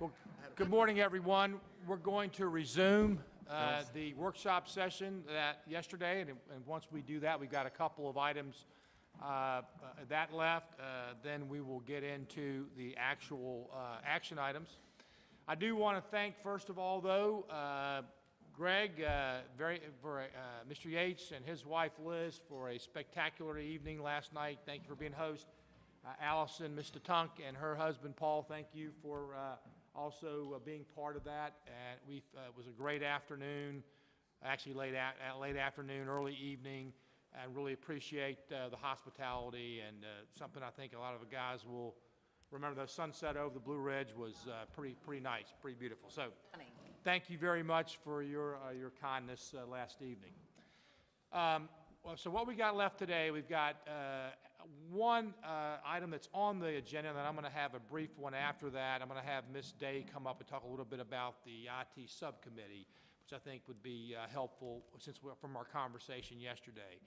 Well, good morning, everyone. We're going to resume the workshop session yesterday, and once we do that, we've got a couple of items that left. Then we will get into the actual action items. I do want to thank, first of all, though, Greg, Mr. Yates and his wife Liz for a spectacular evening last night. Thank you for being host. Allison, Mr. Tunk, and her husband Paul, thank you for also being part of that. And it was a great afternoon, actually late afternoon, early evening, and really appreciate the hospitality and something I think a lot of the guys will remember. The sunset over the Blue Ridge was pretty nice, pretty beautiful. So thank you very much for your kindness last evening. So what we got left today, we've got one item that's on the agenda, and then I'm going to have a brief one after that. I'm going to have Ms. Day come up and talk a little bit about the IT subcommittee, which I think would be helpful from our conversation yesterday.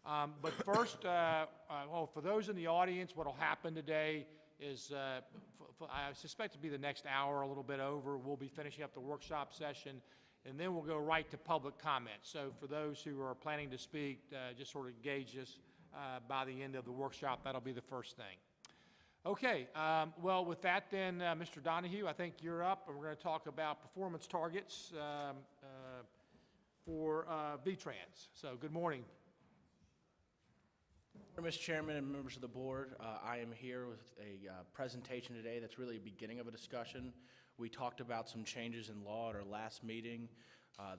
But first, for those in the audience, what will happen today is, I suspect to be the next hour, a little bit over, we'll be finishing up the workshop session, and then we'll go right to public comment. So for those who are planning to speak, just sort of gauge us by the end of the workshop. That'll be the first thing. Okay, well, with that then, Mr. Donahue, I think you're up, and we're going to talk about performance targets for VTrans. So good morning. Mr. Chairman and members of the board, I am here with a presentation today that's really a beginning of a discussion. We talked about some changes in law at our last meeting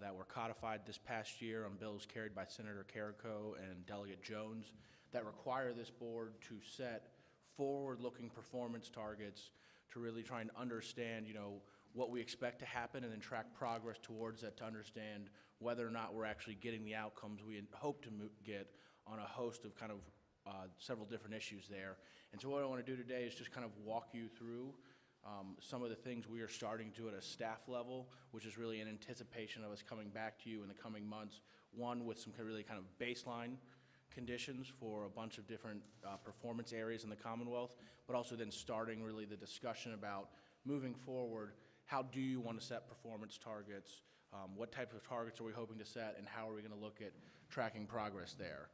that were codified this past year on bills carried by Senator Carrico and Delegate Jones that require this board to set forward-looking performance targets to really try and understand, what we expect to happen and then track progress towards that to understand whether or not we're actually getting the outcomes we hope to get on a host of kind of several different issues there. And so what I want to do today is just kind of walk you through some of the things we are starting to do at a staff level, which is really in anticipation of us coming back to you in the coming months, one with some really kind of baseline conditions for a bunch of different performance areas in the Commonwealth, but also then starting really the discussion about moving forward, how do you want to set performance targets, what type of targets are we hoping to set, and how are we going to look at tracking progress there.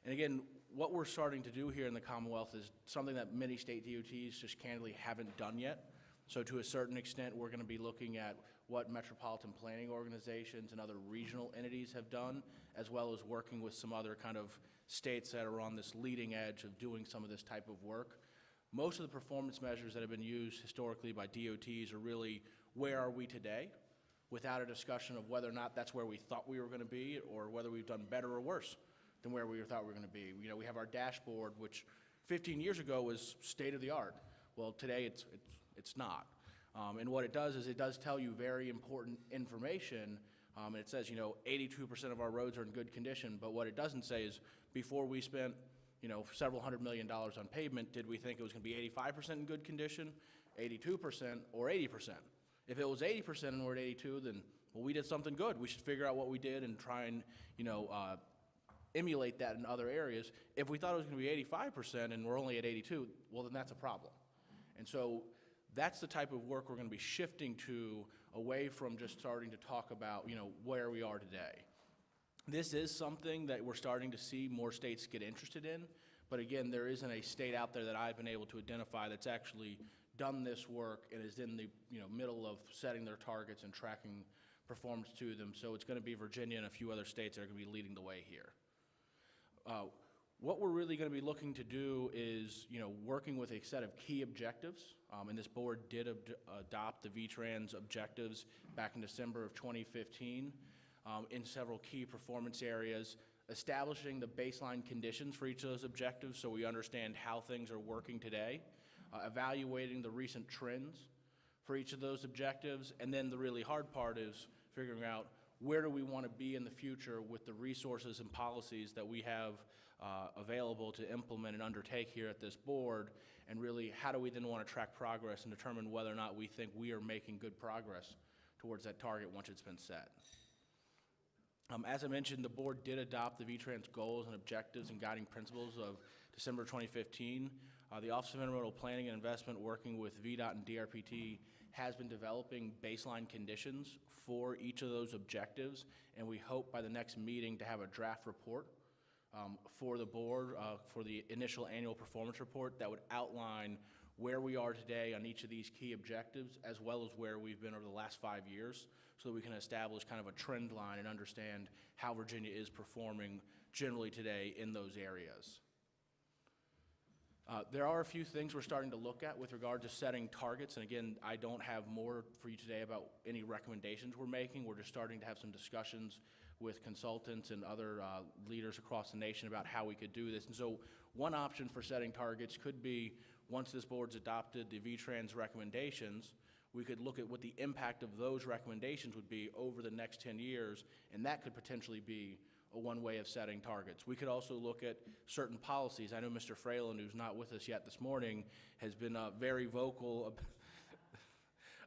And again, what we're starting to do here in the Commonwealth is something that many state DOTs just candidly haven't done yet. So to a certain extent, we're going to be looking at what metropolitan planning organizations and other regional entities have done, as well as working with some other kind of states that are on this leading edge of doing some of this type of work. Most of the performance measures that have been used historically by DOTs are really, where are we today, without a discussion of whether or not that's where we thought we were going to be or whether we've done better or worse than where we thought we were going to be. We have our dashboard, which 15 years ago was state of the art. Well, today it's not. And what it does is it does tell you very important information. And it says, 82% of our roads are in good condition. But what it doesn't say is before we spent, several $100 million on pavement, did we think it was going to be 85% in good condition, 82%, or 80%? If it was 80% and we're at 82, then, well, we did something good. We should figure out what we did and try and, emulate that in other areas. If we thought it was going to be 85% and we're only at 82, well, then that's a problem. And so that's the type of work we're going to be shifting to, away from just starting to talk about, where we are today. This is something that we're starting to see more states get interested in, but again, there isn't a state out there that I've been able to identify that's actually done this work and is in the middle of setting their targets and tracking performance to them. So it's going to be Virginia and a few other states that are going to be leading the way here. What we're really going to be looking to do is, working with a set of key objectives, and this board did adopt the VTrans objectives back in December of 2015 in several key performance areas, establishing the baseline conditions for each of those objectives so we understand how things are working today, evaluating the recent trends for each of those objectives, and then the really hard part is figuring out where do we want to be in the future with the resources and policies that we have available to implement and undertake here at this board, and really how do we then want to track progress and determine whether or not we think we are making good progress towards that target once it's been set. As I mentioned, the board did adopt the VTrans goals and objectives and guiding principles of December 2015. The Office of Intermodal Planning and Investment, working with VDOT and DRPT, has been developing baseline conditions for each of those objectives, and we hope by the next meeting to have a draft report for the board for the initial annual performance report that would outline where we are today on each of these key objectives, as well as where we've been over the last 5 years, so that we can establish kind of a trend line and understand how Virginia is performing generally today in those areas. There are a few things we're starting to look at with regard to setting targets, and again, I don't have more for you today about any recommendations we're making. We're just starting to have some discussions with consultants and other leaders across the nation about how we could do this. And so one option for setting targets could be, once this board's adopted the VTrans recommendations, we could look at what the impact of those recommendations would be over the next 10 years, and that could potentially be one way of setting targets. We could also look at certain policies. I know Mr. Fralin, who's not with us yet this morning, has been very vocal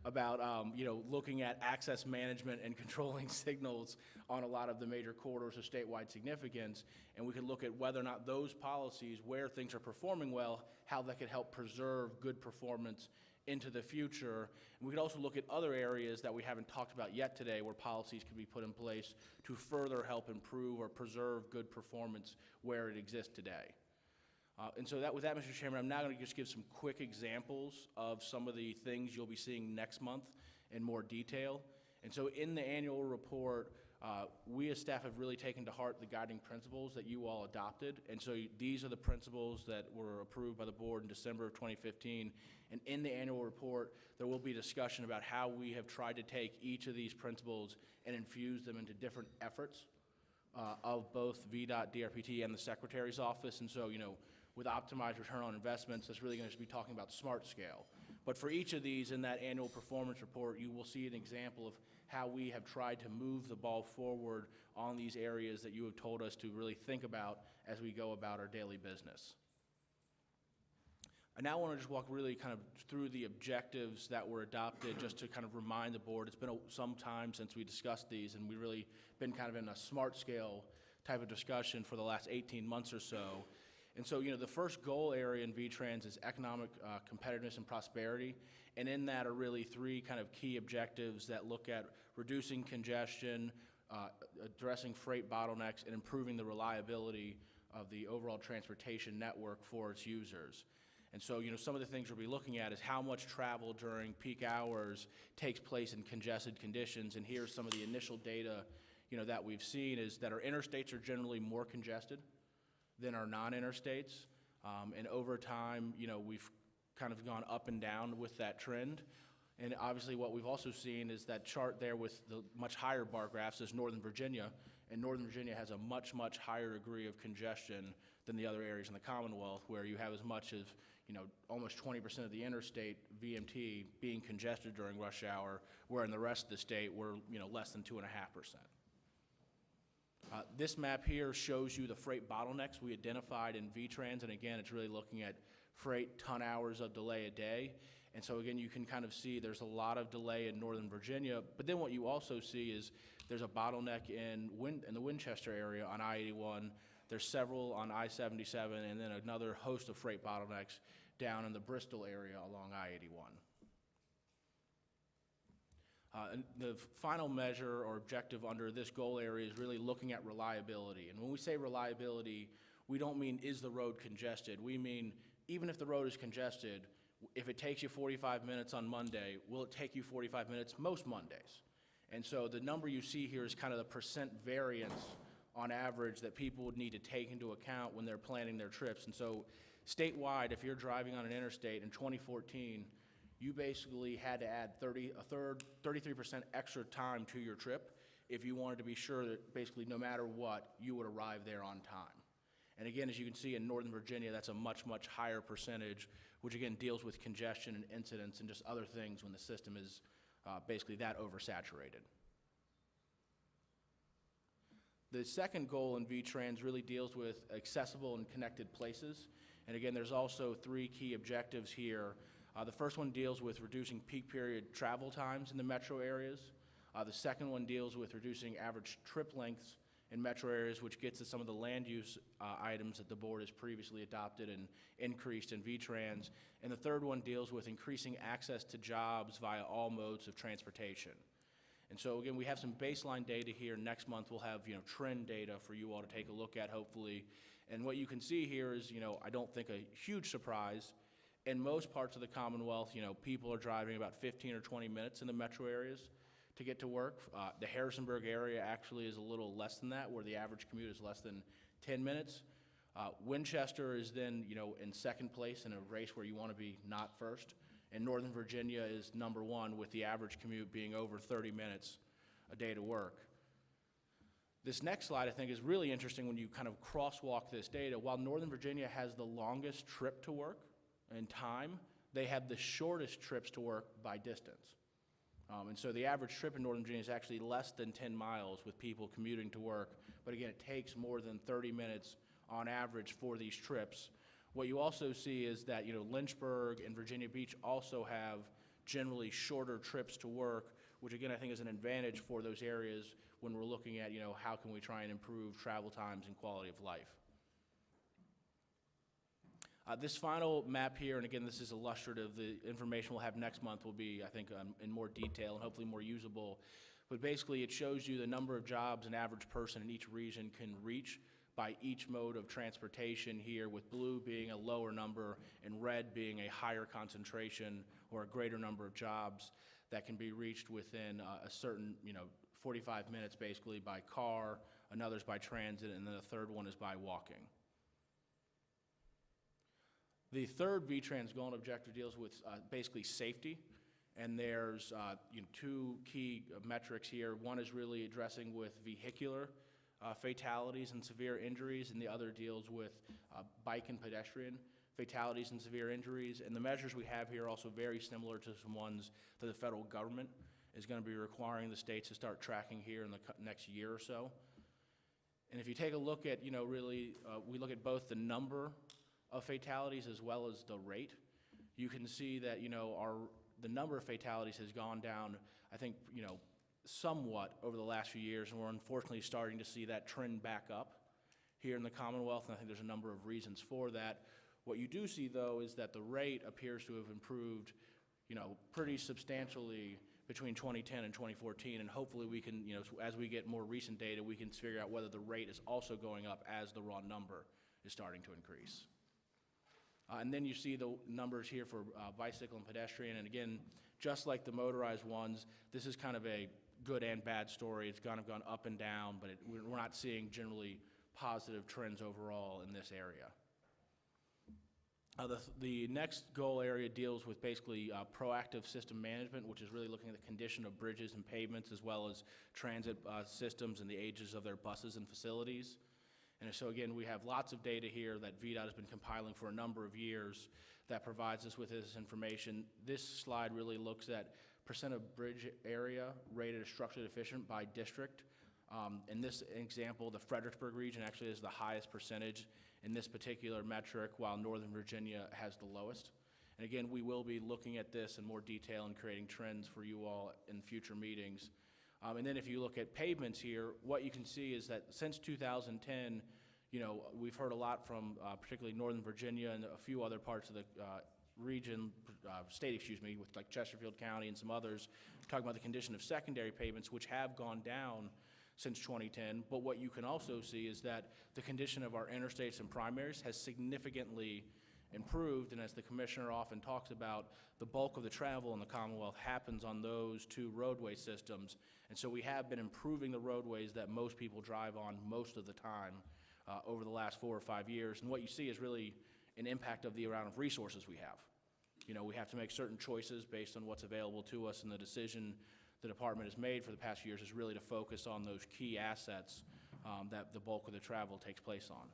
about looking at access management and controlling signals on a lot of the major corridors of statewide significance, and we could look at whether or not those policies, where things are performing well, how that could help preserve good performance into the future. And we could also look at other areas that we haven't talked about yet today where policies could be put in place to further help improve or preserve good performance where it exists today. And so with that, Mr. Chairman, I'm now going to just give some quick examples of some of the things you'll be seeing next month in more detail. And so in the annual report, we as staff have really taken to heart the guiding principles that you all adopted. And so these are the principles that were approved by the board in December of 2015. And in the annual report, there will be discussion about how we have tried to take each of these principles and infuse them into different efforts of both VDOT, DRPT, and the Secretary's office. And so, with optimized return on investments, that's really going to be talking about smart scale. But for each of these in that annual performance report, you will see an example of how we have tried to move the ball forward on these areas that you have told us to really think about as we go about our daily business. I now want to just walk really kind of through the objectives that were adopted, just to kind of remind the board. It's been some time since we discussed these, and we've really been kind of in a smart scale type of discussion for the last 18 months or so. And so, the first goal area in VTrans is economic competitiveness and prosperity. And in that are really three kind of key objectives that look at reducing congestion, addressing freight bottlenecks, and improving the reliability of the overall transportation network for its users. And so, some of the things we'll be looking at is how much travel during peak hours takes place in congested conditions. And here's some of the initial data, that we've seen is that our interstates are generally more congested than our non-interstates. And over time, we've kind of gone up and down with that trend. And obviously what we've also seen is that chart there with the much higher bar graphs is Northern Virginia. And Northern Virginia has a much, much higher degree of congestion than the other areas in the Commonwealth, where you have as much as, almost 20% of the interstate VMT being congested during rush hour, where in the rest of the state we're, less than 2.5%. This map here shows you the freight bottlenecks we identified in VTrans, and again, it's really looking at freight ton hours of delay a day. And so again, you can kind of see there's a lot of delay in Northern Virginia, but then what you also see is there's a bottleneck in the Winchester area on I-81. There's several on I-77, and then another host of freight bottlenecks down in the Bristol area along I-81. And the final measure or objective under this goal area is really looking at reliability. And when we say reliability, we don't mean is the road congested. We mean even if the road is congested, if it takes you 45 minutes on Monday, will it take you 45 minutes most Mondays? And so the number you see here is kind of the percent variance on average that people would need to take into account when they're planning their trips. And so statewide, if you're driving on an interstate in 2014, you basically had to add 33% extra time to your trip if you wanted to be sure that basically no matter what, you would arrive there on time. And again, as you can see in Northern Virginia, that's a much, much higher percentage, which again deals with congestion and incidents and just other things when the system is basically that oversaturated. The second goal in VTrans really deals with accessible and connected places. And again, there's also three key objectives here. The first one deals with reducing peak period travel times in the metro areas. The second one deals with reducing average trip lengths in metro areas, which gets to some of the land use items that the board has previously adopted and increased in V-Trans. And the third one deals with increasing access to jobs via all modes of transportation. And so again, we have some baseline data here. Next month we'll have, trend data for you all to take a look at, hopefully. And what you can see here is, I don't think a huge surprise. In most parts of the Commonwealth, people are driving about 15 or 20 minutes in the metro areas to get to work. The Harrisonburg area actually is a little less than that, where the average commute is less than 10 minutes. Winchester is then, in second place in a race where you want to be not first. And Northern Virginia is number one, with the average commute being over 30 minutes a day to work. This next slide, I think, is really interesting when you kind of crosswalk this data. While Northern Virginia has the longest trip to work in time, they have the shortest trips to work by distance. And so the average trip in Northern Virginia is actually less than 10 miles with people commuting to work. But again, it takes more than 30 minutes on average for these trips. What you also see is that, Lynchburg and Virginia Beach also have generally shorter trips to work, which again, I think is an advantage for those areas when we're looking at, how can we try and improve travel times and quality of life. This final map here, and again, this is illustrative. The information we'll have next month will be, I think, in more detail and hopefully more usable. But basically, it shows you the number of jobs an average person in each region can reach by each mode of transportation here, with blue being a lower number and red being a higher concentration or a greater number of jobs that can be reached within a certain, 45 minutes basically by car, another's by transit, and then the third one is by walking. The third V-Trans goal and objective deals with basically safety, and there's two key metrics here. One is really addressing with vehicular fatalities and severe injuries, and the other deals with bike and pedestrian fatalities and severe injuries. And the measures we have here are also very similar to some ones that the federal government is going to be requiring the states to start tracking here in the next year or so. And if you take a look at, we look at both the number of fatalities as well as the rate, you can see that, the number of fatalities has gone down, I think, somewhat over the last few years, and we're unfortunately starting to see that trend back up here in the Commonwealth, and I think there's a number of reasons for that. What you do see, though, is that the rate appears to have improved, pretty substantially between 2010 and 2014, and hopefully we can, as we get more recent data, we can figure out whether the rate is also going up as the raw number is starting to increase. And then you see the numbers here for bicycle and pedestrian, and again, just like the motorized ones, this is kind of a good and bad story. It's kind of gone up and down, but we're not seeing generally positive trends overall in this area. The next goal area deals with basically proactive system management, which is really looking at the condition of bridges and pavements as well as transit systems and the ages of their buses and facilities. And so again, we have lots of data here that VDOT has been compiling for a number of years that provides us with this information. This slide really looks at percent of bridge area rated as structurally deficient by district. In this example, the Fredericksburg region actually is the highest percentage in this particular metric, while Northern Virginia has the lowest. And again, we will be looking at this in more detail and creating trends for you all in future meetings. And then if you look at pavements here, what you can see is that since 2010, we've heard a lot from particularly Northern Virginia and a few other parts of the state, with like Chesterfield County and some others, talking about the condition of secondary pavements, which have gone down since 2010. But what you can also see is that the condition of our interstates and primaries has significantly improved, and as the commissioner often talks about, the bulk of the travel in the Commonwealth happens on those two roadway systems. And so we have been improving the roadways that most people drive on most of the time over the last 4 or 5 years. And what you see is really an impact of the amount of resources we have. We have to make certain choices based on what's available to us, and the decision the department has made for the past few years is really to focus on those key assets that the bulk of the travel takes place on.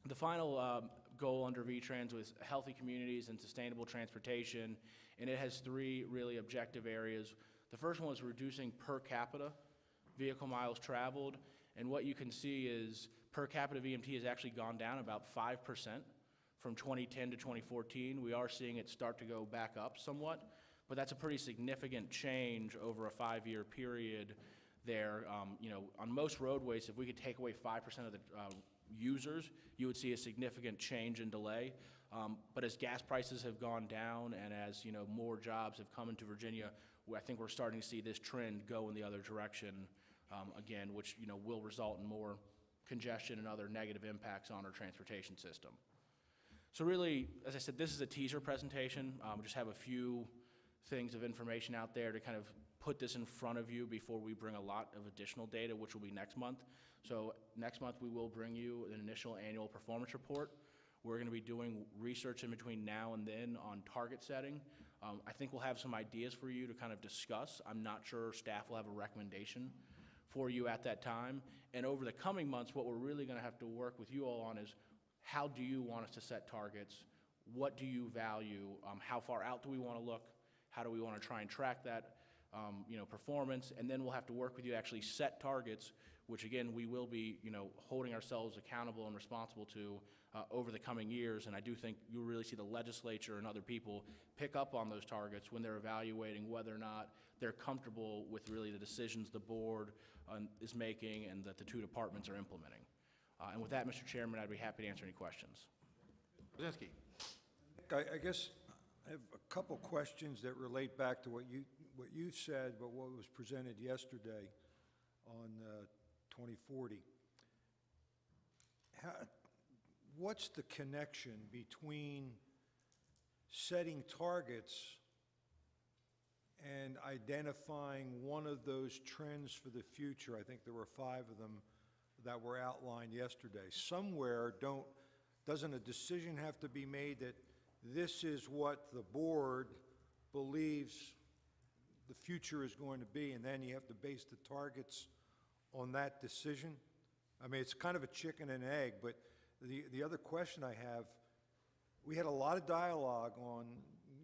The final goal under V-Trans was healthy communities and sustainable transportation, and it has 3 really objective areas. The first one was reducing per capita vehicle miles traveled, and what you can see is per capita VMT has actually gone down about 5% from 2010 to 2014. We are seeing it start to go back up somewhat, but that's a pretty significant change over a 5-year period there. On most roadways, if we could take away 5% of the users, you would see a significant change in delay. But as gas prices have gone down and as, more jobs have come into Virginia, I think we're starting to see this trend go in the other direction again, which, will result in more congestion and other negative impacts on our transportation system. So really, as I said, this is a teaser presentation. We just have a few things of information out there to kind of put this in front of you before we bring a lot of additional data, which will be next month. So next month, we will bring you an initial annual performance report. We're going to be doing research in between now and then on target setting. I think we'll have some ideas for you to kind of discuss. I'm not sure staff will have a recommendation for you at that time. And over the coming months, what we're really going to have to work with you all on is how do you want us to set targets? What do you value? How far out do we want to look? How do we want to try and track that performance? And then we'll have to work with you to actually set targets, which again, we will be holding ourselves accountable and responsible to over the coming years. And I do think you'll really see the legislature and other people pick up on those targets when they're evaluating whether or not they're comfortable with really the decisions the board is making and that the two departments are implementing. And with that, Mr. Chairman, I'd be happy to answer any questions. Brzezinski. I guess I have a couple questions that relate back to what you said, but what was presented yesterday on 2040. What's the connection between setting targets and identifying one of those trends for the future? I think there were 5 of them that were outlined yesterday. Somewhere, doesn't a decision have to be made that this is what the board believes the future is going to be, and then you have to base the targets on that decision? I mean, it's kind of a chicken and egg, but the other question I have, we had a lot of dialogue on,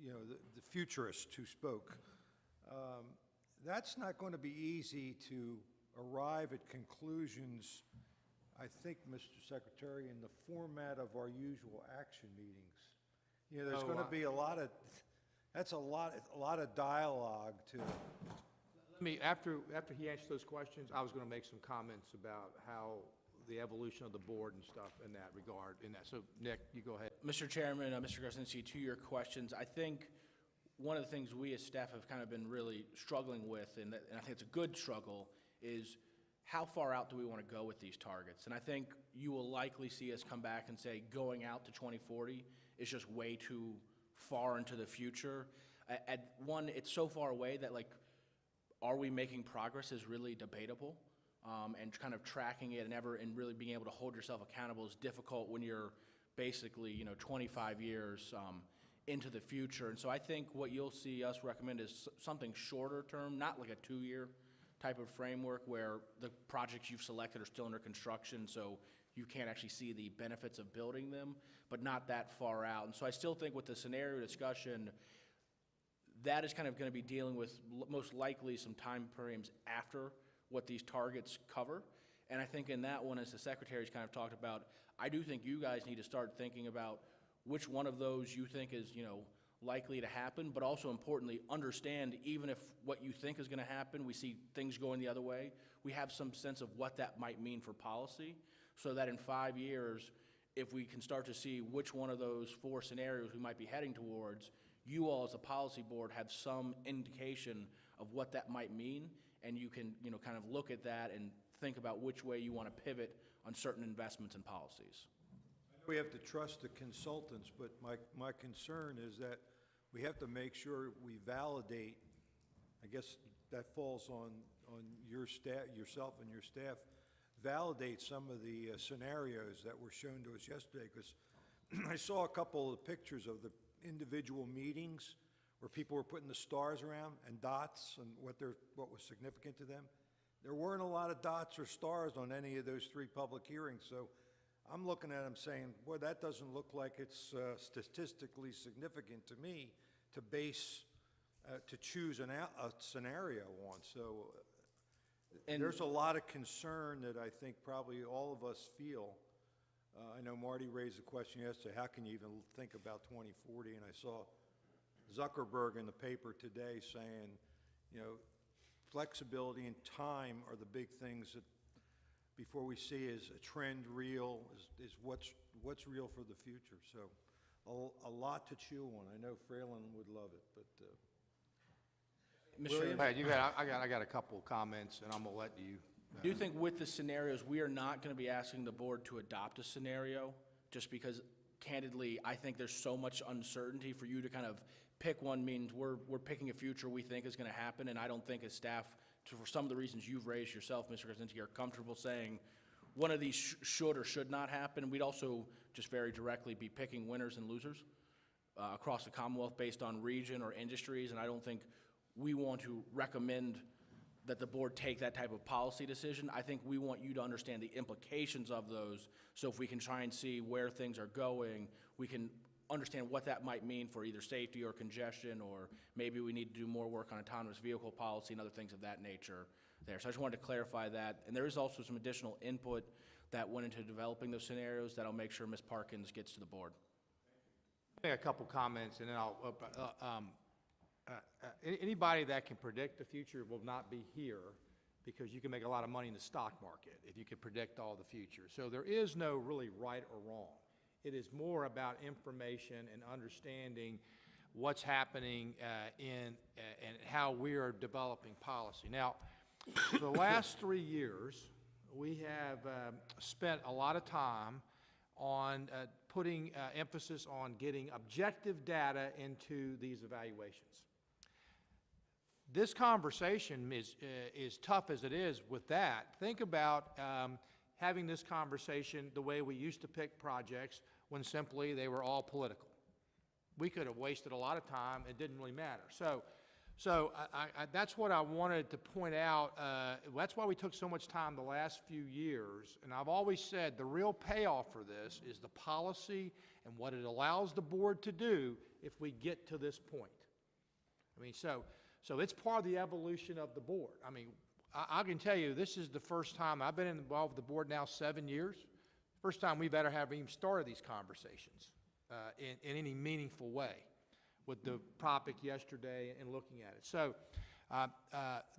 the futurists who spoke. That's not going to be easy to arrive at conclusions, I think, Mr. Secretary, in the format of our usual action meetings. There's going to be a lot of dialogue to. Let me, after he answers those questions, I was going to make some comments about how the evolution of the board and stuff in that regard. So, Nick, you go ahead. Mr. Chairman, Mr. Garcinski, to your questions, I think one of the things we as staff have kind of been really struggling with, and I think it's a good struggle, is how far out do we want to go with these targets? And I think you will likely see us come back and say going out to 2040 is just way too far into the future. At one, it's so far away that, like, are we making progress is really debatable. And kind of tracking it and really being able to hold yourself accountable is difficult when you're basically, 25 years into the future. And so I think what you'll see us recommend is something shorter term, not like a 2-year type of framework where the projects you've selected are still under construction, so you can't actually see the benefits of building them, but not that far out. And so I still think with the scenario discussion, that is kind of going to be dealing with most likely some time frames after what these targets cover. And I think in that one, as the Secretary's kind of talked about, I do think you guys need to start thinking about which one of those you think is, likely to happen, but also importantly, understand even if what you think is going to happen, we see things going the other way, we have some sense of what that might mean for policy, so that in 5 years, if we can start to see which one of those 4 scenarios we might be heading towards, you all as a policy board have some indication of what that might mean, and you can, kind of look at that and think about which way you want to pivot on certain investments and policies. We have to trust the consultants, but my concern is that we have to make sure we validate, I guess that falls on your staff, yourself and your staff, validate some of the scenarios that were shown to us yesterday, because I saw a couple of pictures of the individual meetings where people were putting the stars around and dots and what was significant to them. There weren't a lot of dots or stars on any of those 3 public hearings, so I'm looking at them saying, boy, that doesn't look like it's statistically significant to me to base, to choose a scenario on. So there's a lot of concern that I think probably all of us feel. I know Marty raised the question yesterday, how can you even think about 2040? And I saw Zuckerberg in the paper today saying, flexibility and time are the big things that, before we see is a trend real, is what's real for the future. So a lot to chew on. I know Fralin would love it, but Mr. Chairman, I got a couple of comments, and I'm gonna let you. I do think with the scenarios, we are not going to be asking the board to adopt a scenario, just because candidly, I think there's so much uncertainty for you to kind of pick one means we're picking a future we think is going to happen, and I don't think as staff, for some of the reasons you've raised yourself, Mr. Krasinski, are comfortable saying one of these should or should not happen. We'd also just very directly be picking winners and losers across the Commonwealth based on region or industries, and I don't think we want to recommend that the board take that type of policy decision. I think we want you to understand the implications of those, so if we can try and see where things are going, we can understand what that might mean for either safety or congestion, or maybe we need to do more work on autonomous vehicle policy and other things of that nature there. So I just wanted to clarify that. And there is also some additional input that went into developing those scenarios that I'll make sure Ms. Parkins gets to the board. Make a couple comments, and then I'll, anybody that can predict the future will not be here, because you can make a lot of money in the stock market if you can predict all the future. So there is no really right or wrong. It is more about information and understanding what's happening and how we are developing policy. Now, for the last 3 years, we have spent a lot of time on putting emphasis on getting objective data into these evaluations. This conversation is tough as it is with that. Think about having this conversation the way we used to pick projects, when simply they were all political. We could have wasted a lot of time. It didn't really matter. So that's what I wanted to point out. That's why we took so much time the last few years. And I've always said the real payoff for this is the policy and what it allows the board to do if we get to this point. I mean, so it's part of the evolution of the board. I mean, I can tell you, this is the first time I've been involved with the board now 7 years. First time we've ever even started these conversations in any meaningful way with the topic yesterday and looking at it. So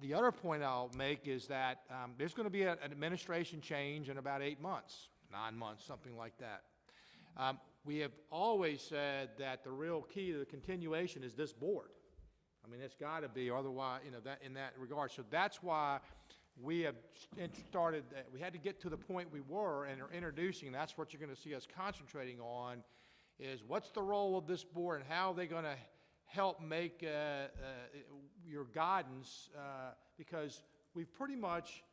the other point I'll make is that there's going to be an administration change in about 8 months, 9 months, something like that. We have always said that the real key to the continuation is this board. I mean, it's got to be, otherwise, you know, that in that regard. So that's why we have started, we had to get to the point we were and are introducing, and that's what you're going to see us concentrating on, is what's the role of this board and how are they going to help make your guidance, because we've pretty much,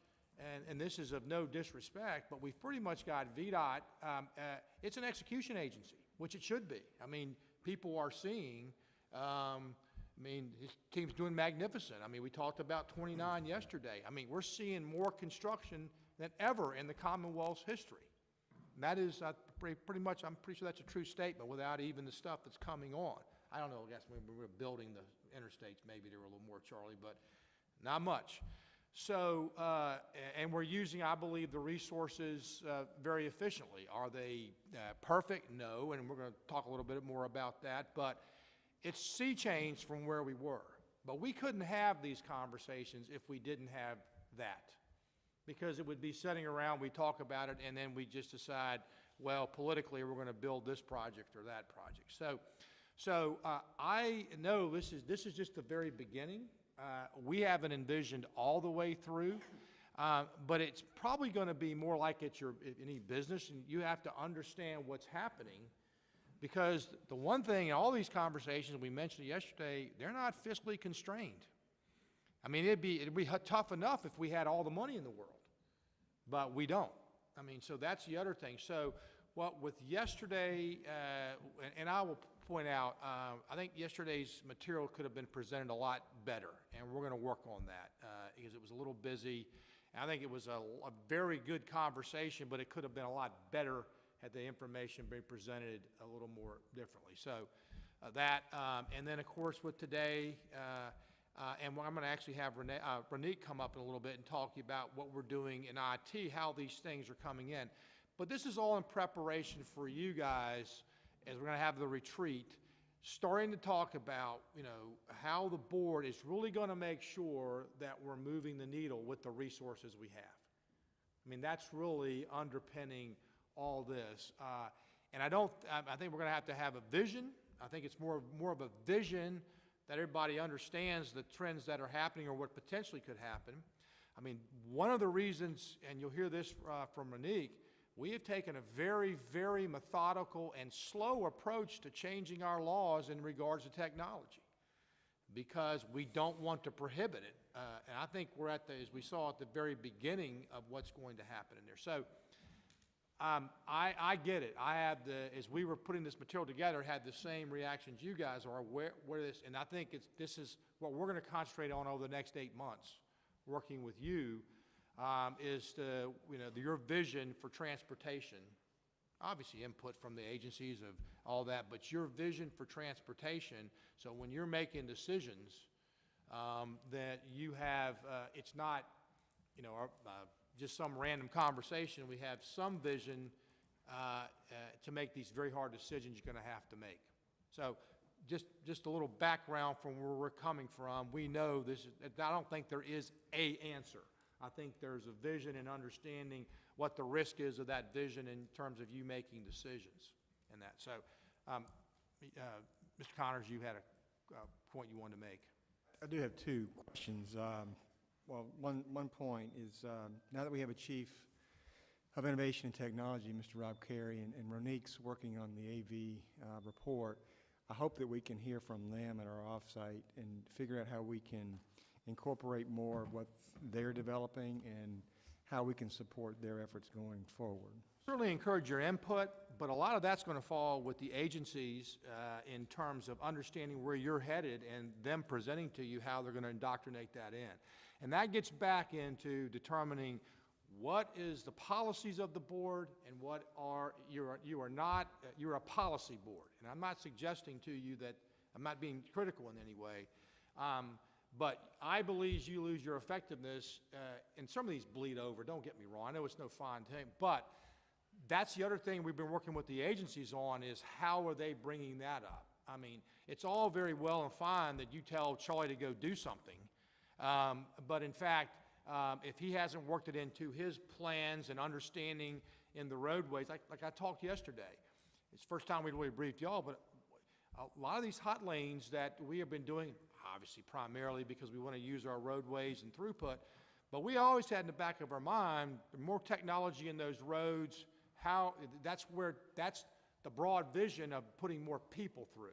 and this is of no disrespect, but we've pretty much got VDOT, it's an execution agency, which it should be. I mean, people are seeing, I mean, his team's doing magnificent. I mean, we talked about 29 yesterday. I mean, we're seeing more construction than ever in the Commonwealth's history. And that is pretty much, I'm pretty sure that's a true statement without even the stuff that's coming on. I don't know, I guess maybe we're building the interstates, maybe there were a little more, Charlie, but not much. So, and we're using, I believe, the resources very efficiently. Are they perfect? No, and we're going to talk a little bit more about that, but it's sea change from where we were. But we couldn't have these conversations if we didn't have that, because it would be sitting around, we talk about it, and then we just decide, well, politically, we're going to build this project or that project. So I know this is just the very beginning. We haven't envisioned all the way through, but it's probably going to be more like it's any business, and you have to understand what's happening, because the one thing in all these conversations we mentioned yesterday, they're not fiscally constrained. I mean, it'd be tough enough if we had all the money in the world, but we don't. I mean, so that's the other thing. So what with yesterday, and I will point out, I think yesterday's material could have been presented a lot better, and we're going to work on that because it was a little busy. And I think it was a very good conversation, but it could have been a lot better had the information been presented a little more differently. So and then of course with today, and I'm going to actually have Renique come up in a little bit and talk to you about what we're doing in IT, how these things are coming in. But this is all in preparation for you guys, as we're going to have the retreat, starting to talk about, how the board is really going to make sure that we're moving the needle with the resources we have. I mean, that's really underpinning all this. And I think we're going to have a vision. I think it's more of a vision that everybody understands the trends that are happening or what potentially could happen. I mean, one of the reasons, and you'll hear this from Monique, we have taken a very, very methodical and slow approach to changing our laws in regards to technology because we don't want to prohibit it. And I think we're as we saw at the very beginning of what's going to happen in there. So I get it. As we were putting this material together, had the same reactions you guys are, where this, and I think this is what we're going to concentrate on over the next 8 months, working with you, is to, your vision for transportation, obviously input from the agencies of all that, but your vision for transportation, so when you're making decisions, that you have, it's not, just some random conversation. We have some vision to make these very hard decisions you're going to have to make. So just a little background from where we're coming from. We know this is, I don't think there is a answer. I think there's a vision and understanding what the risk is of that vision in terms of you making decisions and that. So, Mr. Connors, you had a point you wanted to make. I do have two questions. Well, one point is now that we have a Chief of Innovation and Technology, Mr. Rob Carey, and Ronique's working on the AV report, I hope that we can hear from them at our offsite and figure out how we can incorporate more of what they're developing and how we can support their efforts going forward. Certainly encourage your input, but a lot of that's going to fall with the agencies in terms of understanding where you're headed and them presenting to you how they're going to indoctrinate that in. And that gets back into determining what is the policies of the board and what are, you're a policy board. And I'm not suggesting to you that, I'm not being critical in any way, but I believe you lose your effectiveness, and some of these bleed over, don't get me wrong, I know it's no fine thing, but that's the other thing we've been working with the agencies on is how are they bringing that up? I mean, it's all very well and fine that you tell Charlie to go do something, but in fact, if he hasn't worked it into his plans and understanding in the roadways, like I talked yesterday, it's the first time we really briefed y'all, but a lot of these hot lanes that we have been doing, obviously primarily because we want to use our roadways and throughput, but we always had in the back of our mind, the more technology in those roads, that's the broad vision of putting more people through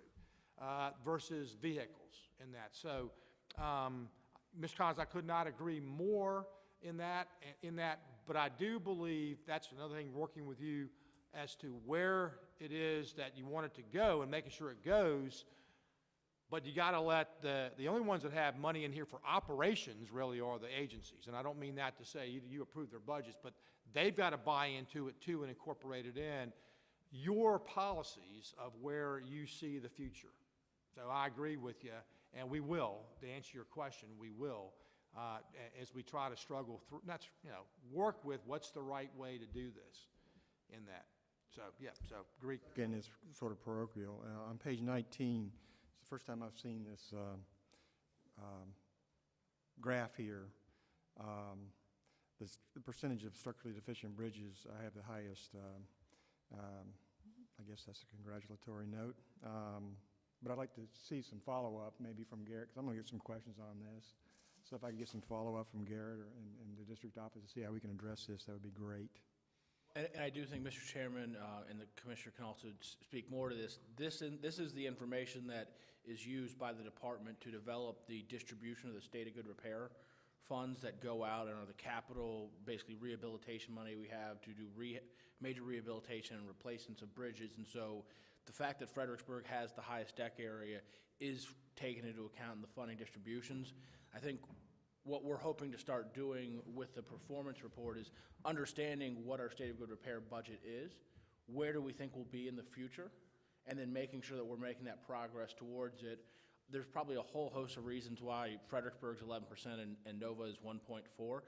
versus vehicles in that. So, Ms. Collins, I could not agree more in that, but I do believe that's another thing working with you as to where it is that you want it to go and making sure it goes, but you got to let the only ones that have money in here for operations really are the agencies, and I don't mean that to say you approve their budgets, but they've got to buy into it too and incorporate it in your policies of where you see the future. So I agree with you, and we will, to answer your question, we will, as we try to struggle through, work with what's the right way to do this in that. So, yeah, so agree. Again, it's sort of parochial. On page 19, it's the first time I've seen this graph here. The percentage of structurally deficient bridges, I have the highest. I guess that's a congratulatory note. But I'd like to see some follow-up maybe from Garrett, because I'm going to get some questions on this. So if I can get some follow-up from Garrett and the district office to see how we can address this, that would be great. And I do think, Mr. Chairman, and the Commissioner can also speak more to this. This is the information that is used by the department to develop the distribution of the state of good repair funds that go out and are the capital, basically rehabilitation money we have to do major rehabilitation and replacements of bridges. And so the fact that Fredericksburg has the highest deck area is taken into account in the funding distributions. I think what we're hoping to start doing with the performance report is understanding what our state of good repair budget is, where do we think we'll be in the future, and then making sure that we're making that progress towards it. There's probably a whole host of reasons why Fredericksburg's 11% and Nova is 1.4.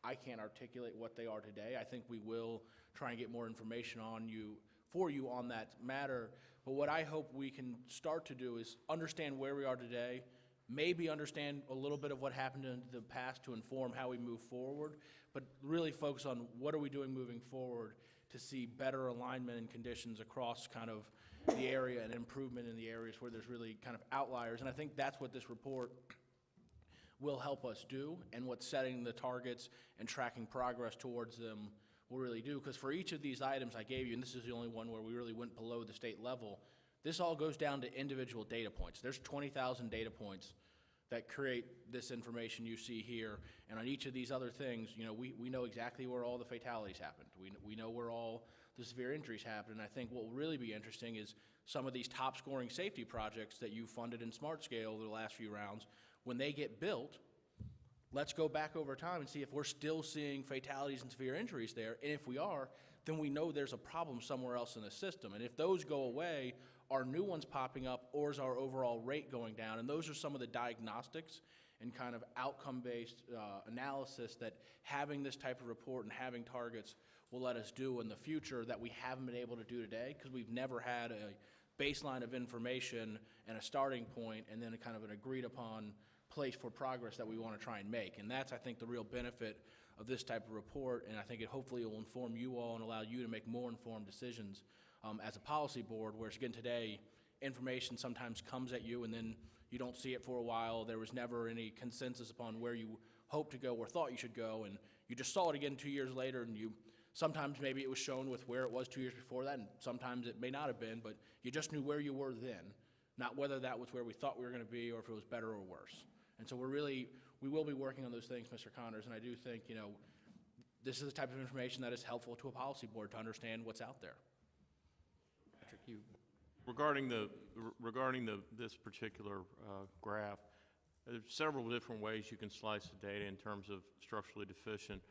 I can't articulate what they are today. I think we will try and get more information on you for you on that matter. But what I hope we can start to do is understand where we are today, maybe understand a little bit of what happened in the past to inform how we move forward, but really focus on what are we doing moving forward to see better alignment and conditions across kind of the area and improvement in the areas where there's really kind of outliers. And I think that's what this report will help us do, and what setting the targets and tracking progress towards them will really do. Because for each of these items I gave you, and this is the only one where we really went below the state level, this all goes down to individual data points. There's 20,000 data points that create this information you see here. And on each of these other things, you know, we know exactly where all the fatalities happened. We know where all the severe injuries happened. And I think what will really be interesting is some of these top scoring safety projects that you funded in Smart Scale over the last few rounds, when they get built, let's go back over time and see if we're still seeing fatalities and severe injuries there. And if we are, then we know there's a problem somewhere else in the system. And if those go away, are new ones popping up, or is our overall rate going down? And those are some of the diagnostics and kind of outcome-based analysis that having this type of report and having targets will let us do in the future that we haven't been able to do today, because we've never had a baseline of information and a starting point and then a kind of an agreed-upon place for progress that we want to try and make. And that's, I think, the real benefit of this type of report, and I think it hopefully will inform you all and allow you to make more informed decisions as a policy board, whereas again today, information sometimes comes at you and then you don't see it for a while. There was never any consensus upon where you hoped to go or thought you should go, and you just saw it again 2 years later, and sometimes maybe it was shown with where it was 2 years before that, and sometimes it may not have been, but you just knew where you were then, not whether that was where we thought we were going to be or if it was better or worse. And so we will be working on those things, Mr. Connors, and I do think, you know, this is the type of information that is helpful to a policy board to understand what's out there. Patrick, you. Regarding this particular graph, there's several different ways you can slice the data in terms of structurally deficient.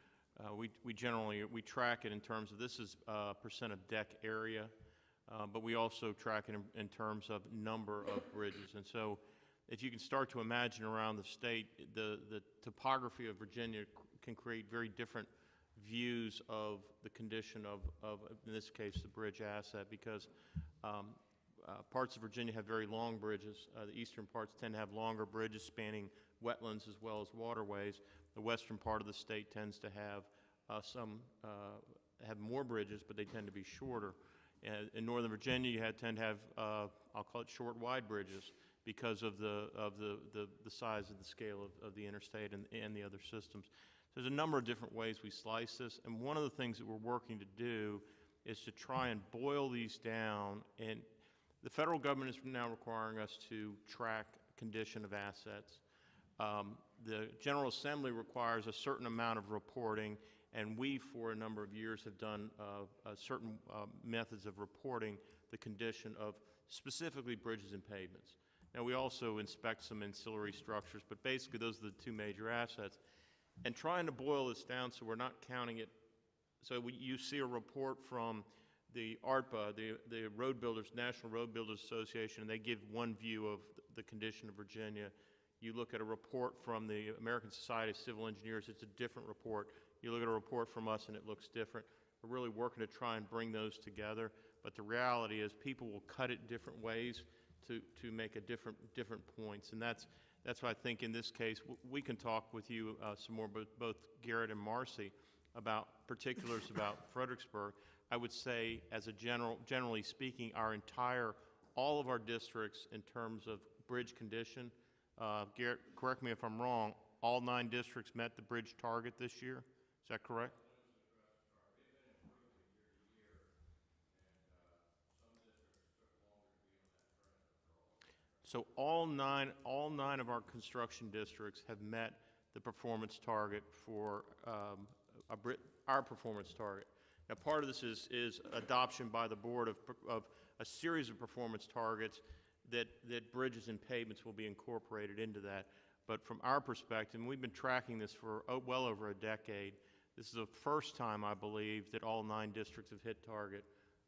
We track it in terms of, this is percent of deck area, but we also track it in terms of number of bridges. And so if you can start to imagine around the state, the topography of Virginia can create very different views of the condition of in this case, the bridge asset, because parts of Virginia have very long bridges. The eastern parts tend to have longer bridges spanning wetlands as well as waterways. The western part of the state tends to have have more bridges, but they tend to be shorter. In Northern Virginia, you tend to have, I'll call it short, wide bridges because of the size of the scale of the interstate and the other systems. There's a number of different ways we slice this, and one of the things that we're working to do is to try and boil these down. And the federal government is now requiring us to track condition of assets. The General Assembly requires a certain amount of reporting, and we, for a number of years, have done certain methods of reporting the condition of specifically bridges and pavements. Now, we also inspect some ancillary structures, but basically those are the two major assets. And trying to boil this down so we're not counting it. So you see a report from the ARPA, the Road Builders, National Road Builders Association, and they give one view of the condition of Virginia. You look at a report from the American Society of Civil Engineers, it's a different report. You look at a report from us and it looks different. We're really working to try and bring those together, but the reality is people will cut it different ways to make a different points, and that's why I think in this case we can talk with you some more, both Garrett and Marcy, about particulars about Fredericksburg. I would say, as a generally speaking, all of our districts in terms of bridge condition, Garrett, correct me if I'm wrong, all 9 districts met the bridge target this year. Is that correct? So all nine of our construction districts have met the performance target for our performance target. Now, part of this is adoption by the board of a series of performance targets that bridges and pavements will be incorporated into that. But from our perspective, and we've been tracking this for well over a decade, this is the first time, I believe, that all 9 districts have hit target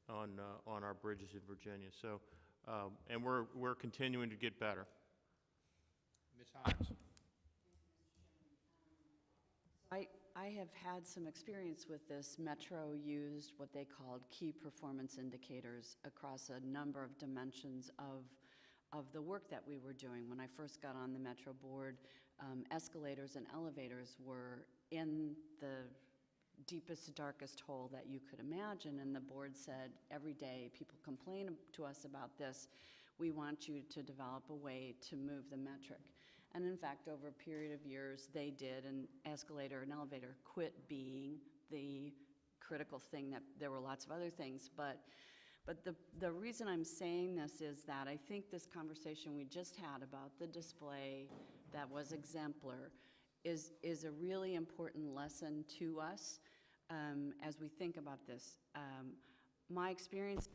on our bridges in Virginia. So. And we're continuing to get better. Ms. Hines. I have had some experience with this. Metro used what they called key performance indicators across a number of dimensions of the work that we were doing. When I first got on the Metro board, escalators and elevators were in the deepest, darkest hole that you could imagine, and the board said, every day people complain to us about this, we want you to develop a way to move the metric. And in fact, over a period of years, they did, and escalator and elevator quit being the critical thing. That there were lots of other things, but the reason I'm saying this is that I think this conversation we just had about the display that was exemplar is a really important lesson to us as we think about this. My experience,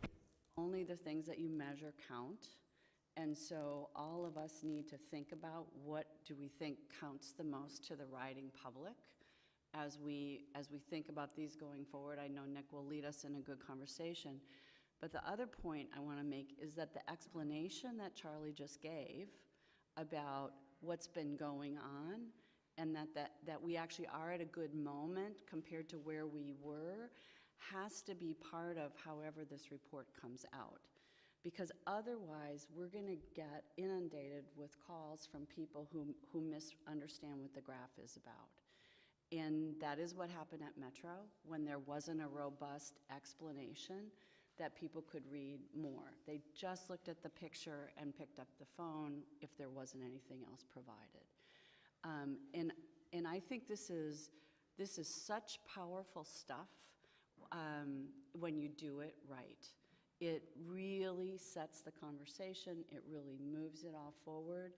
only the things that you measure count. And so all of us need to think about what do we think counts the most to the riding public as we think about these going forward. I know Nick will lead us in a good conversation. But the other point I want to make is that the explanation that Charlie just gave about what's been going on and that we actually are at a good moment compared to where we were has to be part of however this report comes out. Because otherwise, we're going to get inundated with calls from people who misunderstand what the graph is about. And that is what happened at Metro when there wasn't a robust explanation that people could read more. They just looked at the picture and picked up the phone if there wasn't anything else provided. And I think this is such powerful stuff when you do it right. It really sets the conversation. It really moves it all forward.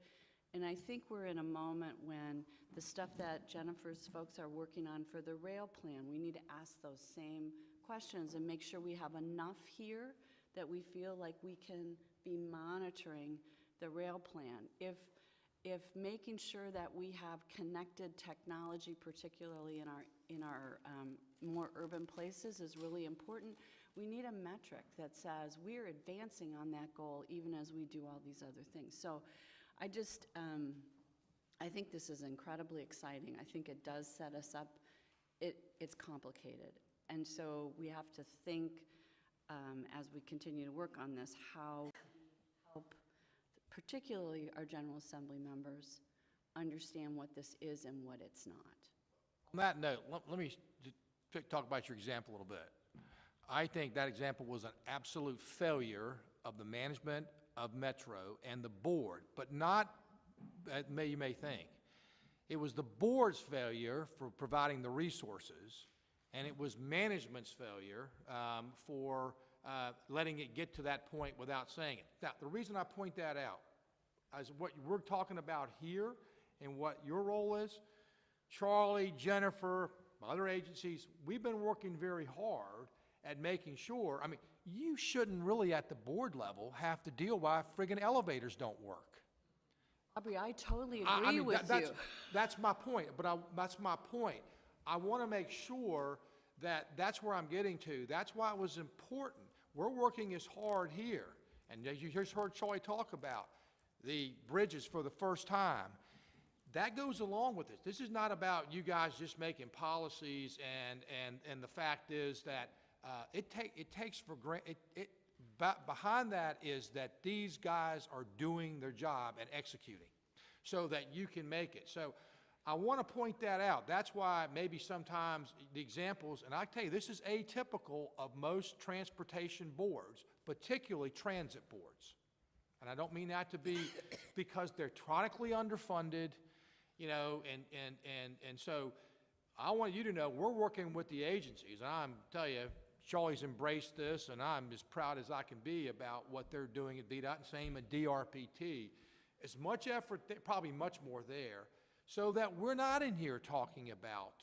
And I think we're in a moment when the stuff that Jennifer's folks are working on for the rail plan, we need to ask those same questions and make sure we have enough here that we feel like we can be monitoring the rail plan. If making sure that we have connected technology, particularly in our more urban places, is really important, we need a metric that says we're advancing on that goal even as we do all these other things. So I just, I think this is incredibly exciting. I think it does set us up. It's complicated. And so we have to think, as we continue to work on this, how to help particularly our General Assembly members understand what this is and what it's not. On that note, let me talk about your example a little bit. I think that example was an absolute failure of the management of Metro and the board, but not, you may think. It was the board's failure for providing the resources, and it was management's failure for letting it get to that point without saying it. Now, the reason I point that out is what we're talking about here and what your role is. Charlie, Jennifer, other agencies, we've been working very hard at making sure, I mean, you shouldn't really at the board level have to deal why friggin' elevators don't work. Aubrey, I totally agree with you. That's my point, that's my point. I want to make sure that that's where I'm getting to. That's why it was important. We're working as hard here, and as you just heard Charlie talk about, the bridges for the first time. That goes along with it. This is not about you guys just making policies, and the fact is that it takes for granted. Behind that is that these guys are doing their job and executing, so that you can make it. So I want to point that out. That's why maybe sometimes the examples, and I tell you, this is atypical of most transportation boards, particularly transit boards. And I don't mean that to be because they're chronically underfunded, you know, and so I want you to know we're working with the agencies. And I'm tell you, Charlie's embraced this, and I'm as proud as I can be about what they're doing at VDOT, and same at DRPT. As much effort, probably much more there, so that we're not in here talking about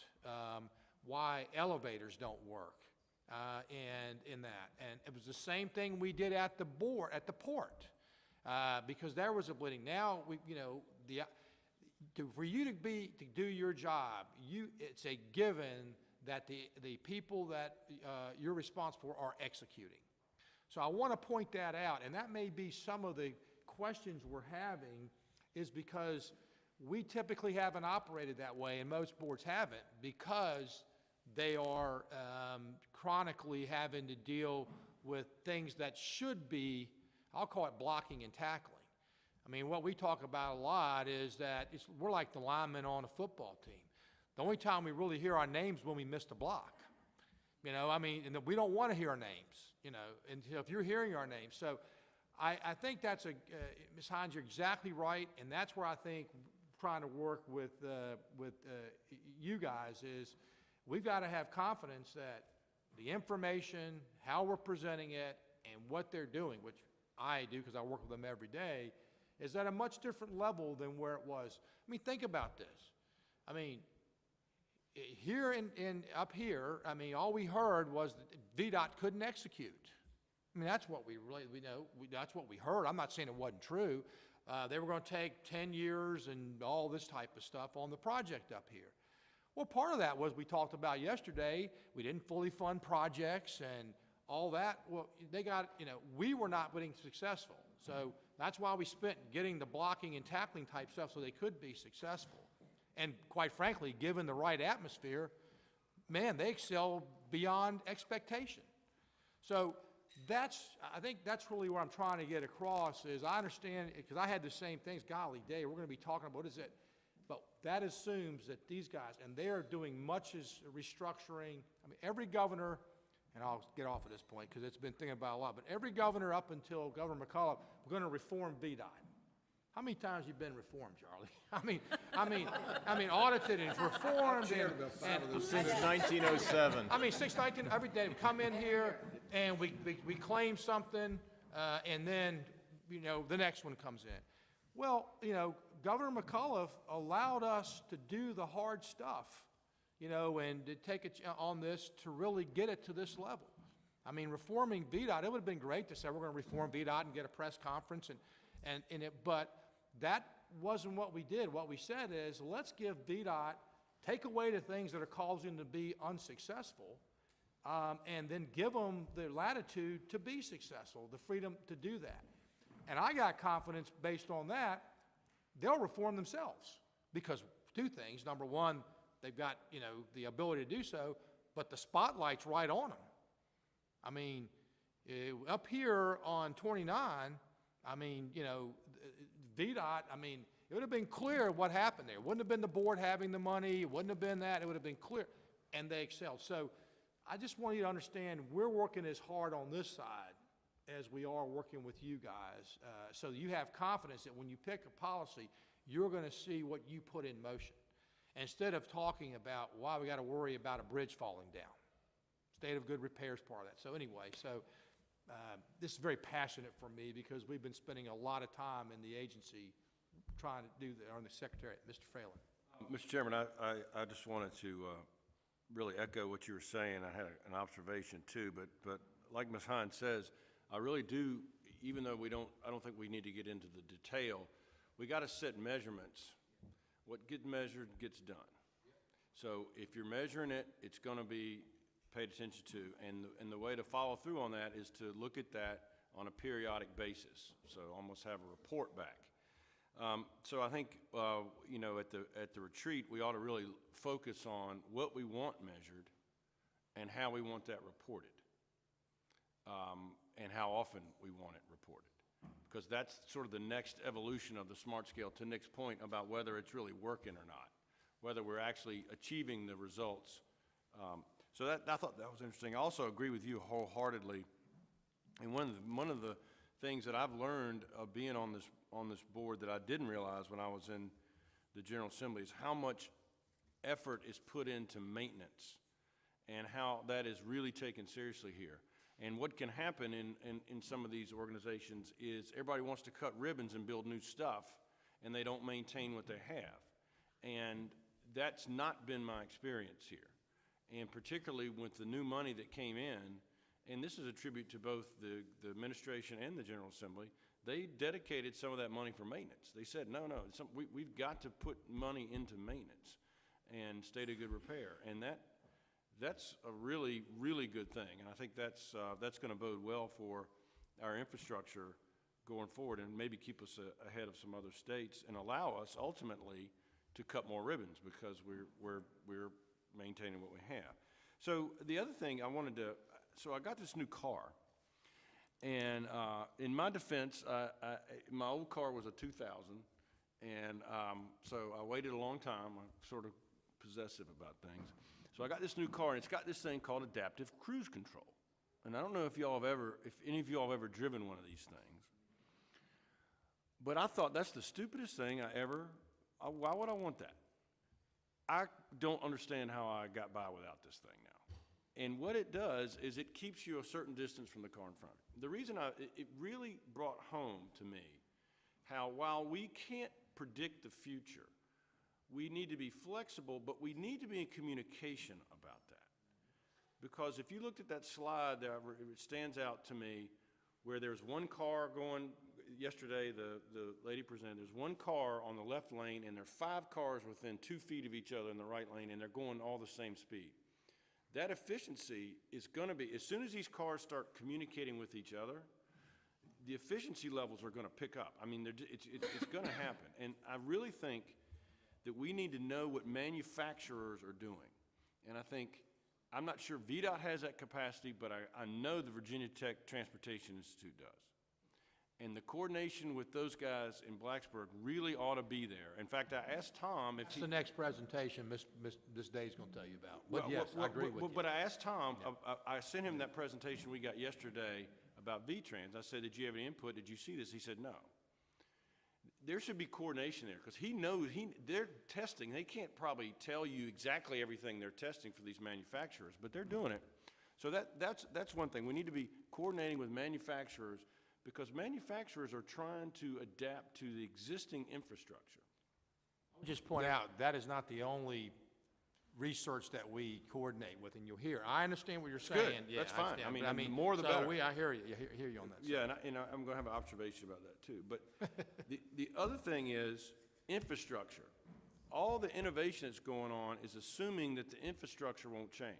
why elevators don't work and in that. And it was the same thing we did at the board, at the port, because there was a bleeding. Now, for you to do your job, it's a given that the people that you're responsible for are executing. So I want to point that out, and that may be some of the questions we're having is because We typically haven't operated that way, and most boards haven't, because they are chronically having to deal with things that should be, I'll call it blocking and tackling. I mean, what we talk about a lot is that we're like the linemen on a football team. The only time we really hear our names when we missed a block. You know, I mean, and we don't want to hear our names, you know, until if you're hearing our names. So I think that's Ms. Hines, you're exactly right, and that's where I think trying to work with you guys is we've got to have confidence that the information, how we're presenting it, and what they're doing, which I do because I work with them every day, is at a much different level than where it was. I mean, think about this. I mean, here up here, I mean, all we heard was that VDOT couldn't execute. I mean, that's what we know. That's what we heard. I'm not saying it wasn't true. They were going to take 10 years and all this type of stuff on the project up here. Well, part of that was we talked about yesterday. We didn't fully fund projects and all that. Well, they got, you know, we were not being successful. So that's why we spent getting the blocking and tackling type stuff so they could be successful. And quite frankly, given the right atmosphere, man, they excel beyond expectation. So I think that's really what I'm trying to get across is I understand, because I had the same things, golly day, we're going to be talking about what is it, but that assumes that these guys, and they're doing much as restructuring. I mean, every governor, and I'll get off at this point because it's been thinking about a lot, but every governor up until Governor McCullough, we're going to reform VDOT. How many times have you been reformed, Charlie? I mean, audited and reformed and Since 1907. I mean, 619, every day we come in here and we claim something, and then, you know, the next one comes in. Well, you know, Governor McCullough allowed us to do the hard stuff, you know, and to take it on this to really get it to this level. I mean, reforming VDOT, it would have been great to say we're going to reform VDOT and get a press conference, but that wasn't what we did. What we said is, let's give VDOT, take away the things that are causing them to be unsuccessful, and then give them the latitude to be successful, the freedom to do that. And I got confidence based on that, they'll reform themselves. Because two things. Number one, they've got, you know, the ability to do so, but the spotlight's right on them. I mean, up here on 29, I mean, you know, VDOT, I mean, it would have been clear what happened there. It wouldn't have been the board having the money. It wouldn't have been that. It would have been clear. And they excelled. So I just want you to understand we're working as hard on this side as we are working with you guys, so that you have confidence that when you pick a policy, you're going to see what you put in motion. Instead of talking about why we got to worry about a bridge falling down. State of good repair is part of that. So anyway, this is very passionate for me because we've been spending a lot of time in the agency trying to do that, on the Secretariat. Mr. Phelan. Mr. Chairman, I just wanted to really echo what you were saying. I had an observation too, but like Ms. Hines says, I really do, even though I don't think we need to get into the detail, we got to set measurements. What gets measured gets done. So if you're measuring it, it's going to be paid attention to, and the way to follow through on that is to look at that on a periodic basis. So almost have a report back. So I think you know, at the retreat, we ought to really focus on what we want measured and how we want that reported, and how often we want it reported, because that's sort of the next evolution of the SMART scale. To Nick's point about whether it's really working or not, whether we're actually achieving the results. So I thought that was interesting. I also agree with you wholeheartedly. And one of the things that I've learned of being on this board that I didn't realize when I was in the General Assembly is how much effort is put into maintenance and how that is really taken seriously here. And what can happen in some of these organizations is everybody wants to cut ribbons and build new stuff, and they don't maintain what they have. And that's not been my experience here. And particularly with the new money that came in, and this is a tribute to both the administration and the General Assembly, they dedicated some of that money for maintenance. They said, no, we've got to put money into maintenance and state of good repair. And that's a really, really good thing. And I think that's going to bode well for our infrastructure going forward and maybe keep us ahead of some other states and allow us ultimately to cut more ribbons because we're maintaining what we have. So the other thing I wanted to, so I got this new car. And in my defense, my old car was a 2000, and so I waited a long time. I'm sort of possessive about things. So I got this new car, and it's got this thing called adaptive cruise control. And I don't know if any of y'all have ever driven one of these things. But I thought that's the stupidest thing why would I want that? I don't understand how I got by without this thing now. And what it does is it keeps you a certain distance from the car in front of you. The reason it really brought home to me how while we can't predict the future, we need to be flexible, but we need to be in communication about that. Because if you looked at that slide, it stands out to me where there's one car going, yesterday the lady presented, there's one car on the left lane and there are 5 cars within 2 feet of each other in the right lane and they're going all the same speed. That efficiency is going to be, as soon as these cars start communicating with each other, the efficiency levels are going to pick up. I mean, it's going to happen. And I really think that we need to know what manufacturers are doing. And I think, I'm not sure VDOT has that capacity, but I know the Virginia Tech Transportation Institute does. And the coordination with those guys in Blacksburg really ought to be there. In fact, I asked Tom if That's the next presentation this day's going to tell you about. But yes, I agree with you. But I asked Tom, I sent him that presentation we got yesterday about V-Trans. I said, did you have any input? Did you see this? He said, no. There should be coordination there because he knows, they're testing. They can't probably tell you exactly everything they're testing for these manufacturers, but they're doing it. So that's one thing. We need to be coordinating with manufacturers because manufacturers are trying to adapt to the existing infrastructure. I'll just point out, that is not the only research that we coordinate with, and you'll hear. I understand what you're saying. Good. Yeah, That's fine. understand. I mean, But the more the better. I hear you. I hear you on that. Yeah, and I'm going to have an observation about that too. But the other thing is infrastructure. All the innovation that's going on is assuming that the infrastructure won't change.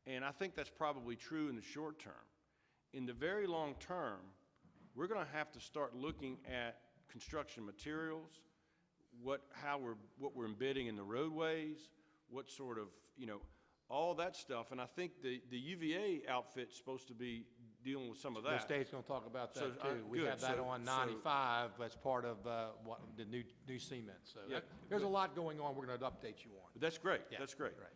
And I think that's probably true in the short term. In the very long term, we're going to have to start looking at construction materials, what we're embedding in the roadways, what sort of, all that stuff. And I think the UVA outfit's supposed to be dealing with some of that. This day's going to talk about that So, too. We good. have that on 95 as part of the new cement. So Yeah. there's a lot going on. We're going to update you on. That's great. Yeah, That's great. right.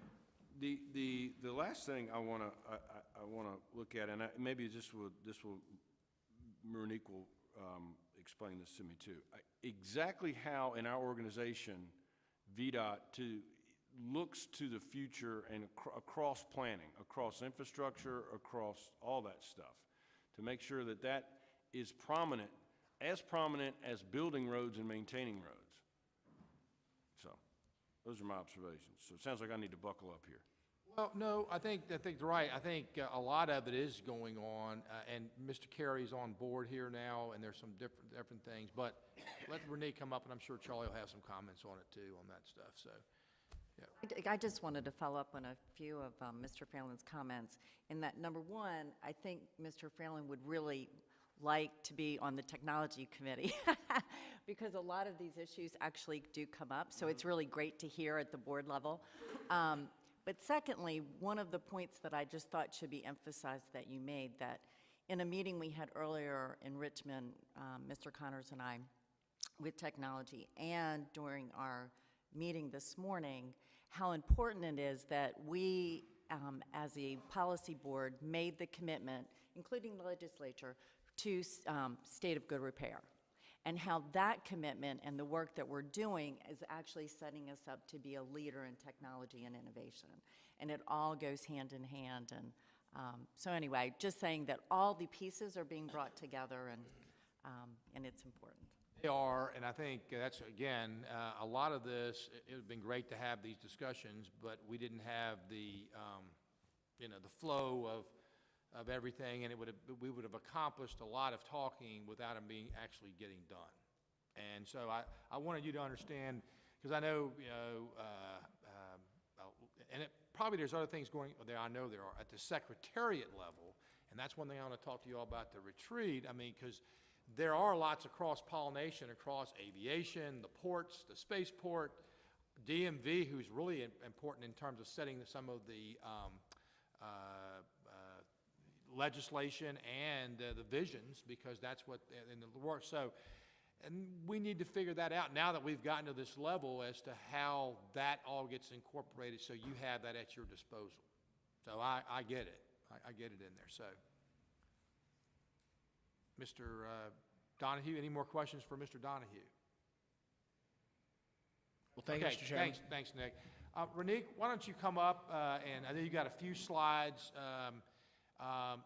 The last thing I want to look at, and maybe Monique will explain this to me too. Exactly how in our organization VDOT looks to the future and across planning, across infrastructure, across all that stuff, to make sure that that is prominent as building roads and maintaining roads. So, those are my observations. So it sounds like I need to buckle up here. Well, no, I think you're right. I think a lot of it is going on, and Mr. Carey's on board here now, and there's some different things. But let Renee come up, and I'm sure Charlie will have some comments on it too, on that stuff. So, yeah. I just wanted to follow up on a few of Mr. Phelan's comments. In that, number one, I think Mr. Phelan would really like to be on the technology committee because a lot of these issues actually do come up. So it's really great to hear at the board level. But secondly, one of the points that I just thought should be emphasized that you made, that in a meeting we had earlier in Richmond, Mr. Connors and I, with technology, and during our meeting this morning, how important it is that we, as a policy board, made the commitment, including the legislature, to state of good repair. And how that commitment and the work that we're doing is actually setting us up to be a leader in technology and innovation. And it all goes hand in hand. And so anyway, just saying that all the pieces are being brought together, and it's important. They are, and I think that's, again, a lot of this, it would have been great to have these discussions, but we didn't have the flow of everything, and we would have accomplished a lot of talking without them actually getting done. And so I wanted you to understand, because I know, and probably there's other things going there, I know there are, at the secretariat level, and that's one thing I want to talk to you all about the retreat. I mean, because there are lots of cross-pollination across aviation, the ports, the spaceport, DMV, who's really important in terms of setting some of the legislation and the visions, because that's what in the work. So, and we need to figure that out now that we've gotten to this level as to how that all gets incorporated, so you have that at your disposal. So I get it. I get it in there. So, Mr. Donahue, any more questions for Mr. Donahue? Well, thank you, Mr. Chairman. Thanks, Nick. Renique, why don't you come up, and I know you got a few slides.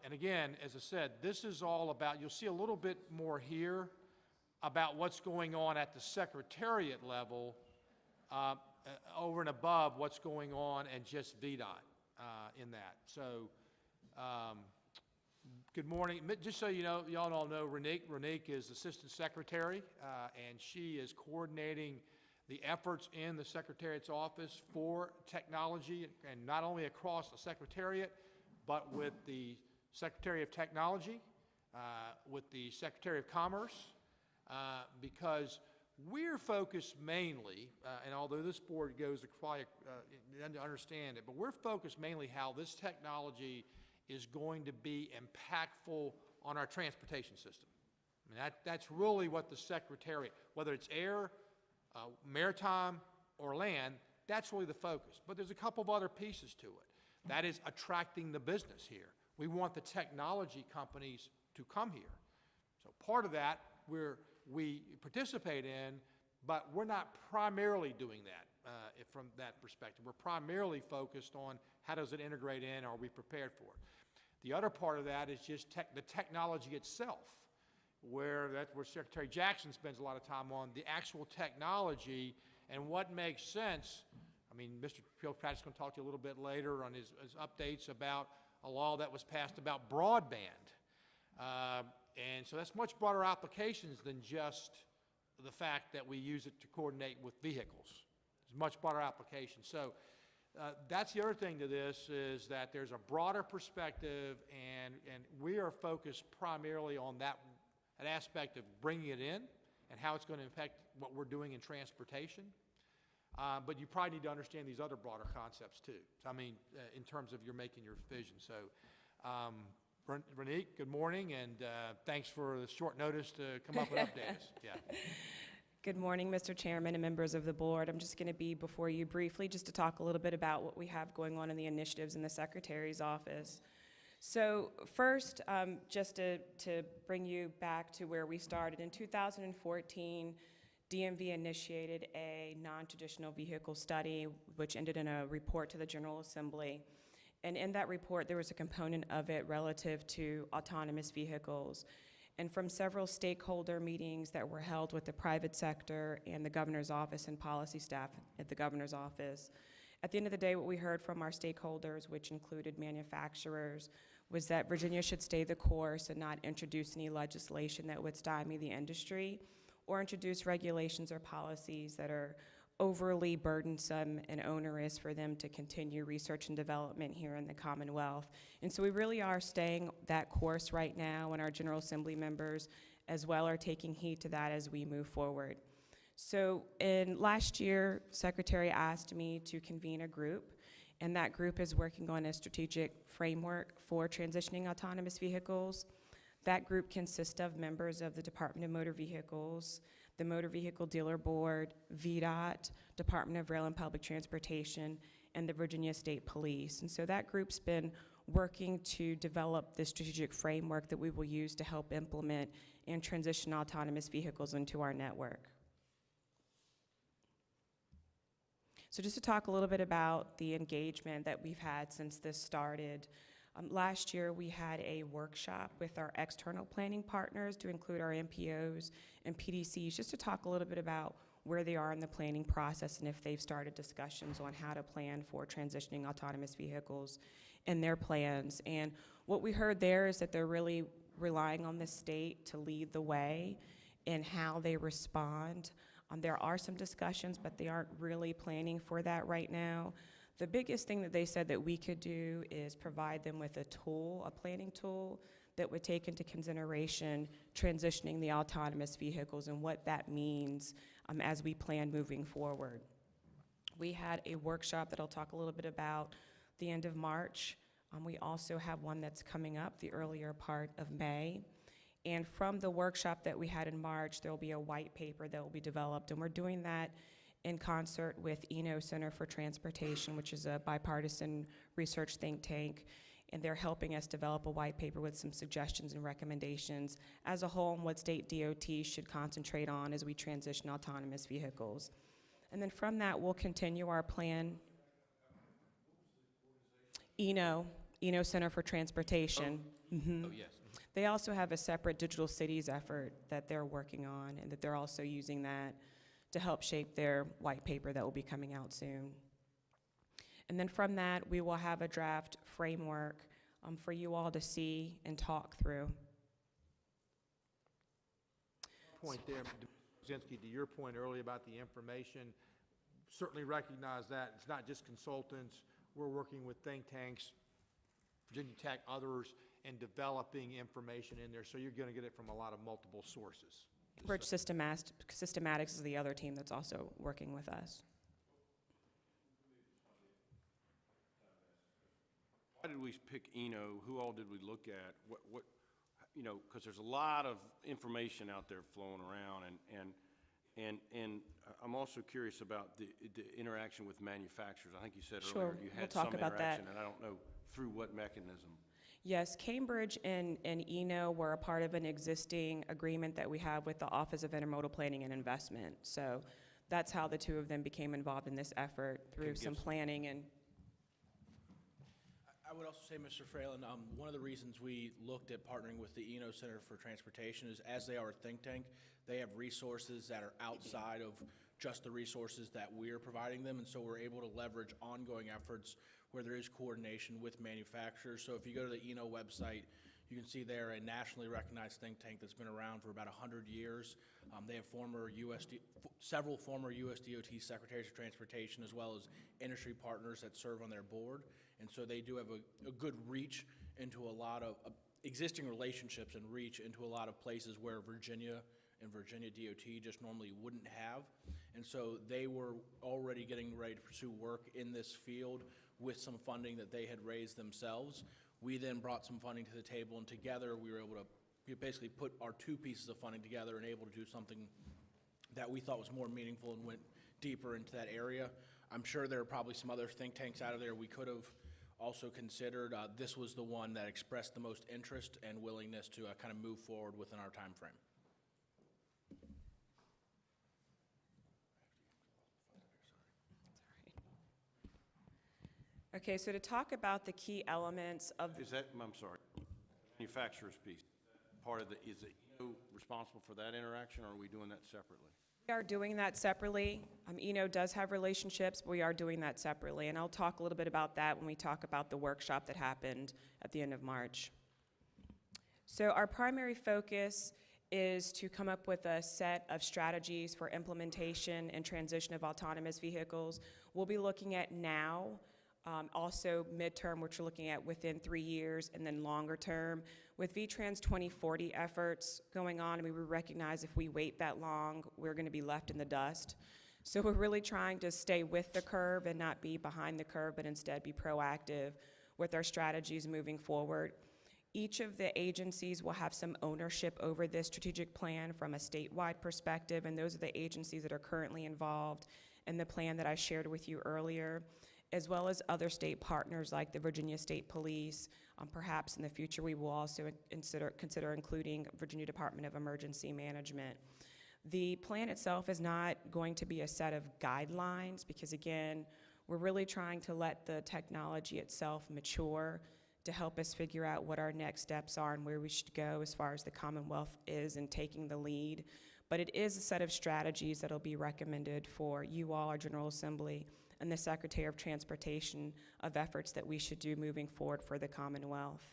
And again, as I said, this is all about, you'll see a little bit more here about what's going on at the secretariat level over and above what's going on and just VDOT in that. So, good morning. Just so you know, y'all all know Renique. Renique is Assistant Secretary, and she is coordinating the efforts in the Secretariat's office for technology, and not only across the Secretariat, but with the Secretary of Technology, with the Secretary of Commerce, because we're focused mainly, and although this board goes to probably to understand it, but we're focused mainly how this technology is going to be impactful on our transportation system. I mean, that's really what the Secretariat, whether it's air, maritime, or land, that's really the focus. But there's a couple of other pieces to it. That is attracting the business here. We want the technology companies to come here. So part of that we participate in, but we're not primarily doing that from that perspective. We're primarily focused on how does it integrate in, are we prepared for it. The other part of that is just the technology itself, where that's where Secretary Jackson spends a lot of time on, the actual technology and what makes sense. I mean, Mr. Kilpatrick's going to talk to you a little bit later on his updates about a law that was passed about broadband. And so that's much broader applications than just the fact that we use it to coordinate with vehicles. It's much broader application. So that's the other thing to this, is that there's a broader perspective, and we are focused primarily on that aspect of bringing it in and how it's going to impact what we're doing in transportation. But you probably need to understand these other broader concepts too. So, I mean, in terms of you're making your vision. So, Renique, good morning, and thanks for the short notice to come up and update us. Yeah. Good morning, Mr. Chairman and members of the board. I'm just going to be before you briefly just to talk a little bit about what we have going on in the initiatives in the Secretary's office. So first, just to bring you back to where we started, in 2014, DMV initiated a non-traditional vehicle study, which ended in a report to the General Assembly. And in that report, there was a component of it relative to autonomous vehicles. And from several stakeholder meetings that were held with the private sector and the governor's office and policy staff at the governor's office, at the end of the day, what we heard from our stakeholders, which included manufacturers, was that Virginia should stay the course and not introduce any legislation that would stymie the industry or introduce regulations or policies that are overly burdensome and onerous for them to continue research and development here in the Commonwealth. And so we really are staying that course right now, and our General Assembly members as well are taking heed to that as we move forward. So in last year, Secretary asked me to convene a group, and that group is working on a strategic framework for transitioning autonomous vehicles. That group consists of members of the Department of Motor Vehicles, the Motor Vehicle Dealer Board, VDOT, Department of Rail and Public Transportation, and the Virginia State Police. And so that group's been working to develop this strategic framework that we will use to help implement and transition autonomous vehicles into our network. So just to talk a little bit about the engagement that we've had since this started. Last year, we had a workshop with our external planning partners to include our MPOs and PDCs, just to talk a little bit about where they are in the planning process and if they've started discussions on how to plan for transitioning autonomous vehicles in their plans. And what we heard there is that they're really relying on the state to lead the way in how they respond. There are some discussions, but they aren't really planning for that right now. The biggest thing that they said that we could do is provide them with a tool, a planning tool, that would take into consideration transitioning the autonomous vehicles and what that means as we plan moving forward. We had a workshop that I'll talk a little bit about the end of March. We also have one that's coming up the earlier part of May. And from the workshop that we had in March, there will be a white paper that will be developed, and we're doing that in concert with Center for Transportation, which is a bipartisan research think tank, and they're helping us develop a white paper with some suggestions and recommendations as a whole on what state DOTs should concentrate on as we transition autonomous vehicles. And then from that, we'll continue our plan. Center for Transportation. Oh, yes. They also have a separate digital cities effort that they're working on, and that they're also using that to help shape their white paper that will be coming out soon. And then from that, we will have a draft framework for you all to see and talk through. Point there, Brzezinski, to your point earlier about the information, certainly recognize that it's not just consultants. We're working with think tanks, Virginia Tech, others, and developing information in there, so you're going to get it from a lot of multiple sources. Bridge Systematics is the other team that's also working with us. Why did we pick Eno? Who all did we look at? What because there's a lot of information out there flowing around, and I'm also curious about the interaction with manufacturers. I think you said earlier you had some interaction, and I don't know through what mechanism. Yes, Cambridge and Eno were a part of an existing agreement that we have with the Office of Intermodal Planning and Investment. So that's how the two of them became involved in this effort through some planning. And I would also say, Mr. Fralin, one of the reasons we looked at partnering with the Eno Center for Transportation is, as they are a think tank, they have resources that are outside of just the resources that we're providing them, and so we're able to leverage ongoing efforts where there is coordination with manufacturers. So if you go to the Eno website, you can see they're a nationally recognized think tank that's been around for about 100 years. They have several former US DOT Secretaries of Transportation, as well as industry partners that serve on their board. And so they do have a good reach into a lot of existing relationships and reach into a lot of places where Virginia and Virginia DOT just normally wouldn't have. And so they were already getting ready to pursue work in this field with some funding that they had raised themselves. We then brought some funding to the table, and together we were able to basically put our two pieces of funding together and able to do something that we thought was more meaningful and went deeper into that area. I'm sure there are probably some other think tanks out of there we could have also considered. This was the one that expressed the most interest and willingness to kind of move forward within our time frame. okay, so to talk about the key elements of Is that, I'm sorry, manufacturer's piece, is it responsible for that interaction, or are we doing that separately? We are doing that separately. Eno does have relationships, but we are doing that separately. And I'll talk a little bit about that when we talk about the workshop that happened at the end of March. So our primary focus is to come up with a set of strategies for implementation and transition of autonomous vehicles. We'll be looking at now, also midterm, which we're looking at within 3 years, and then longer term. With VTrans 2040 efforts going on, we recognize if we wait that long, we're going to be left in the dust. So we're really trying to stay with the curve and not be behind the curve, but instead be proactive with our strategies moving forward. Each of the agencies will have some ownership over this strategic plan from a statewide perspective, and those are the agencies that are currently involved in the plan that I shared with you earlier, as well as other state partners like the Virginia State Police. Perhaps in the future we will also consider including Virginia Department of Emergency Management. The plan itself is not going to be a set of guidelines because, again, we're really trying to let the technology itself mature to help us figure out what our next steps are and where we should go as far as the Commonwealth is in taking the lead. But it is a set of strategies that will be recommended for you all, our General Assembly, and the Secretary of Transportation of efforts that we should do moving forward for the Commonwealth.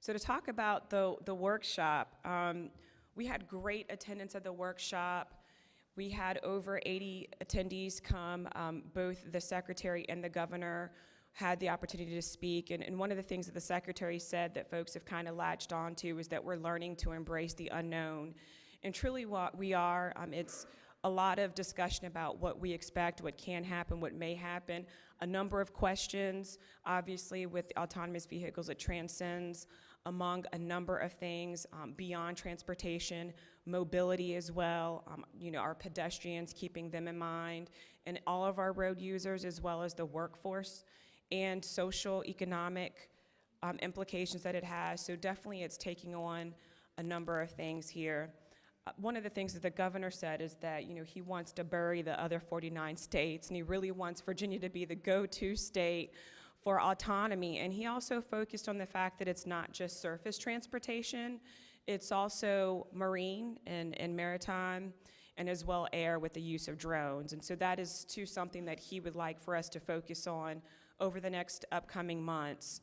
So to talk about the workshop, we had great attendance at the workshop. We had over 80 attendees come, both the Secretary and the Governor. had the opportunity to speak. And one of the things that the Secretary said that folks have kind of latched onto is that we're learning to embrace the unknown. And truly what we are, it's a lot of discussion about what we expect, what can happen, what may happen, a number of questions. Obviously, with autonomous vehicles, it transcends among a number of things beyond transportation, mobility as well, our pedestrians, keeping them in mind, and all of our road users, as well as the workforce and social, economic implications that it has. So definitely it's taking on a number of things here. One of the things that the governor said is that, he wants to bury the other 49 states, and he really wants Virginia to be the go-to state for autonomy. And he also focused on the fact that it's not just surface transportation, it's also marine and maritime, and as well air with the use of drones. And so that is too something that he would like for us to focus on over the next upcoming months.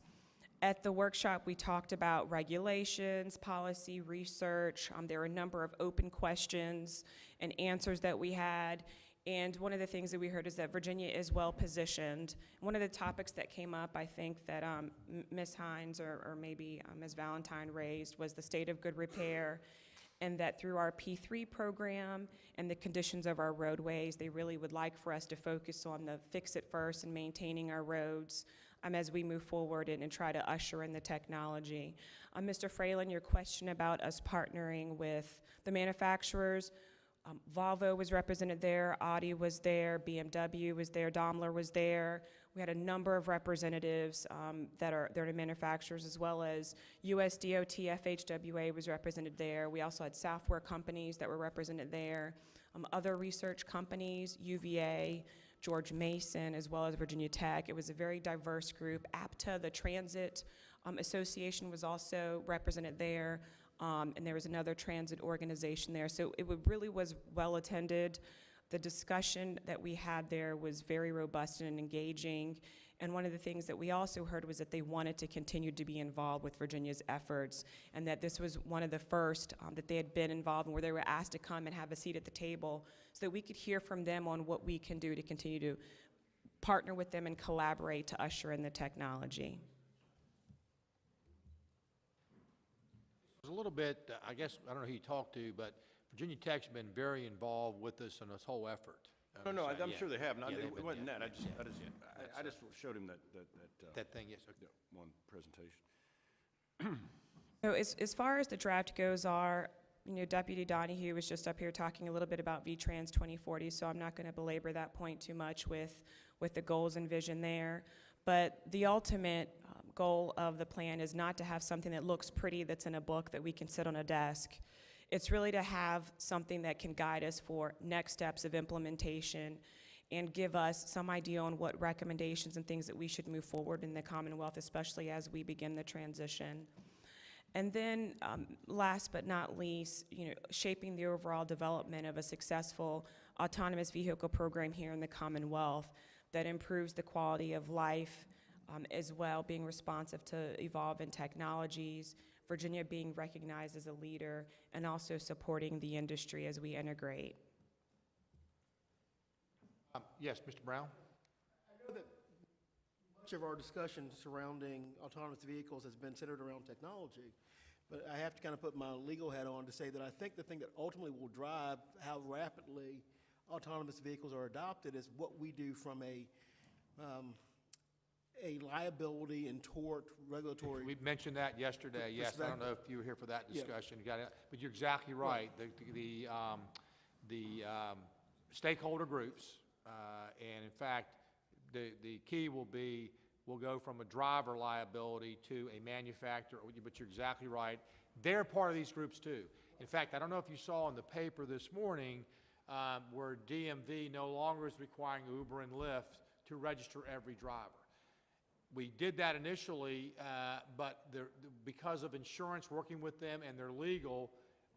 At the workshop, we talked about regulations, policy, research. There were a number of open questions and answers that we had. And one of the things that we heard is that Virginia is well positioned. One of the topics that came up, I think that Ms. Hines or maybe Ms. Valentine raised, was the state of good repair, and that through our P3 program and the conditions of our roadways, they really would like for us to focus on the fix it first and maintaining our roads as we move forward and try to usher in the technology. Mr. Fralin, your question about us partnering with the manufacturers, Volvo was represented there, Audi was there, BMW was there, Daimler was there. We had a number of representatives that are manufacturers, as well as USDOT, FHWA was represented there. We also had software companies that were represented there, other research companies, UVA, George Mason, as well as Virginia Tech. It was a very diverse group. APTA, the Transit Association, was also represented there. And there was another transit organization there. So it really was well attended. The discussion that we had there was very robust and engaging. And one of the things that we also heard was that they wanted to continue to be involved with Virginia's efforts, and that this was one of the first that they had been involved in, where they were asked to come and have a seat at the table so that we could hear from them on what we can do to continue to partner with them and collaborate to usher in the technology. A little bit, I guess, I don't know who you talked to, but Virginia Tech's been very involved with us in this whole effort. No, I'm Yeah. sure they have. Yeah, they've It been- wasn't yeah, that. yeah, I just showed him that That thing, yes. Okay. one presentation. So as far as the draft goes, Deputy Donahue was just up here talking a little bit about VTrans 2040, so I'm not going to belabor that point too much with the goals and vision there. But the ultimate goal of the plan is not to have something that looks pretty that's in a book that we can sit on a desk. It's really to have something that can guide us for next steps of implementation and give us some idea on what recommendations and things that we should move forward in the Commonwealth, especially as we begin the transition. And then last but not least, shaping the overall development of a successful autonomous vehicle program here in the Commonwealth that improves the quality of life, as well, being responsive to evolving technologies, Virginia being recognized as a leader, and also supporting the industry as we integrate. Yes, Mr. Brown? I know that much of our discussion surrounding autonomous vehicles has been centered around technology, but I have to kind of put my legal hat on to say that I think the thing that ultimately will drive how rapidly autonomous vehicles are adopted is what we do from a liability and tort regulatory. We mentioned that yesterday, yes. I don't know if you were here for that discussion. You got it. But you're exactly right. The stakeholder groups, and in fact, the key will be, we'll go from a driver liability to a manufacturer, but you're exactly right. They're part of these groups too. In fact, I don't know if you saw in the paper this morning where DMV no longer is requiring Uber and Lyft to register every driver. We did that initially, but because of insurance, working with them, and their legal,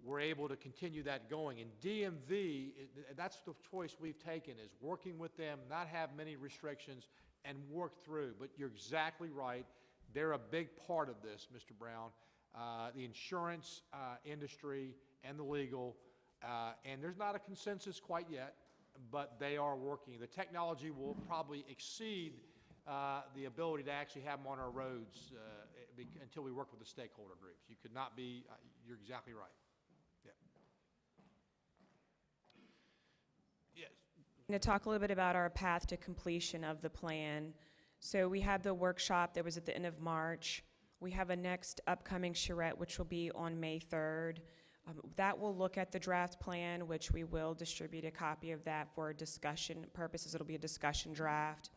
we're able to continue that going. And DMV, that's the choice we've taken, is working with them, not have many restrictions, and work through. But you're exactly right. They're a big part of this, Mr. Brown. The insurance industry and the legal, and there's not a consensus quite yet, but they are working. The technology will probably exceed the ability to actually have them on our roads until we work with the stakeholder groups. You could not be, you're exactly right. Yeah. Yes. I'm going to talk a little bit about our path to completion of the plan. So we had the workshop that was at the end of March. We have a next upcoming charrette, which will be on May 3rd. That will look at the draft plan, which we will distribute a copy of that for discussion purposes. It'll be a discussion draft.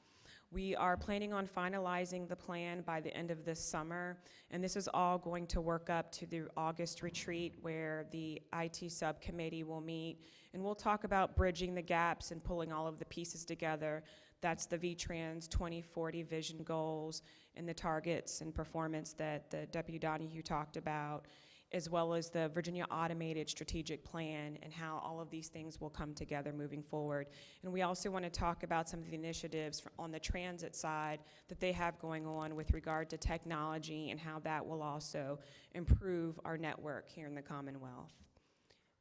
We are planning on finalizing the plan by the end of this summer, and this is all going to work up to the August retreat where the IT subcommittee will meet, and we'll talk about bridging the gaps and pulling all of the pieces together. That's the VTrans 2040 vision goals and the targets and performance that the Deputy Donahue talked about, as well as the Virginia Automated Strategic Plan and how all of these things will come together moving forward. And we also want to talk about some of the initiatives on the transit side that they have going on with regard to technology and how that will also improve our network here in the Commonwealth.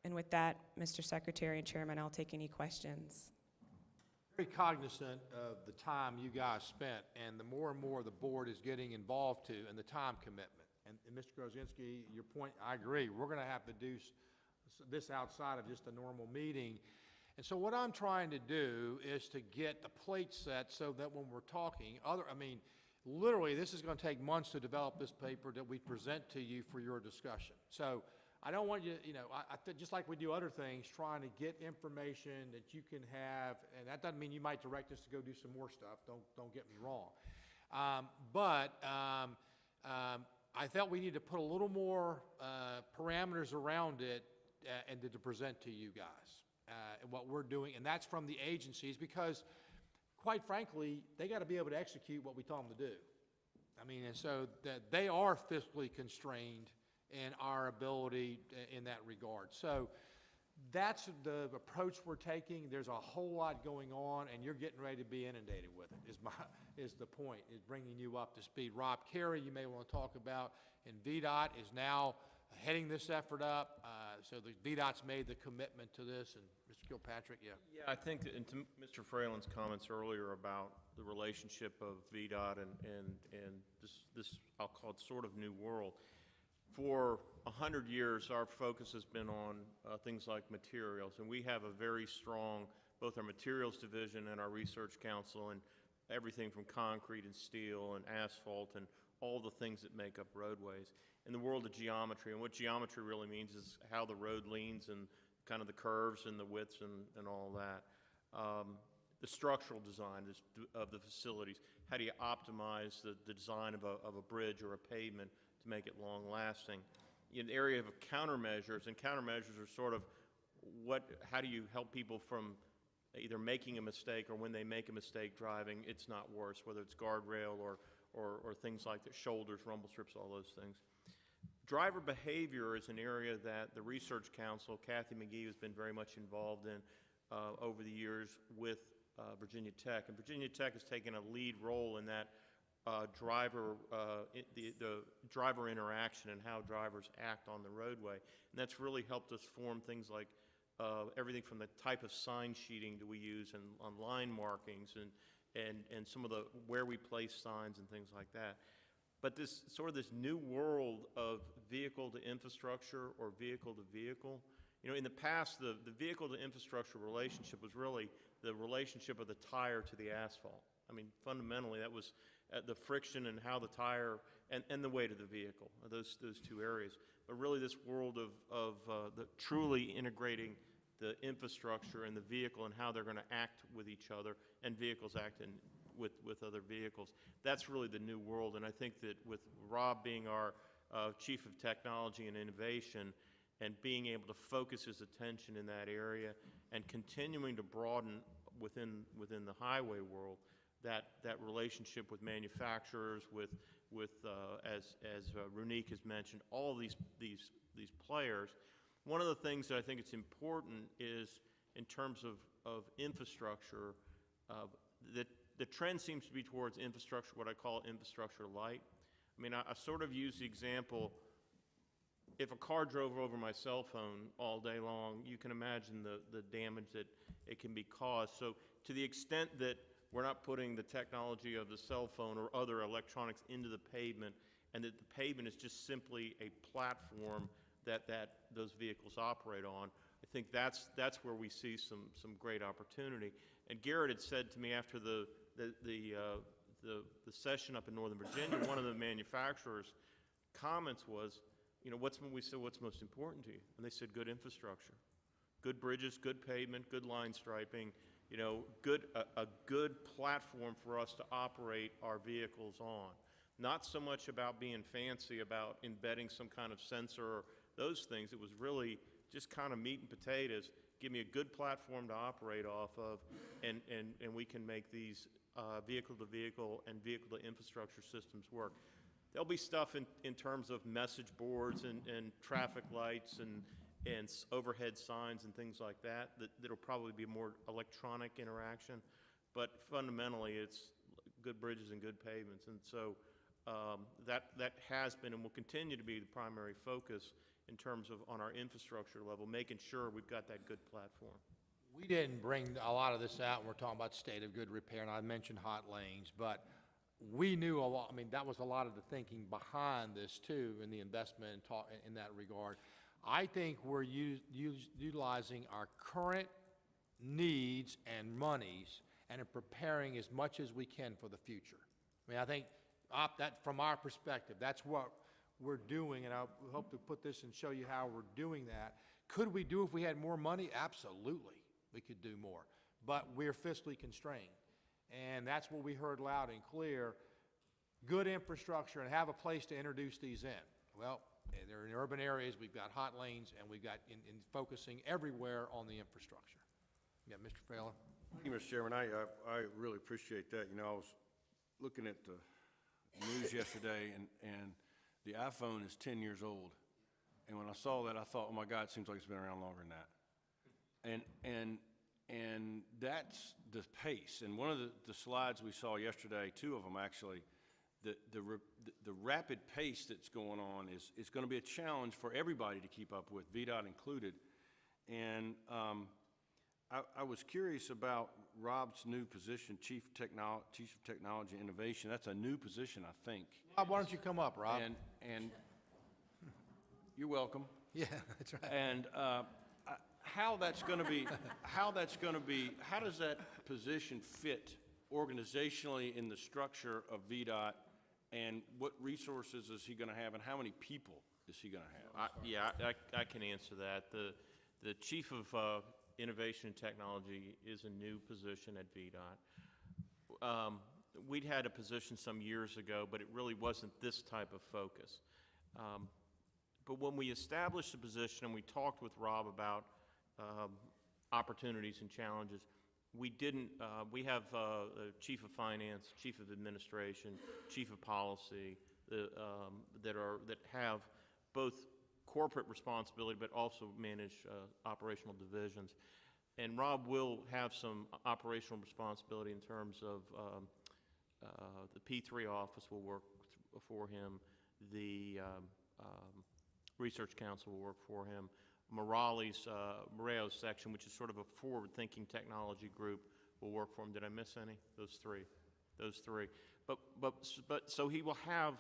And with that, Mr. Secretary and Chairman, I'll take any questions. Very cognizant of the time you guys spent, and the more and more the board is getting involved to, and the time commitment. And Mr. Grozinski, your point, I agree. We're going to have to do this outside of just a normal meeting. And so what I'm trying to do is to get the plate set so that when we're talking, literally, this is going to take months to develop this paper that we present to you for your discussion. So I don't want you, just like we do other things, trying to get information that you can have, and that doesn't mean you might direct us to go do some more stuff. Don't get me wrong. I felt we need to put a little more parameters around it and to present to you guys and what we're doing, and that's from the agencies because, quite frankly, they got to be able to execute what we tell them to do. And so that they are fiscally constrained in our ability in that regard. So that's the approach we're taking. There's a whole lot going on, and you're getting ready to be inundated with it, is the point, is bringing you up to speed. Rob Carey, you may want to talk about, and VDOT is now heading this effort up. So the VDOT's made the commitment to this, and Mr. Kilpatrick, yeah. Yeah, I think that, and to Mr. Fralon's comments earlier about the relationship of VDOT and this, I'll call it sort of new world. For 100 years, our focus has been on things like materials, and we have a very strong, both our materials division and our research council, and everything from concrete and steel and asphalt and all the things that make up roadways. In the world of geometry, and what geometry really means is how the road leans and kind of the curves and the widths and all that. The structural design of the facilities. How do you optimize the design of a bridge or a pavement to make it long-lasting? In the area of countermeasures, and countermeasures are sort of how do you help people from either making a mistake or when they make a mistake driving, it's not worse, whether it's guardrail or things like the shoulders, rumble strips, all those things. Driver behavior is an area that the Research Council, Kathy McGee, has been very much involved in over the years with Virginia Tech. And Virginia Tech has taken a lead role in that the driver interaction and how drivers act on the roadway. And that's really helped us form things like everything from the type of sign sheeting that we use and on line markings and some of the where we place signs and things like that. But this sort of this new world of vehicle to infrastructure or vehicle to vehicle, in the past, the vehicle to infrastructure relationship was really the relationship of the tire to the asphalt. Fundamentally, that was the friction and how the tire and the weight of the vehicle, those two areas. But really this world of the truly integrating the infrastructure and the vehicle and how they're going to act with each other and vehicles acting with other vehicles. That's really the new world. And I think that with Rob being our Chief of Technology and Innovation and being able to focus his attention in that area and continuing to broaden within the highway world, that relationship with manufacturers, as Ronique has mentioned, all these players. One of the things that I think it's important is in terms of infrastructure, that the trend seems to be towards infrastructure, what I call infrastructure light. I sort of use the example, if a car drove over my cell phone all day long, you can imagine the damage that it can be caused. So to the extent that we're not putting the technology of the cell phone or other electronics into the pavement, and that the pavement is just simply a platform that those vehicles operate on. I think that's where we see some great opportunity. And Garrett had said to me after the session up in Northern Virginia, one of the manufacturers' comments was, you know, we said, what's most important to you? And they said, good infrastructure. Good bridges, good pavement, good line striping, you know, a good platform for us to operate our vehicles on. Not so much about being fancy about embedding some kind of sensor or those things. It was really just kind of meat and potatoes. Give me a good platform to operate off of, and we can make these vehicle-to-vehicle and vehicle-to-infrastructure systems work. There'll be stuff in terms of message boards and traffic lights and overhead signs and things like that'll probably be more electronic interaction, but fundamentally it's good bridges and good pavements. And so that has been and will continue to be the primary focus in terms of on our infrastructure level, making sure we've got that good platform. We didn't bring a lot of this out when we're talking about state of good repair, and I mentioned hot lanes, but we knew a lot. I mean, that was a lot of the thinking behind this too, in the investment in that regard. I think we're utilizing our current needs and monies and preparing as much as we can for the future. I mean, I think that from our perspective, that's what we're doing, and I hope to put this and show you how we're doing that. Could we do if we had more money? Absolutely, we could do more, but we're fiscally constrained, and that's what we heard loud and clear. Good infrastructure and have a place to introduce these in. Well, they're in urban areas, we've got hot lanes, and we've got in focusing everywhere on the infrastructure. Yeah, Mr. Phelan? Thank you, Mr. Chairman. I really appreciate that. You know, I was looking at the news yesterday, and the iPhone is 10 years old. And when I saw that, I thought, oh my God, it seems like it's been around longer than that. And that's the pace. And one of the slides we saw yesterday, two of them actually, the rapid pace that's going on is going to be a challenge for everybody to keep up with, VDOT included. And I was curious about Rob's new position, Chief of Technology Innovation. That's a new position, I think. Rob, why don't you come up, Rob? And you're welcome. Yeah, that's right. And how that's going to be, how does that position fit organizationally in the structure of VDOT, and what resources is he going to have, and how many people is he going to have? I can answer that. The Chief of Innovation and Technology is a new position at VDOT. We'd had a position some years ago, but it really wasn't this type of focus. But when we established the position and we talked with Rob about opportunities and challenges, we have a Chief of Finance, Chief of Administration, Chief of Policy that have both corporate responsibility but also manage operational divisions. And Rob will have some operational responsibility in terms of the P3 office will work for him, the Research Council will work for him, Moreo's section, which is sort of a forward-thinking technology group, will work for him. Did I miss any? Those three. But so he will have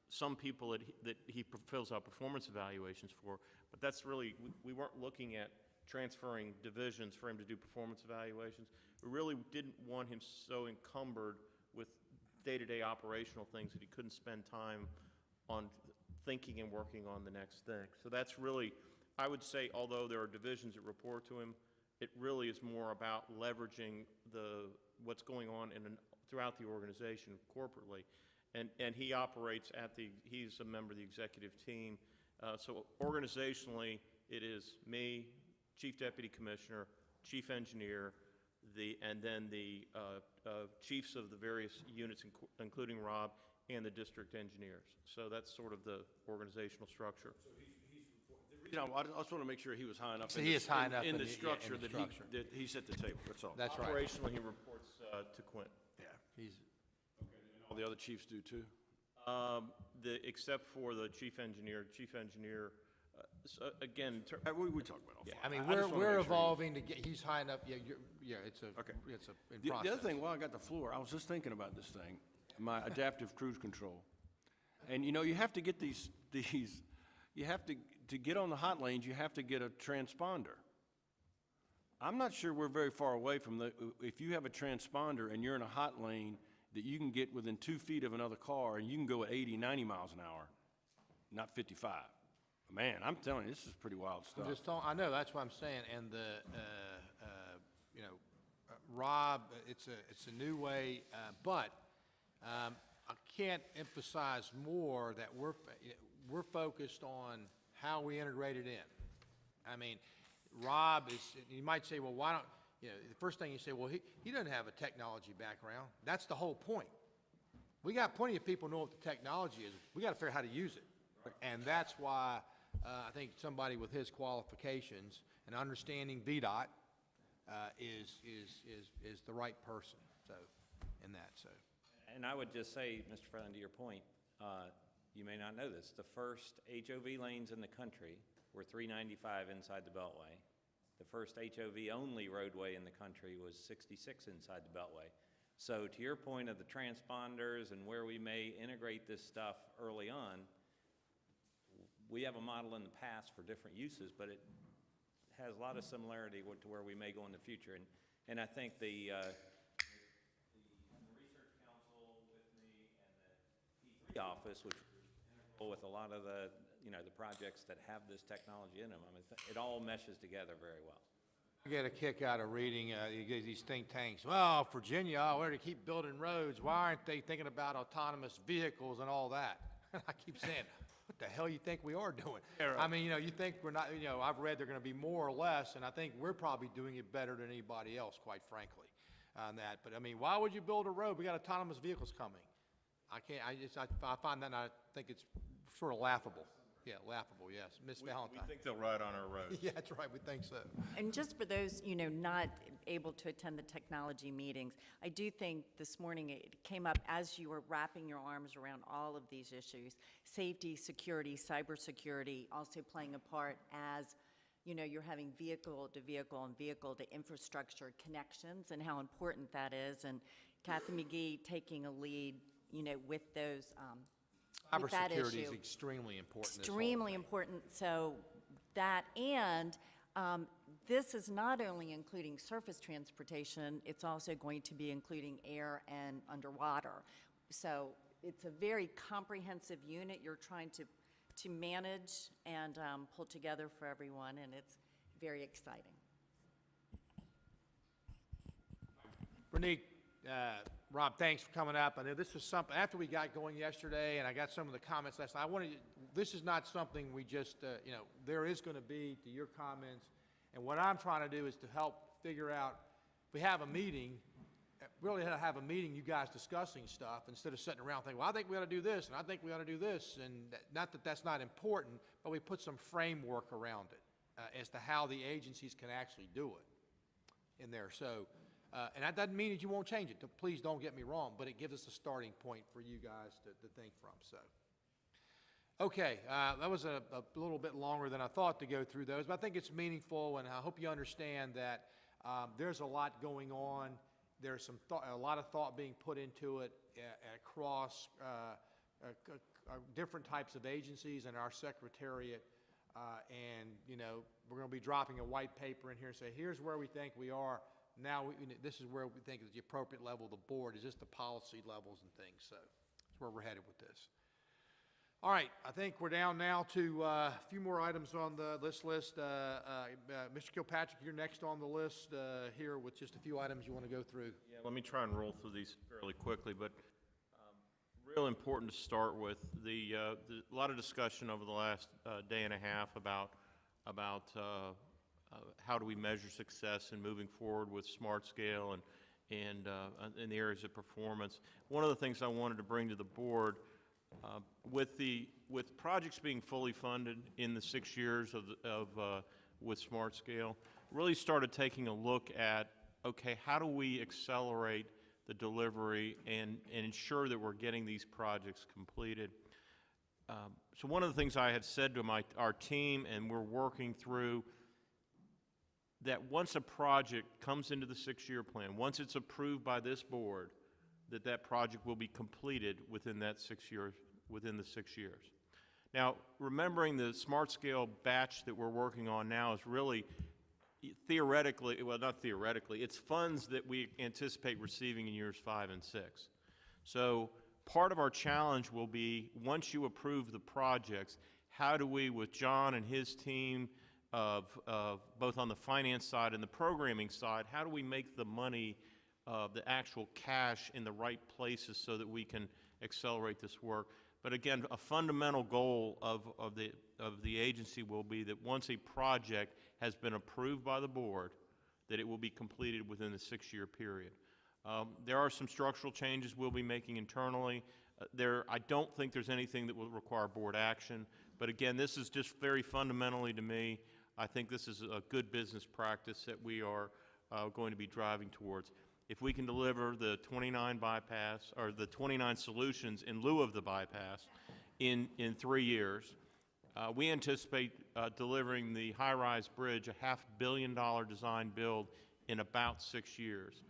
some people that he fills out performance evaluations for, but that's really, we weren't looking at transferring divisions for him to do performance evaluations. We really didn't want him so encumbered with day-to-day operational things that he couldn't spend time on thinking and working on the next thing. So that's really, I would say, although there are divisions that report to him, it really is more about leveraging what's going on throughout the organization corporately. And he operates he's a member of the executive team. So organizationally, it is me, Chief Deputy Commissioner, Chief Engineer, and then the chiefs of the various units, including Rob, and the district engineers. So that's sort of the organizational structure. You know, I just want to make sure he was high enough So he is high enough in the structure that he's at the table. That's all. That's right. Operationally, he reports to Quint. Yeah, he's. Okay, and all the other chiefs do too? Except for the chief engineer So again, We talk about all Yeah, five. I mean, just wanna we're make sure. evolving to get, he's high enough, it's a, Okay. it's a, in The process. other thing, while I got the floor, I was just thinking about this thing, my adaptive cruise control. And, you have to get you have to get on the hot lanes, you have to get a transponder. I'm not sure we're very far away from if you have a transponder and you're in a hot lane, that you can get within 2 feet of another car and you can go at 80, 90 miles an hour, not 55. Man, I'm telling you, this is pretty wild stuff. I know, that's what I'm saying, and Rob, it's a new way, but I can't emphasize more that we're focused on how we integrate it in. I mean, Rob you might say, well, why don't, the first thing you say, well, he doesn't have a technology background. That's the whole point. We got plenty of people who know what the technology is. We got to figure out how to use it. And that's why I think somebody with his qualifications and understanding VDOT is the right person. So. And I would just say, Mr. President, to your point, you may not know this, the first HOV lanes in the country were 395 inside the Beltway. The first HOV-only roadway in the country was 66 inside the Beltway. So to your point of the transponders and where we may integrate this stuff early on, we have a model in the past for different uses, but it has a lot of similarity to where we may go in the future. And I think the Research Council with me and the P3 office, which with a lot of the projects that have this technology in them, I mean, it all meshes together very well. I get a kick out of reading these think tanks. Well, Virginia, we're to keep building roads. Why aren't they thinking about autonomous vehicles and all that? I keep saying, what the hell you think we are doing? I mean, you think we're not, I've read they're going to be more or less, and I think we're probably doing it better than anybody else, quite frankly, on that. But, I mean, why would you build a road? We got autonomous vehicles coming. I find that, and I think it's sort of laughable. Yeah, laughable, yes. Miss Valentine. we think they'll ride on our road. Yeah, that's right, we think so. And just for those, not able to attend the technology meetings, I do think this morning it came up as you were wrapping your arms around all of these issues, safety, security, cybersecurity also playing a part as, you're having vehicle to vehicle and vehicle to infrastructure connections and how important that is. And Kathy McGee taking a lead, with those, with that issue. Cybersecurity is extremely important. Extremely important. So that, and this is not only including surface transportation, it's also going to be including air and underwater. So it's a very comprehensive unit you're trying to manage and pull together for everyone, and it's very exciting. Renique, Rob, thanks for coming up. I know this was something, after we got going yesterday, and I got some of the comments last night, this is not something we just, there is going to be, to your comments, and what I'm trying to do is to help figure out, if we have a meeting, really have a meeting, you guys discussing stuff, instead of sitting around thinking, well, I think we ought to do this, and I think we ought to do this, and not that that's not important, but we put some framework around it as to how the agencies can actually do it in there. So, and that doesn't mean that you won't change it. Please don't get me wrong, but it gives us a starting point for you guys to think from. So, okay, that was a little bit longer than I thought to go through those, but I think it's meaningful, and I hope you understand that there's a lot going on. There's a lot of thought being put into it across different types of agencies and our secretariat, and we're going to be dropping a white paper in here and say, here's where we think we are. Now, this is where we think is the appropriate level of the board. Is this the policy levels and things? So that's where we're headed with this. All right, I think we're down now to a few more items on this list. Mr. Kilpatrick, you're next on the list here with just a few items you want to go through. Yeah, let me try and roll through these fairly quickly, but real important to start with. A lot of discussion over the last day and a half about how do we measure success in moving forward with smart scale and in the areas of performance. One of the things I wanted to bring to the board, with projects being fully funded in the 6 years with smart scale, really started taking a look at, okay, how do we accelerate the delivery and ensure that we're getting these projects completed. So one of the things I had said to our team, and we're working through, that once a project comes into the 6-year plan, once it's approved by this board, that project will be completed within the 6 years. Now, remembering the smart scale batch that we're working on now is really theoretically, well, not theoretically, it's funds that we anticipate receiving in years 5 and 6. So part of our challenge will be, once you approve the projects, how do we, with John and his team, of both on the finance side and the programming side, how do we make the money, the actual cash in the right places so that we can accelerate this work? But again, a fundamental goal of the agency will be that once a project has been approved by the board, that it will be completed within the 6-year period. There are some structural changes we'll be making internally. I don't think there's anything that will require board action, but again, this is just very fundamentally to me, I think this is a good business practice that we are going to be driving towards. If we can deliver the 29 bypass, or the 29 solutions in lieu of the bypass in 3 years, we anticipate delivering the high-rise bridge, a $500 million design build, in about 6 years.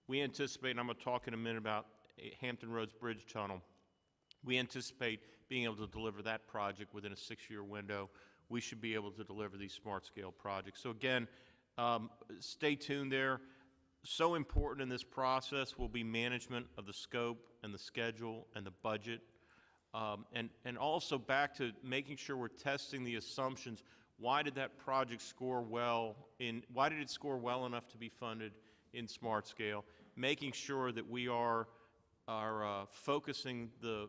We anticipate, and I'm going to talk in a minute about Hampton Roads Bridge Tunnel, we anticipate being able to deliver that project within a 6-year window. We should be able to deliver these smart scale projects. So again, stay tuned there. So important in this process will be management of the scope and the schedule and the budget. And also back to making sure we're testing the assumptions. Why did that project score well why did it score well enough to be funded in smart scale? Making sure that we are focusing the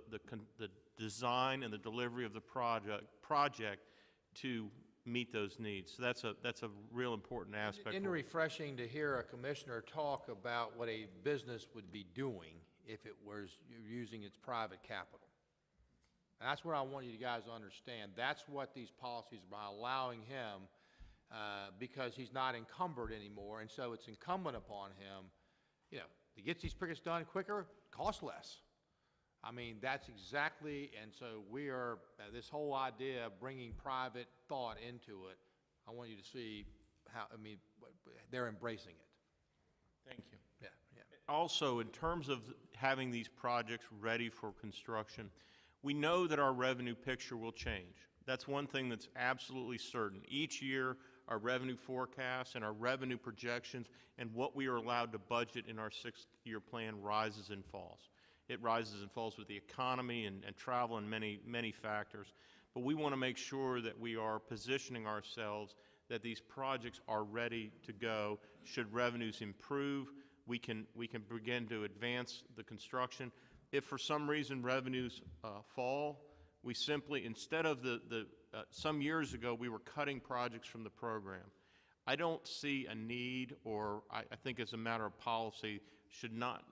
design and the delivery of the project to meet those needs. So that's a real important aspect. Isn't it refreshing to hear a commissioner talk about what a business would be doing if it was using its private capital? And that's what I want you guys to understand. That's what these policies are about, allowing him, because he's not encumbered anymore, and so it's incumbent upon him, to get these projects done quicker, cost less. I mean, that's exactly, and so we are, this whole idea of bringing private thought into it, I want you to see how, they're embracing it. Thank you. Yeah. Also, in terms of having these projects ready for construction, we know that our revenue picture will change. That's one thing that's absolutely certain. Each year, our revenue forecasts and our revenue projections and what we are allowed to budget in our 6-year plan rises and falls. It rises and falls with the economy and travel and many, many factors. But we want to make sure that we are positioning ourselves that these projects are ready to go. Should revenues improve, we can begin to advance the construction. If for some reason revenues fall, we simply, instead of some years ago, we were cutting projects from the program. I don't see a need, or I think as a matter of policy, should not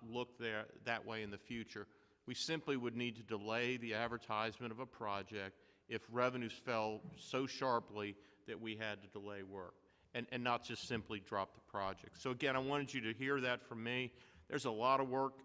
look that way in the future. We simply would need to delay the advertisement of a project if revenues fell so sharply that we had to delay work, and not just simply drop the project. So again, I wanted you to hear that from me. There's a lot of work.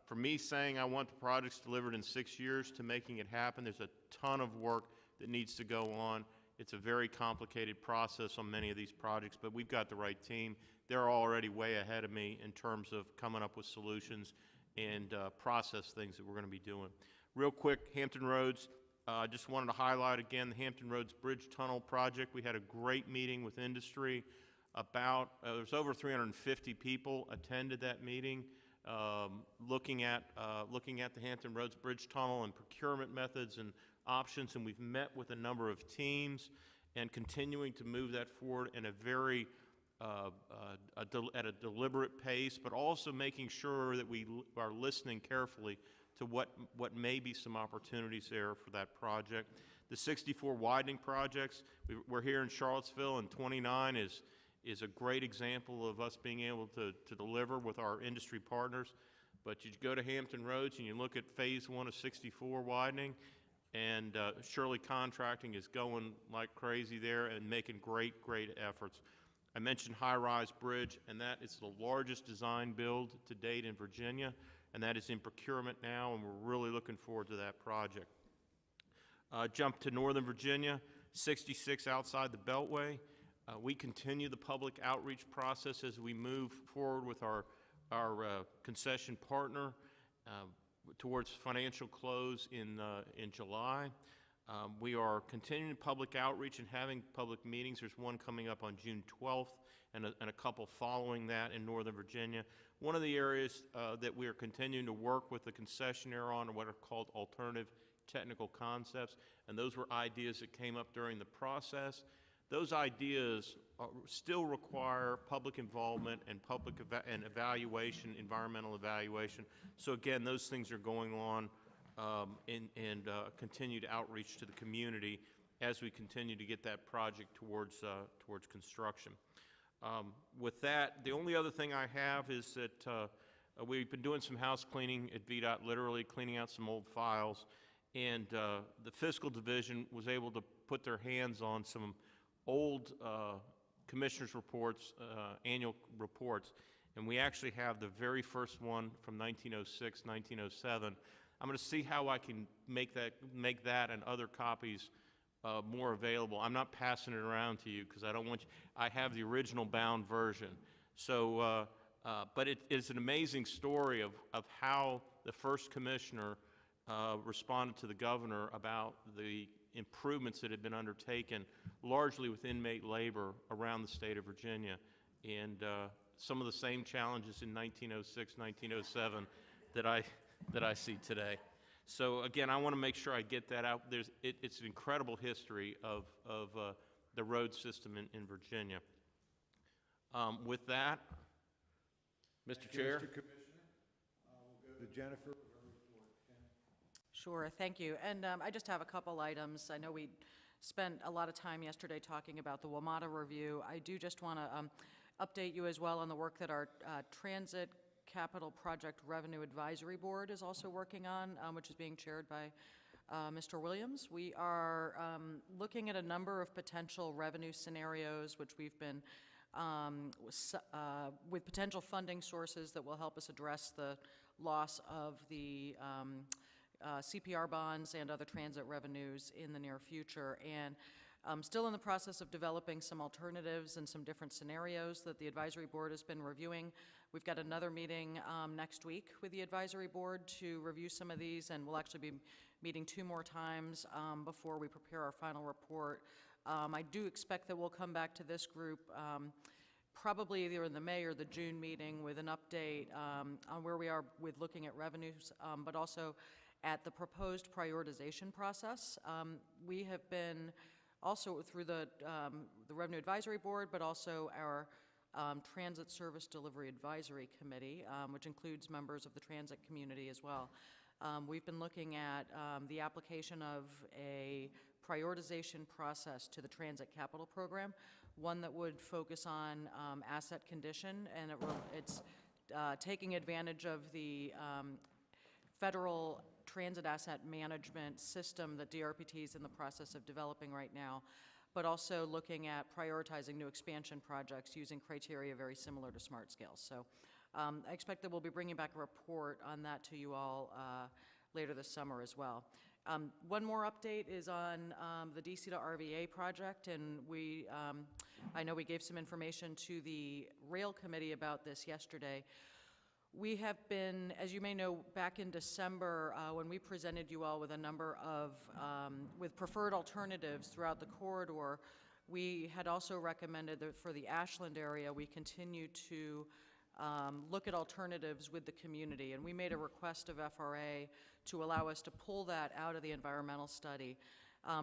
For me saying I want the projects delivered in 6 years to making it happen, there's a ton of work that needs to go on. It's a very complicated process on many of these projects, but we've got the right team. They're already way ahead of me in terms of coming up with solutions and process things that we're going to be doing. Real quick, Hampton Roads, I just wanted to highlight again the Hampton Roads Bridge Tunnel project. We had a great meeting with industry. There's over 350 people attended that meeting, looking at the Hampton Roads Bridge Tunnel and procurement methods and options, and we've met with a number of teams and continuing to move that forward in a very at a deliberate pace, but also making sure that we are listening carefully to what may be some opportunities there for that project. The 64 widening projects, we're here in Charlottesville, and 29 is a great example of us being able to deliver with our industry partners. But you go to Hampton Roads and you look at phase 1 of 64 widening, and Shirley Contracting is going like crazy there and making great efforts. I mentioned high-rise bridge, and that is the largest design build to date in Virginia, and that is in procurement now, and we're really looking forward to that project. Jump to Northern Virginia, 66 outside the Beltway. We continue the public outreach process as we move forward with our concession partner towards financial close in July. We are continuing public outreach and having public meetings. There's one coming up on June 12th and a couple following that in Northern Virginia. One of the areas that we are continuing to work with the concessionaire on are what are called alternative technical concepts, and those were ideas that came up during the process. Those ideas still require public involvement and evaluation, environmental evaluation. So again, those things are going on and continued outreach to the community as we continue to get that project towards construction. With that, the only other thing I have is that we've been doing some house cleaning at VDOT, literally cleaning out some old files, and the fiscal division was able to put their hands on some old commissioners' reports, annual reports, and we actually have the very first one from 1906, 1907. I'm going to see how I can make that and other copies more available. I'm not passing it around to you because I don't want you. I have the original bound version. So, but it is an amazing story of how the first commissioner responded to the governor about the improvements that had been undertaken, largely with inmate labor around the state of Virginia, and some of the same challenges in 1906, 1907 that I see today. So again, I want to make sure I get that out. It's an incredible history of the road system in Virginia. With that, Mr. Chair. Mr. Commissioner, we'll go to Jennifer. Sure, thank you. And I just have a couple items. I know we spent a lot of time yesterday talking about the WMATA review. I do just want to update you as well on the work that our Transit Capital Project Revenue Advisory Board is also working on, which is being chaired by Mr. Williams. We are looking at a number of potential revenue scenarios, which we've been with potential funding sources that will help us address the loss of the CPR bonds and other transit revenues in the near future. And still in the process of developing some alternatives and some different scenarios that the advisory board has been reviewing. We've got another meeting next week with the advisory board to review some of these, and we'll actually be meeting 2 more times before we prepare our final report. I do expect that we'll come back to this group probably either in the May or the June meeting with an update on where we are with looking at revenues, but also at the proposed prioritization process. We have been also through the Revenue Advisory Board, but also our Transit Service Delivery Advisory Committee, which includes members of the transit community as well. We've been looking at the application of a prioritization process to the Transit Capital Program, one that would focus on asset condition, and it's taking advantage of the federal transit asset management system that DRPT is in the process of developing right now, but also looking at prioritizing new expansion projects using criteria very similar to smart scales. So I expect that we'll be bringing back a report on that to you all later this summer as well. One more update is on the DC to RVA project, and I know we gave some information to the Rail Committee about this yesterday. We have been, as you may know, back in December, when we presented you all with a number of, with preferred alternatives throughout the corridor, we had also recommended that for the Ashland area, we continue to look at alternatives with the community. And we made a request of FRA to allow us to pull that out of the environmental study.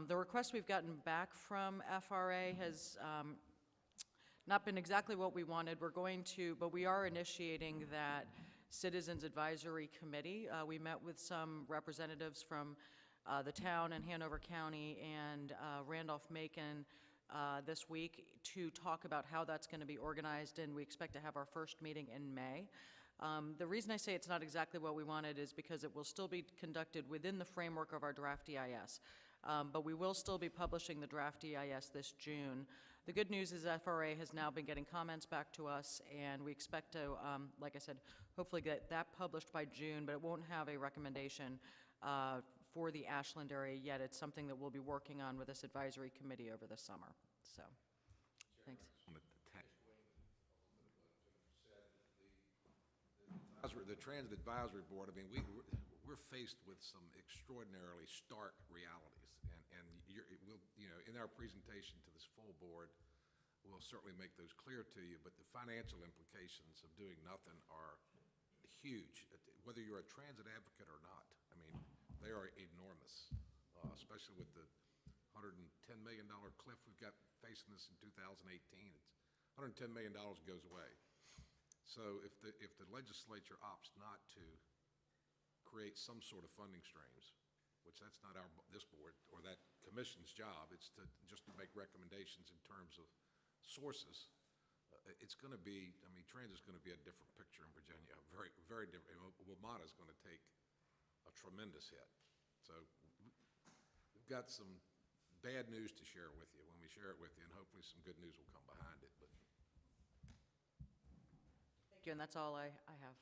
The request we've gotten back from FRA has not been exactly what we wanted. But we are initiating that Citizens Advisory Committee. We met with some representatives from the town and Hanover County and Randolph-Macon this week to talk about how that's going to be organized, and we expect to have our first meeting in May. The reason I say it's not exactly what we wanted is because it will still be conducted within the framework of our draft EIS. But we will still be publishing the draft EIS this June. The good news is FRA has now been getting comments back to us, and we expect to, like I said, hopefully get that published by June, but it won't have a recommendation for the Ashland area yet. It's something that we'll be working on with this advisory committee over the summer, so, thanks. The Transit Advisory Board, I mean, we're faced with some extraordinarily stark realities, and we'll, in our presentation to this full board, we'll certainly make those clear to you, but the financial implications of doing nothing are huge, whether you're a transit advocate or not. I mean, they are enormous, especially with the $110 million cliff we've got facing us in 2018. It's $110 million goes away. So if the legislature opts not to create some sort of funding streams, which that's not this board or that commission's job, it's just to make recommendations in terms of sources, it's going to be, I mean, transit's going to be a different picture in Virginia, very, very different. WMATA is going to take a tremendous hit. So we've got some bad news to share with you when we share it with you, and hopefully some good news will come behind it. But Thank you, and that's all I have.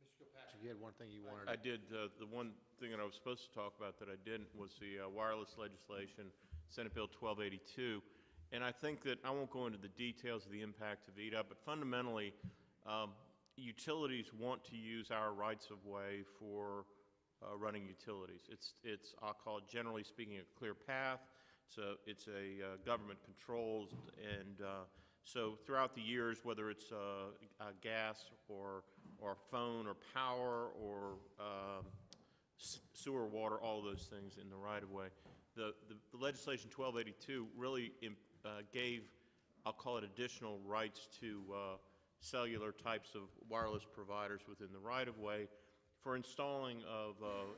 Mr. Kilpatrick, you had one thing you wanted. I did, the one thing that I was supposed to talk about that I didn't was the wireless legislation, Senate Bill 1282. And I think that, I won't go into the details of the impact of EDA, but fundamentally, utilities want to use our rights of way for running utilities. It's I'll call it, generally speaking, a clear path. It's a government controls, and so throughout the years, whether it's gas or phone or power or sewer, water, all those things in the right-of-way, the legislation 1282 really gave, I'll call it, additional rights to cellular types of wireless providers within the right-of-way for installing of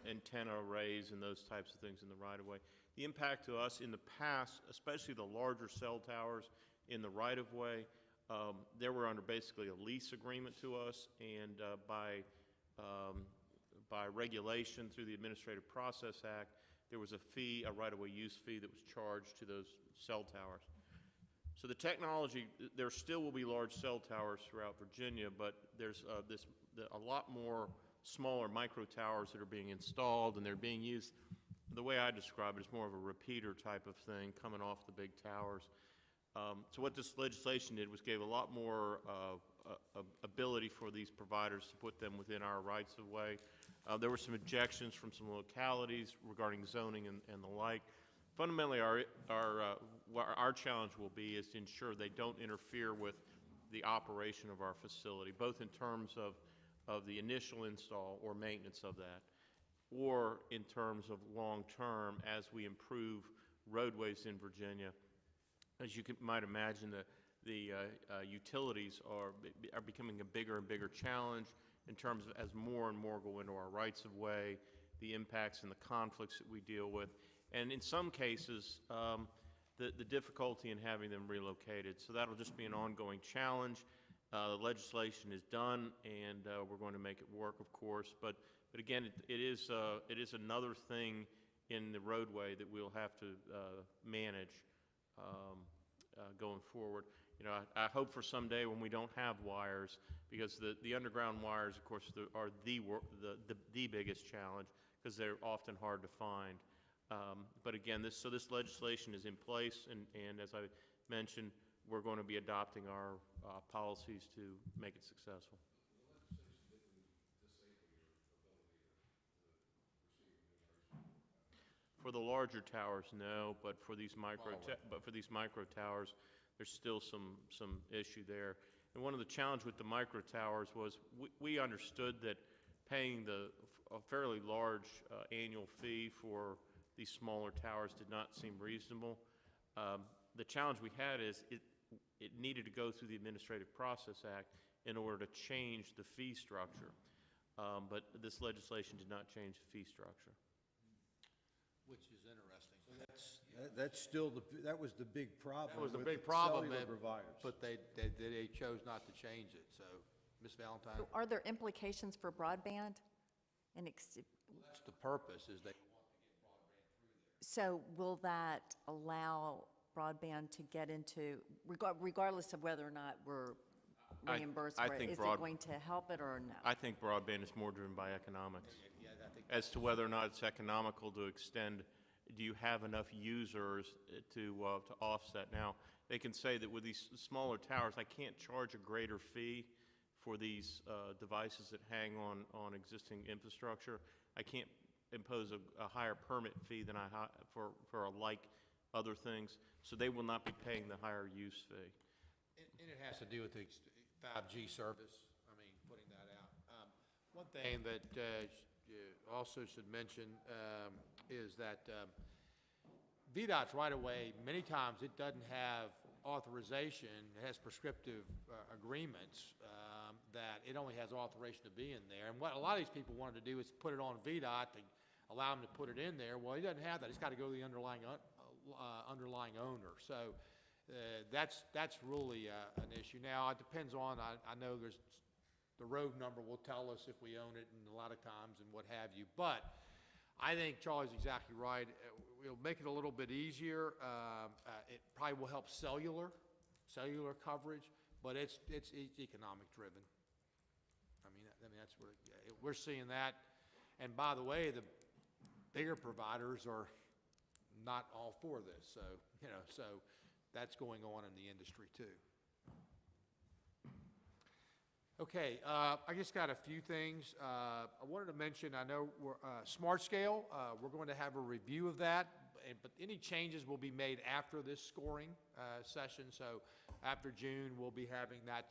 antenna arrays and those types of things in the right-of-way. The impact to us in the past, especially the larger cell towers in the right-of-way, they were under basically a lease agreement to us, and by regulation through the Administrative Process Act, there was a fee, a right-of-way use fee that was charged to those cell towers. So the technology, there still will be large cell towers throughout Virginia, but there's a lot more smaller micro towers that are being installed, and they're being used, the way I describe it, is more of a repeater type of thing coming off the big towers. So what this legislation did was gave a lot more ability for these providers to put them within our rights of way. There were some objections from some localities regarding zoning and the like. Fundamentally, our challenge will be is to ensure they don't interfere with the operation of our facility, both in terms of the initial install or maintenance of that, or in terms of long-term as we improve roadways in Virginia. As you might imagine, the utilities are becoming a bigger and bigger challenge in terms of as more and more go into our rights of way, the impacts and the conflicts that we deal with, and in some cases, the difficulty in having them relocated. So that'll just be an ongoing challenge. The legislation is done, and we're going to make it work, of course. But again, it is another thing in the roadway that we'll have to manage going forward. You know, I hope for someday when we don't have wires, because the underground wires, of course, are the biggest challenge because they're often hard to find. But again, this legislation is in place, and as I mentioned, we're going to be adopting our policies to make it successful. For the larger towers, no, but for these micro towers, there's still some issue there. And one of the challenges with the micro towers was we understood that paying a fairly large annual fee for these smaller towers did not seem reasonable. The challenge we had is it needed to go through the Administrative Process Act in order to change the fee structure. But this legislation did not change the fee structure. Which is interesting. That's still that was the big problem. That was the with big problem, cellular providers. but they chose not to change it. So, Ms. Valentine, So are there implications for broadband? that's the purpose, is they want to get broadband through there. So will that allow broadband to get into, regardless of whether or not we're reimbursed I for it, think is it going to help it or no? I think broadband is more driven by economics. Yeah, I think as to whether or not it's economical to extend. Do you have enough users to offset? Now, they can say that with these smaller towers, I can't charge a greater fee for these devices that hang on existing infrastructure. I can't impose a higher permit fee than for like other things, so they will not be paying the higher use fee. And it has to do with the 5G service, I mean, putting that out. One thing that also should mention is that VDOT's right-of-way, many times it doesn't have authorization, it has prescriptive agreements that it only has authorization to be in there. And what a lot of these people wanted to do is put it on VDOT to allow them to put it in there. Well, he doesn't have that. It's got to go to the underlying owner. So that's really an issue. Now, it depends on, I know there's, the road number will tell us if we own it and a lot of times and what have you. But I think Charlie's exactly right. It'll make it a little bit easier. It probably will help cellular coverage, but it's economic driven. I mean that's where we're seeing that. And by the way, the bigger providers are not all for this. So, so that's going on in the industry too. Okay, I just got a few things. I wanted to mention, I know we're, Smart Scale, we're going to have a review of that, but any changes will be made after this scoring session. So after June, we'll be having that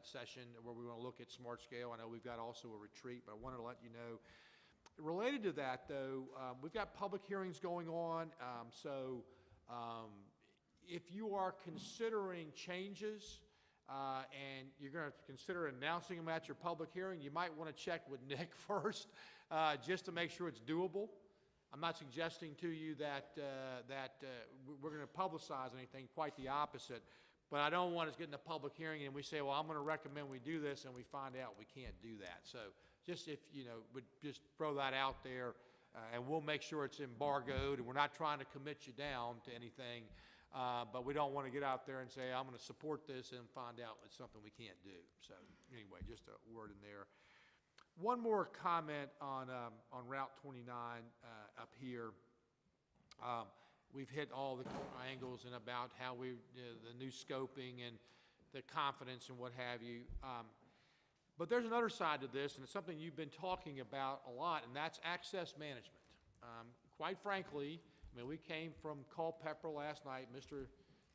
session where we're going to look at Smart Scale. I know we've got also a retreat, but I wanted to let you know. Related to that, though, we've got public hearings going on. If you are considering changes, and you're going to consider announcing them at your public hearing, you might want to check with Nick first, just to make sure it's doable. I'm not suggesting to you that we're going to publicize anything, quite the opposite. But I don't want us getting a public hearing and we say, well, I'm going to recommend we do this, and we find out we can't do that. So just if, would just throw that out there, and we'll make sure it's embargoed, and we're not trying to commit you down to anything. But we don't want to get out there and say, I'm going to support this and find out it's something we can't do. So anyway, just a word in there. One more comment on Route 29 up here. We've hit all the angles and about how the new scoping and the confidence and what have you. But there's another side to this, and it's something you've been talking about a lot, and that's access management. Quite frankly, I mean, we came from Culpeper last night, Mr.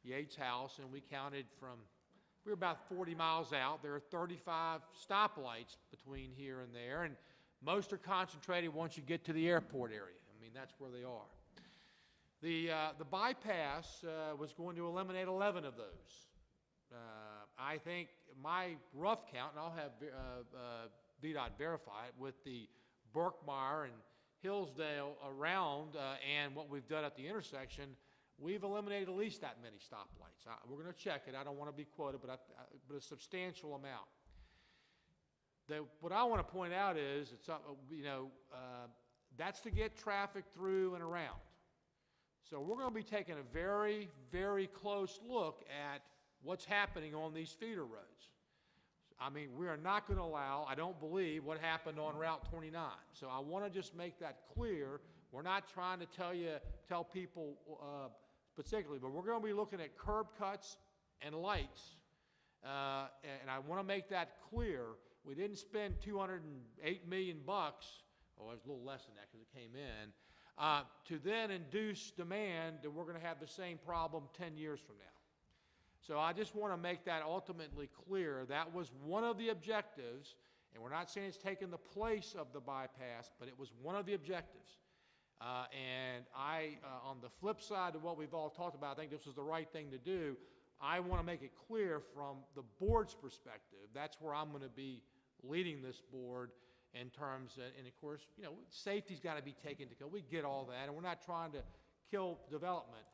Yates' house, and we counted we were about 40 miles out. There are 35 stoplights between here and there, and most are concentrated once you get to the airport area. I mean, that's where they are. The bypass was going to eliminate 11 of those. I think my rough count, and I'll have VDOT verify it, with the Berkmeyer and Hillsdale around and what we've done at the intersection, we've eliminated at least that many stoplights. We're going to check it. I don't want to be quoted, but a substantial amount. What I want to point out is, that's to get traffic through and around. So we're going to be taking a very, very close look at what's happening on these feeder roads. I mean, we are not going to allow, I don't believe, what happened on Route 29. So I want to just make that clear. We're not trying to tell people particularly, but we're going to be looking at curb cuts and lights. And I want to make that clear. We didn't spend $208 million, oh, it was a little less than that because it came in, to then induce demand that we're going to have the same problem 10 years from now. So I just want to make that ultimately clear. That was one of the objectives, and we're not saying it's taken the place of the bypass, but it was one of the objectives. And on the flip side of what we've all talked about, I think this was the right thing to do. I want to make it clear from the board's perspective. That's where I'm going to be leading this board in terms, and of course, safety's got to be taken into account. We get all that, and we're not trying to kill development.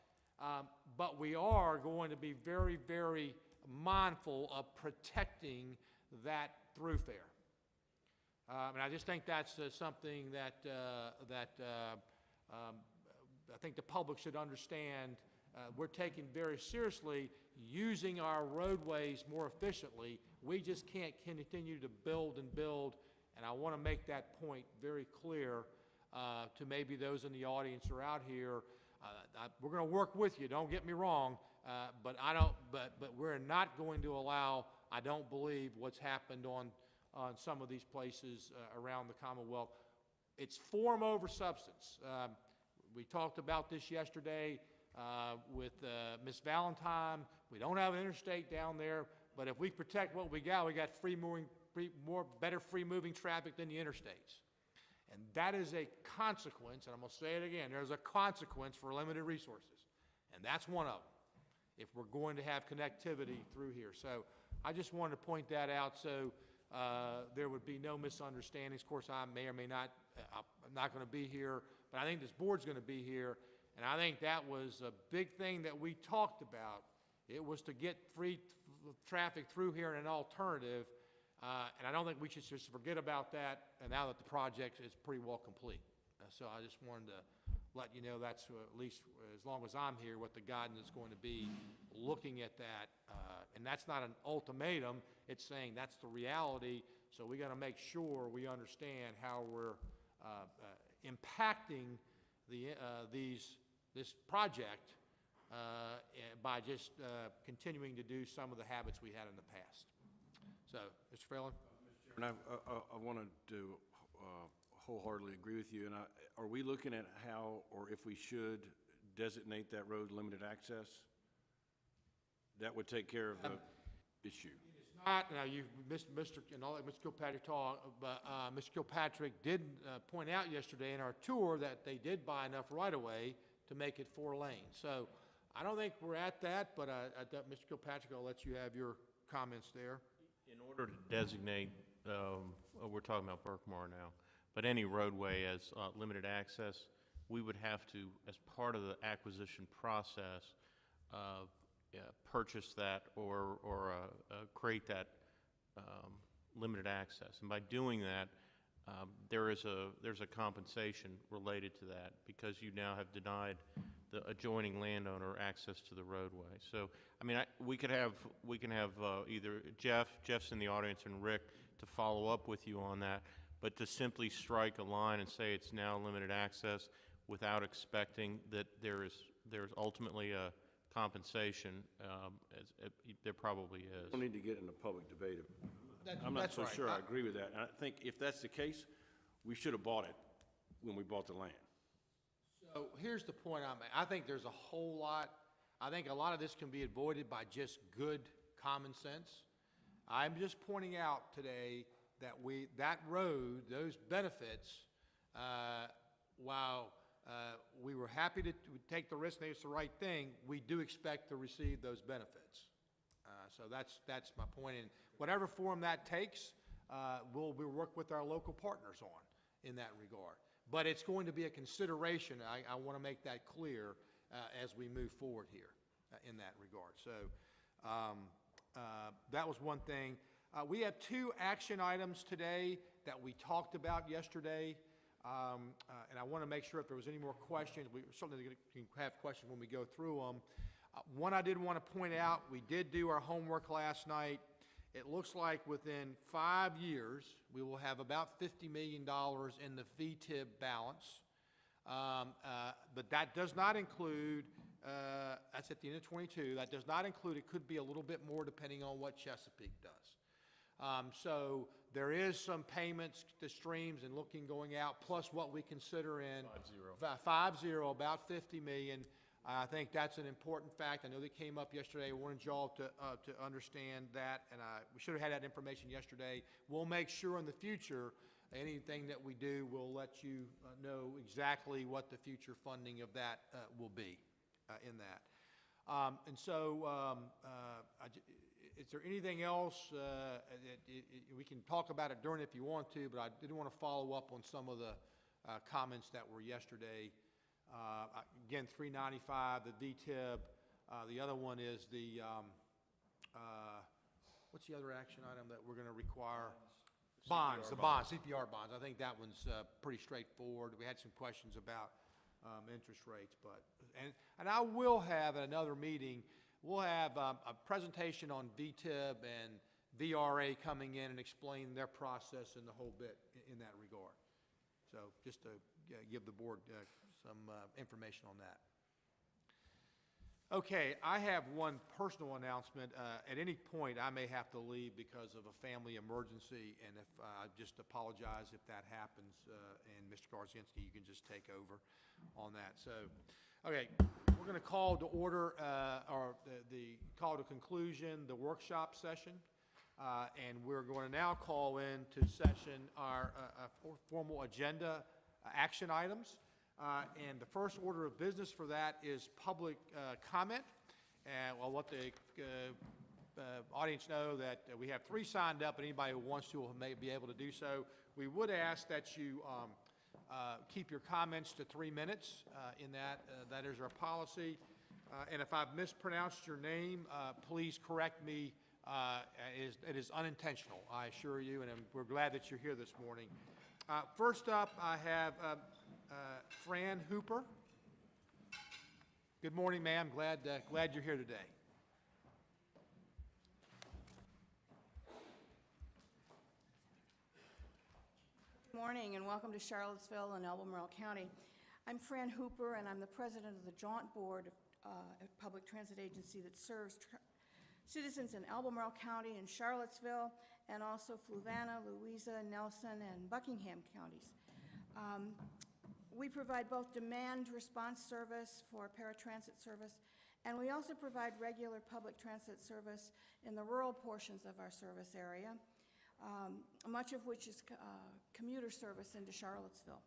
But we are going to be very, very mindful of protecting that thoroughfare. And I just think that's something that I think the public should understand. We're taking very seriously using our roadways more efficiently. We just can't continue to build and build And I want to make that point very clear to maybe those in the audience or out here. We're going to work with you, don't get me wrong, but we're not going to allow, I don't believe, what's happened on some of these places around the Commonwealth. It's form over substance. We talked about this yesterday with Ms. Valentine. We don't have an interstate down there, but if we protect what we got better free-moving traffic than the interstates. And that is a consequence, and I'm going to say it again, there's a consequence for limited resources. And that's one of them, if we're going to have connectivity through here. So I just wanted to point that out so there would be no misunderstandings. Of course, I may or may not, I'm not going to be here, but I think this board's going to be here. And I think that was a big thing that we talked about. It was to get free traffic through here in an alternative. And I don't think we should just forget about that, and now that the project is pretty well complete. So I just wanted to let you know that's at least as long as I'm here what the guidance is going to be looking at that. And that's not an ultimatum, it's saying that's the reality, so we got to make sure we understand how we're impacting this project by just continuing to do some of the habits we had in the past. So, Mr. Phelan? Mr. Chairman, I wanted to wholeheartedly agree with you. And are we looking at how, or if we should, designate that road limited access? That would take care of the issue. It's not. Now, Mr. and I'll let Mr. Kilpatrick talk, but Mr. Kilpatrick did point out yesterday in our tour that they did buy enough right-of-way to make it 4 lanes. So I don't think we're at that, but Mr. Kilpatrick, I'll let you have your comments there. In order to designate, we're talking about Berkmar now, but any roadway as limited access, we would have to, as part of the acquisition process, purchase that or create that limited access. And by doing that, there's a compensation related to that because you now have denied the adjoining landowner access to the roadway. So, I mean, we can have either Jeff's in the audience, and Rick to follow up with you on that, but to simply strike a line and say it's now limited access without expecting that there's ultimately a compensation, there probably is. We don't need to get into public debate. I'm not so sure I agree with that. And I think if that's the case, we should have bought it when we bought the land. So here's the point I'm making. I think there's a whole lot. I think a lot of this can be avoided by just good common sense. I'm just pointing out today that that road, those benefits, while we were happy to take the risk and it's the right thing, we do expect to receive those benefits. So that's my point. And whatever form that takes, we'll work with our local partners on in that regard. But it's going to be a consideration. I want to make that clear as we move forward here in that regard. So that was one thing. We have 2 action items today that we talked about yesterday. And I want to make sure if there was any more questions, we certainly can have questions when we go through them. One I did want to point out, we did do our homework last night. It looks like within 5 years, we will have about $50 million in the VTIB balance. But that does not include, that's at the end of 22, that does not include, it could be a little bit more depending on what Chesapeake does. So there is some payments to streams and going out, plus what we consider in 5-0, about $50 million. I think that's an important fact. I know that came up yesterday. I wanted y'all to understand that, and we should have had that information yesterday. We'll make sure in the future, anything that we do, we'll let you know exactly what the future funding of that will be in that. And so, is there anything else? We can talk about it during if you want to, but I did want to follow up on some of the comments that were yesterday. Again, 395, the VTIB. The other one is the, what's the other action item that we're going to require? Bonds, CPR bonds. I think that one's pretty straightforward. We had some questions about interest rates, but, and I will have at another meeting, we'll have a presentation on VTIB and VRA coming in and explaining their process and the whole bit in that regard. So just to give the board some information on that. Okay, I have one personal announcement. At any point, I may have to leave because of a family emergency, and if I just apologize if that happens, and Mr. Garzinski, you can just take over on that. So, okay, we're going to call to order, or the call to conclusion, the workshop session, and we're going to now call into session our formal agenda action items. And the first order of business for that is public comment. And I'll let the audience know that we have 3 signed up, and anybody who wants to may be able to do so. We would ask that you keep your comments to 3 minutes in that. That is our policy. And if I've mispronounced your name, please correct me. It is unintentional, I assure you, and we're glad that you're here this morning. First up, I have Fran Hooper. Good morning, ma'am. Glad you're here today. Good morning and welcome to Charlottesville and Albemarle County. I'm Fran Hooper and I'm the president of the Jaunt Board, a public transit agency that serves citizens in Albemarle County and Charlottesville, and also Fluvanna, Louisa, Nelson, and Buckingham counties. We provide both demand response service for paratransit service, and we also provide regular public transit service in the rural portions of our service area, much of which is commuter service into Charlottesville.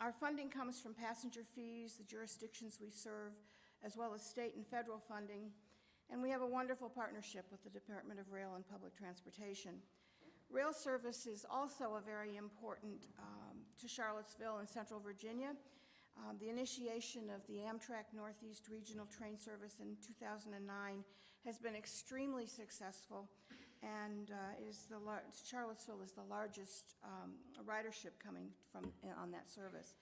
Our funding comes from passenger fees, the jurisdictions we serve, as well as state and federal funding, and we have a wonderful partnership with the Department of Rail and Public Transportation. Rail service is also a very important to Charlottesville and Central Virginia. The initiation of the Amtrak Northeast Regional Train Service in 2009 has been extremely successful, and Charlottesville is the largest ridership coming from on that service.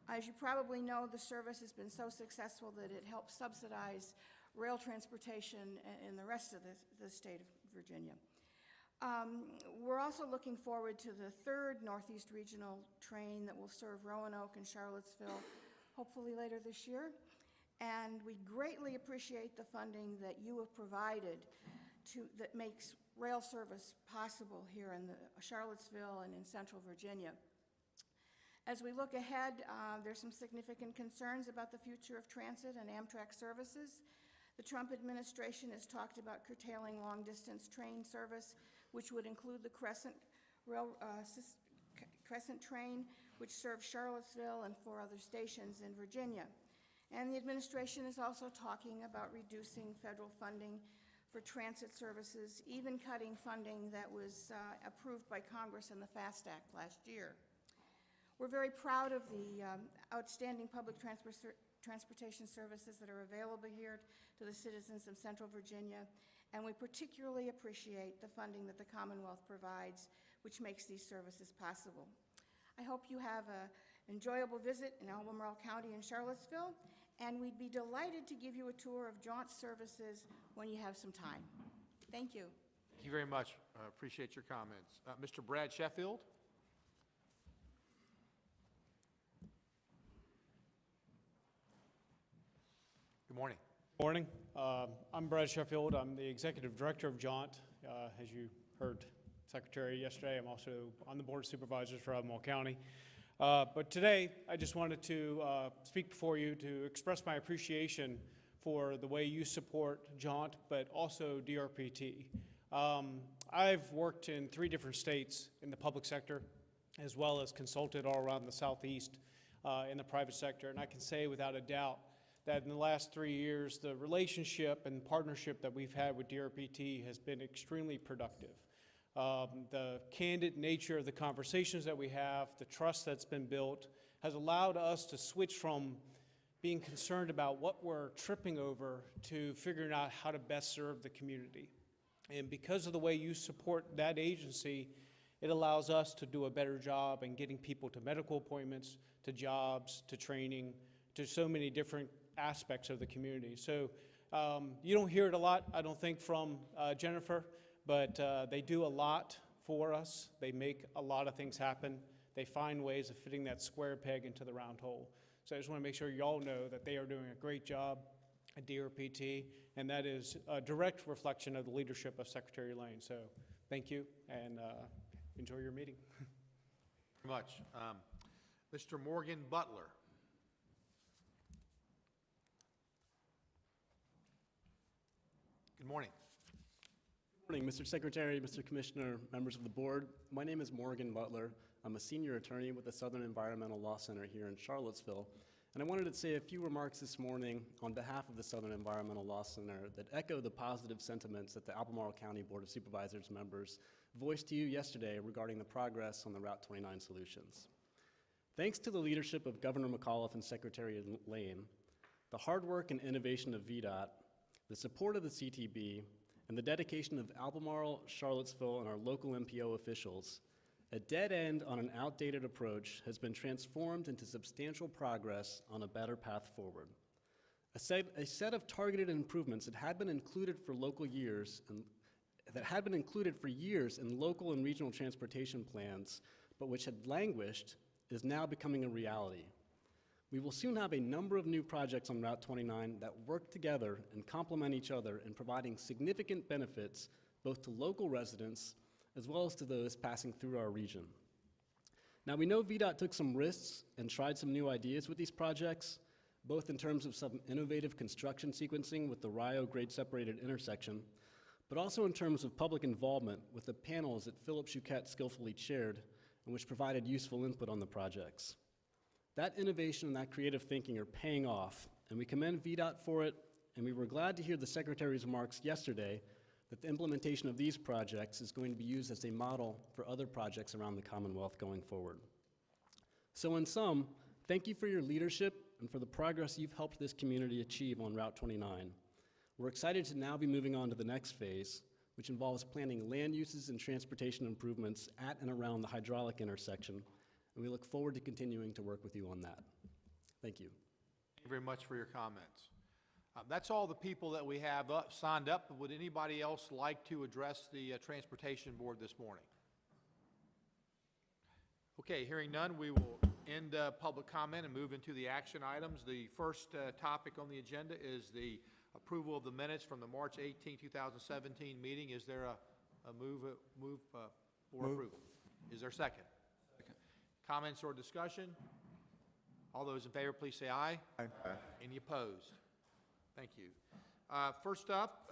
As you probably know, the service has been so successful that it helps subsidize rail transportation in the rest of the state of Virginia. We're also looking forward to the 3rd Northeast Regional train that will serve Roanoke and Charlottesville, hopefully later this year. And we greatly appreciate the funding that you have provided that makes rail service possible here in Charlottesville and in Central Virginia. As we look ahead, there's some significant concerns about the future of transit and Amtrak services. The Trump administration has talked about curtailing long-distance train service, which would include the Crescent train, which serves Charlottesville and 4 other stations in Virginia. And the administration is also talking about reducing federal funding for transit services, even cutting funding that was approved by Congress in the FAST Act last year. We're very proud of the outstanding public transportation services that are available here to the citizens of Central Virginia, and we particularly appreciate the funding that the Commonwealth provides, which makes these services possible. I hope you have an enjoyable visit in Albemarle County and Charlottesville, and we'd be delighted to give you a tour of Jaunt services when you have some time. Thank you. Thank you very much. Appreciate your comments. Mr. Brad Sheffield. Good morning. Morning. I'm Brad Sheffield. I'm the Executive Director of Jaunt. As you heard Secretary yesterday, I'm also on the Board of Supervisors for Albemarle County. But today, I just wanted to speak before you to express my appreciation for the way you support Jaunt, but also DRPT. I've worked in 3 different states in the public sector, as well as consulted all around the Southeast in the private sector, and I can say without a doubt that in the last 3 years, the relationship and partnership that we've had with DRPT has been extremely productive. The candid nature of the conversations that we have, the trust that's been built, has allowed us to switch from being concerned about what we're tripping over to figuring out how to best serve the community. And because of the way you support that agency, it allows us to do a better job in getting people to medical appointments, to jobs, to training, to so many different aspects of the community. So You don't hear it a lot, I don't think, from Jennifer, but they do a lot for us. They make a lot of things happen. They find ways of fitting that square peg into the round hole. So I just want to make sure you all know that they are doing a great job at DRPT, and that is a direct reflection of the leadership of Secretary Lane. So thank you, and enjoy your meeting. Very much. Mr. Morgan Butler. Good morning. Good morning, Mr. Secretary, Mr. Commissioner, members of the board. My name is Morgan Butler. I'm a senior attorney with the Southern Environmental Law Center here in Charlottesville. And I wanted to say a few remarks this morning on behalf of the Southern Environmental Law Center that echo the positive sentiments that the Albemarle County Board of Supervisors members voiced to you yesterday regarding the progress on the Route 29 solutions. Thanks to the leadership of Governor McAuliffe and Secretary Lane, the hard work and innovation of VDOT, the support of the CTB, and the dedication of Albemarle, Charlottesville, and our local MPO officials, a dead end on an outdated approach has been transformed into substantial progress on a better path forward. A set of targeted improvements that had been included for years in local and regional transportation plans, but which had languished, is now becoming a reality. We will soon have a number of new projects on Route 29 that work together and complement each other in providing significant benefits both to local residents as well as to those passing through our region. Now, we know VDOT took some risks and tried some new ideas with these projects, both in terms of some innovative construction sequencing with the Rio grade-separated intersection, but also in terms of public involvement with the panels that Philip Chouquette skillfully chaired and which provided useful input on the projects. That innovation and that creative thinking are paying off, and we commend VDOT for it, and we were glad to hear the Secretary's remarks yesterday that the implementation of these projects is going to be used as a model for other projects around the Commonwealth going forward. So in sum, thank you for your leadership and for the progress you've helped this community achieve on Route 29. We're excited to now be moving on to the next phase, which involves planning land uses and transportation improvements at and around the hydraulic intersection, and we look forward to continuing to work with you on that. Thank you. Thank you very much for your comments. That's all the people that we have signed up. Would anybody else like to address the Transportation Board this morning? Okay, hearing none, we will end public comment and move into the action items. The first topic on the agenda is the approval of the minutes from the March 18, 2017 meeting. Is there a move for approval? Is there a second? Second. Comments or discussion? All those in favor, please say aye. Aye. Any opposed? Thank you. First up,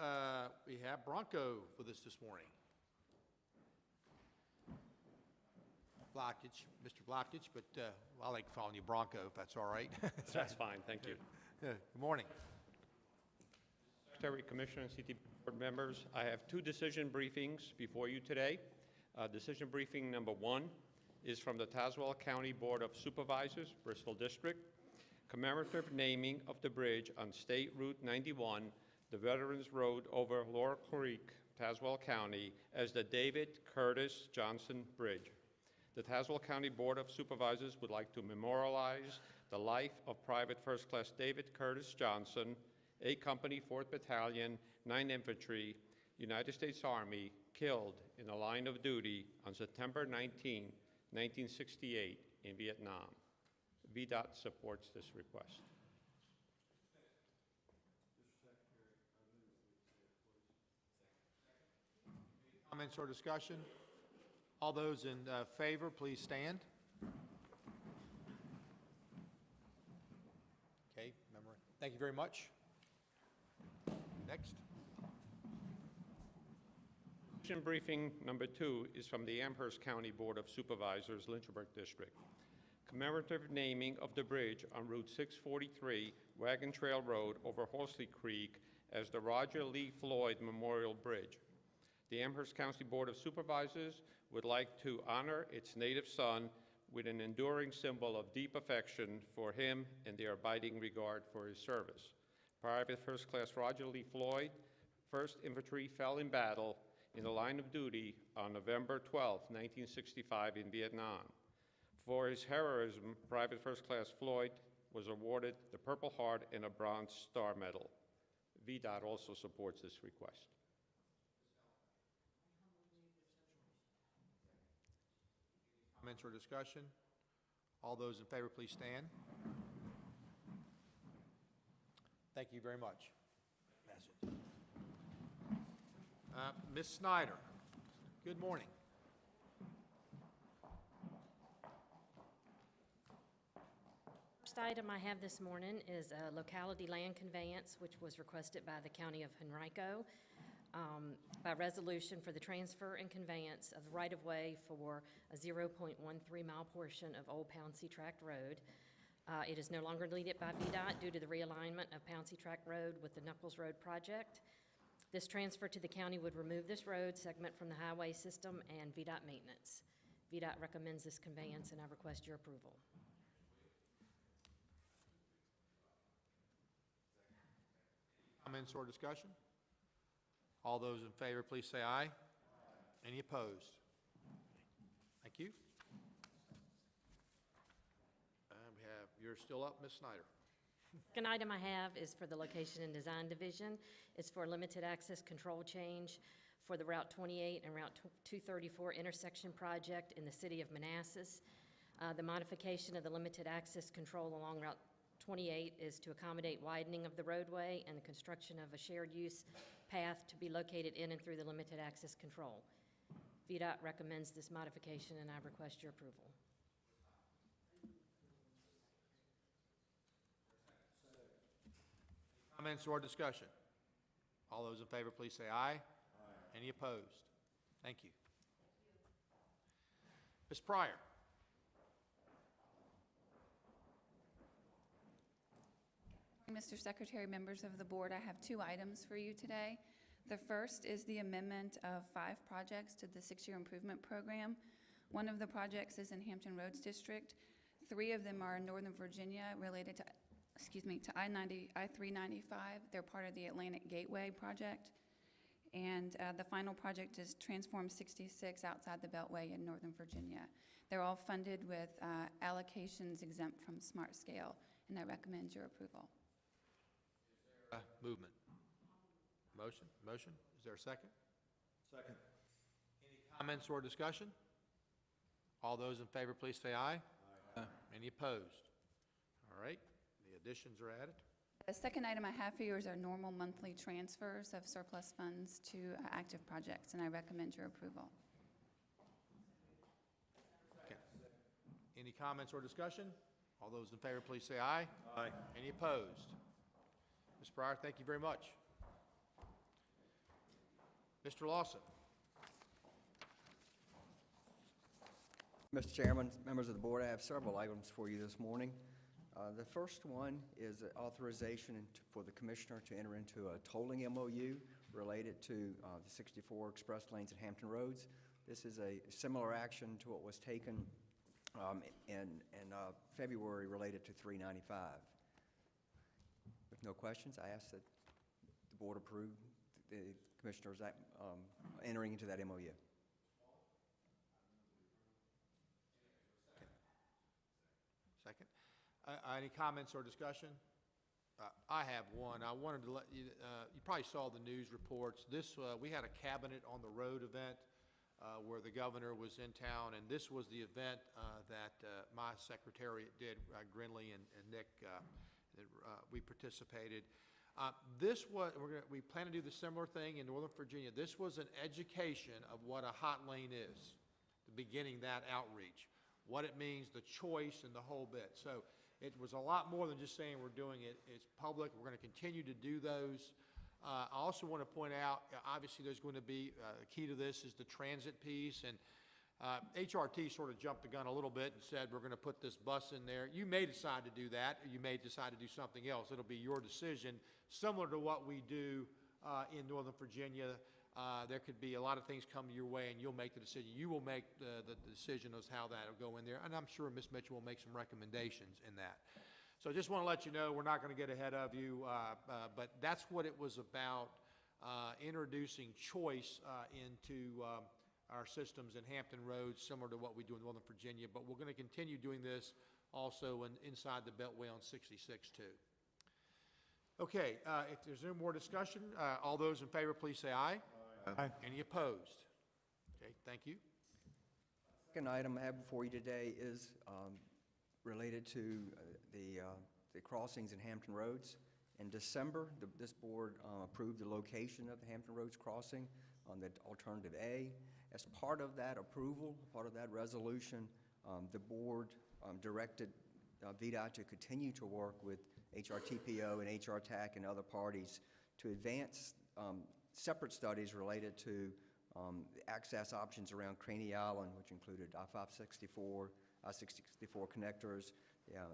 we have Bronco with us this morning. Vlakic, Mr. Vlakic, but I like calling you Bronco, if that's all right. That's fine, thank you. Good morning. Secretary, Commissioner, and CT Board members, I have two decision briefings before you today. Decision briefing number 1 is from the Tazewell County Board of Supervisors, Bristol District. Commemorative naming of the bridge on State Route 91, the Veterans Road over Laurel Creek, Tazewell County, as the David Curtis Johnson Bridge. The Tazewell County Board of Supervisors would like to memorialize the life of Private First Class David Curtis Johnson, A Company, 4th Battalion, 9th Infantry, United States Army, killed in the line of duty on September 19, 1968 in Vietnam. VDOT supports this request. Comments or discussion? All those in favor, please stand. Okay, thank you very much. Next. Decision briefing number 2 is from the Amherst County Board of Supervisors, Lynchburg District. Commemorative naming of the bridge on Route 643, Wagon Trail Road over Horsley Creek as the Roger Lee Floyd Memorial Bridge. The Amherst County Board of Supervisors would like to honor its native son with an enduring symbol of deep affection for him and their abiding regard for his service. Private First Class Roger Lee Floyd, 1st Infantry, fell in battle in the line of duty on November 12, 1965 in Vietnam. For his heroism, Private First Class Floyd was awarded the Purple Heart and a Bronze Star Medal. VDOT also supports this request. Comments or discussion? All those in favor, please stand. Thank you very much. Ms. Snyder, good morning. First item I have this morning is a locality land conveyance, which was requested by the County of Henrico by resolution for the transfer and conveyance of right-of-way for a 0.13-mile portion of Old Pouncey Tract Road. It is no longer needed by VDOT due to the realignment of Pouncey Tract Road with the Knuckles Road project. This transfer to the county would remove this road segment from the highway system and VDOT maintenance. VDOT recommends this conveyance, and I request your approval. Comments or discussion? All those in favor, please say aye. Any opposed? Thank you. We have, you're still up, Ms. Snyder. Second item I have is for the Location and Design Division. It's for a limited access control change for the Route 28 and Route 234 intersection project in the city of Manassas. The modification of the limited access control along Route 28 is to accommodate widening of the roadway and the construction of a shared use path to be located in and through the limited access control. VDOT recommends this modification, and I request your approval. Comments or discussion? All those in favor, please say aye. Aye. Any opposed? Thank you. Ms. Pryor. Mr. Secretary, members of the board, I have 2 items for you today. The first is the amendment of 5 projects to the 6-year improvement program. One of the projects is in Hampton Roads District. 3 of them are in Northern Virginia related to I-395. They're part of the Atlantic Gateway project. And the final project is Transform 66 outside the Beltway in Northern Virginia. They're all funded with allocations exempt from Smart Scale, and I recommend your approval. Movement. Motion? Motion? Is there a second? Second. Any comments or discussion? All those in favor, please say aye. Aye. Any opposed? All right, the additions are added. The second item I have for you is our normal monthly transfers of surplus funds to active projects, and I recommend your approval. Okay. Any comments or discussion? All those in favor, please say aye. Aye. Any opposed? Ms. Pryor, thank you very much. Mr. Lawson. Mr. Chairman, members of the board, I have several items for you this morning. The first one is authorization for the commissioner to enter into a tolling MOU related to the 64 express lanes at Hampton Roads. This is a similar action to what was taken in February related to 395. If no questions, I ask that the board approve the commissioners entering into that MOU. Second. Any comments or discussion? I have one. I wanted to let you, you probably saw the news reports. We had a Cabinet on the Road event where the governor was in town, and this was the event that my secretariat did, Grinley and Nick, we participated. We plan to do the similar thing in Northern Virginia. This was an education of what a hot lane is, beginning that outreach, what it means, the choice, and the whole bit. So it was a lot more than just saying we're doing it. It's public. We're going to continue to do those. I also want to point out, obviously, there's going to be, the key to this is the transit piece, and HRT sort of jumped the gun a little bit and said we're going to put this bus in there. You may decide to do that, or you may decide to do something else. It'll be your decision, similar to what we do in Northern Virginia. There could be a lot of things come your way, and you'll make the decision. You will make the decision as how that will go in there, and I'm sure Ms. Mitchell will make some recommendations in that. So I just want to let you know we're not going to get ahead of you, but that's what it was about, introducing choice into our systems in Hampton Roads, similar to what we do in Northern Virginia, but we're going to continue doing this also inside the Beltway on 66 too. Okay, if there's no more discussion, all those in favor, please say aye. Aye. Any opposed? Okay, thank you. Second item I have before you today is related to the crossings in Hampton Roads. In December, this board approved the location of the Hampton Roads crossing on the alternative A. As part of that approval, part of that resolution, the board directed VDOT to continue to work with HRTPO and HRTAC and other parties to advance separate studies related to access options around Craney Island, which included I-564, I-664 connectors,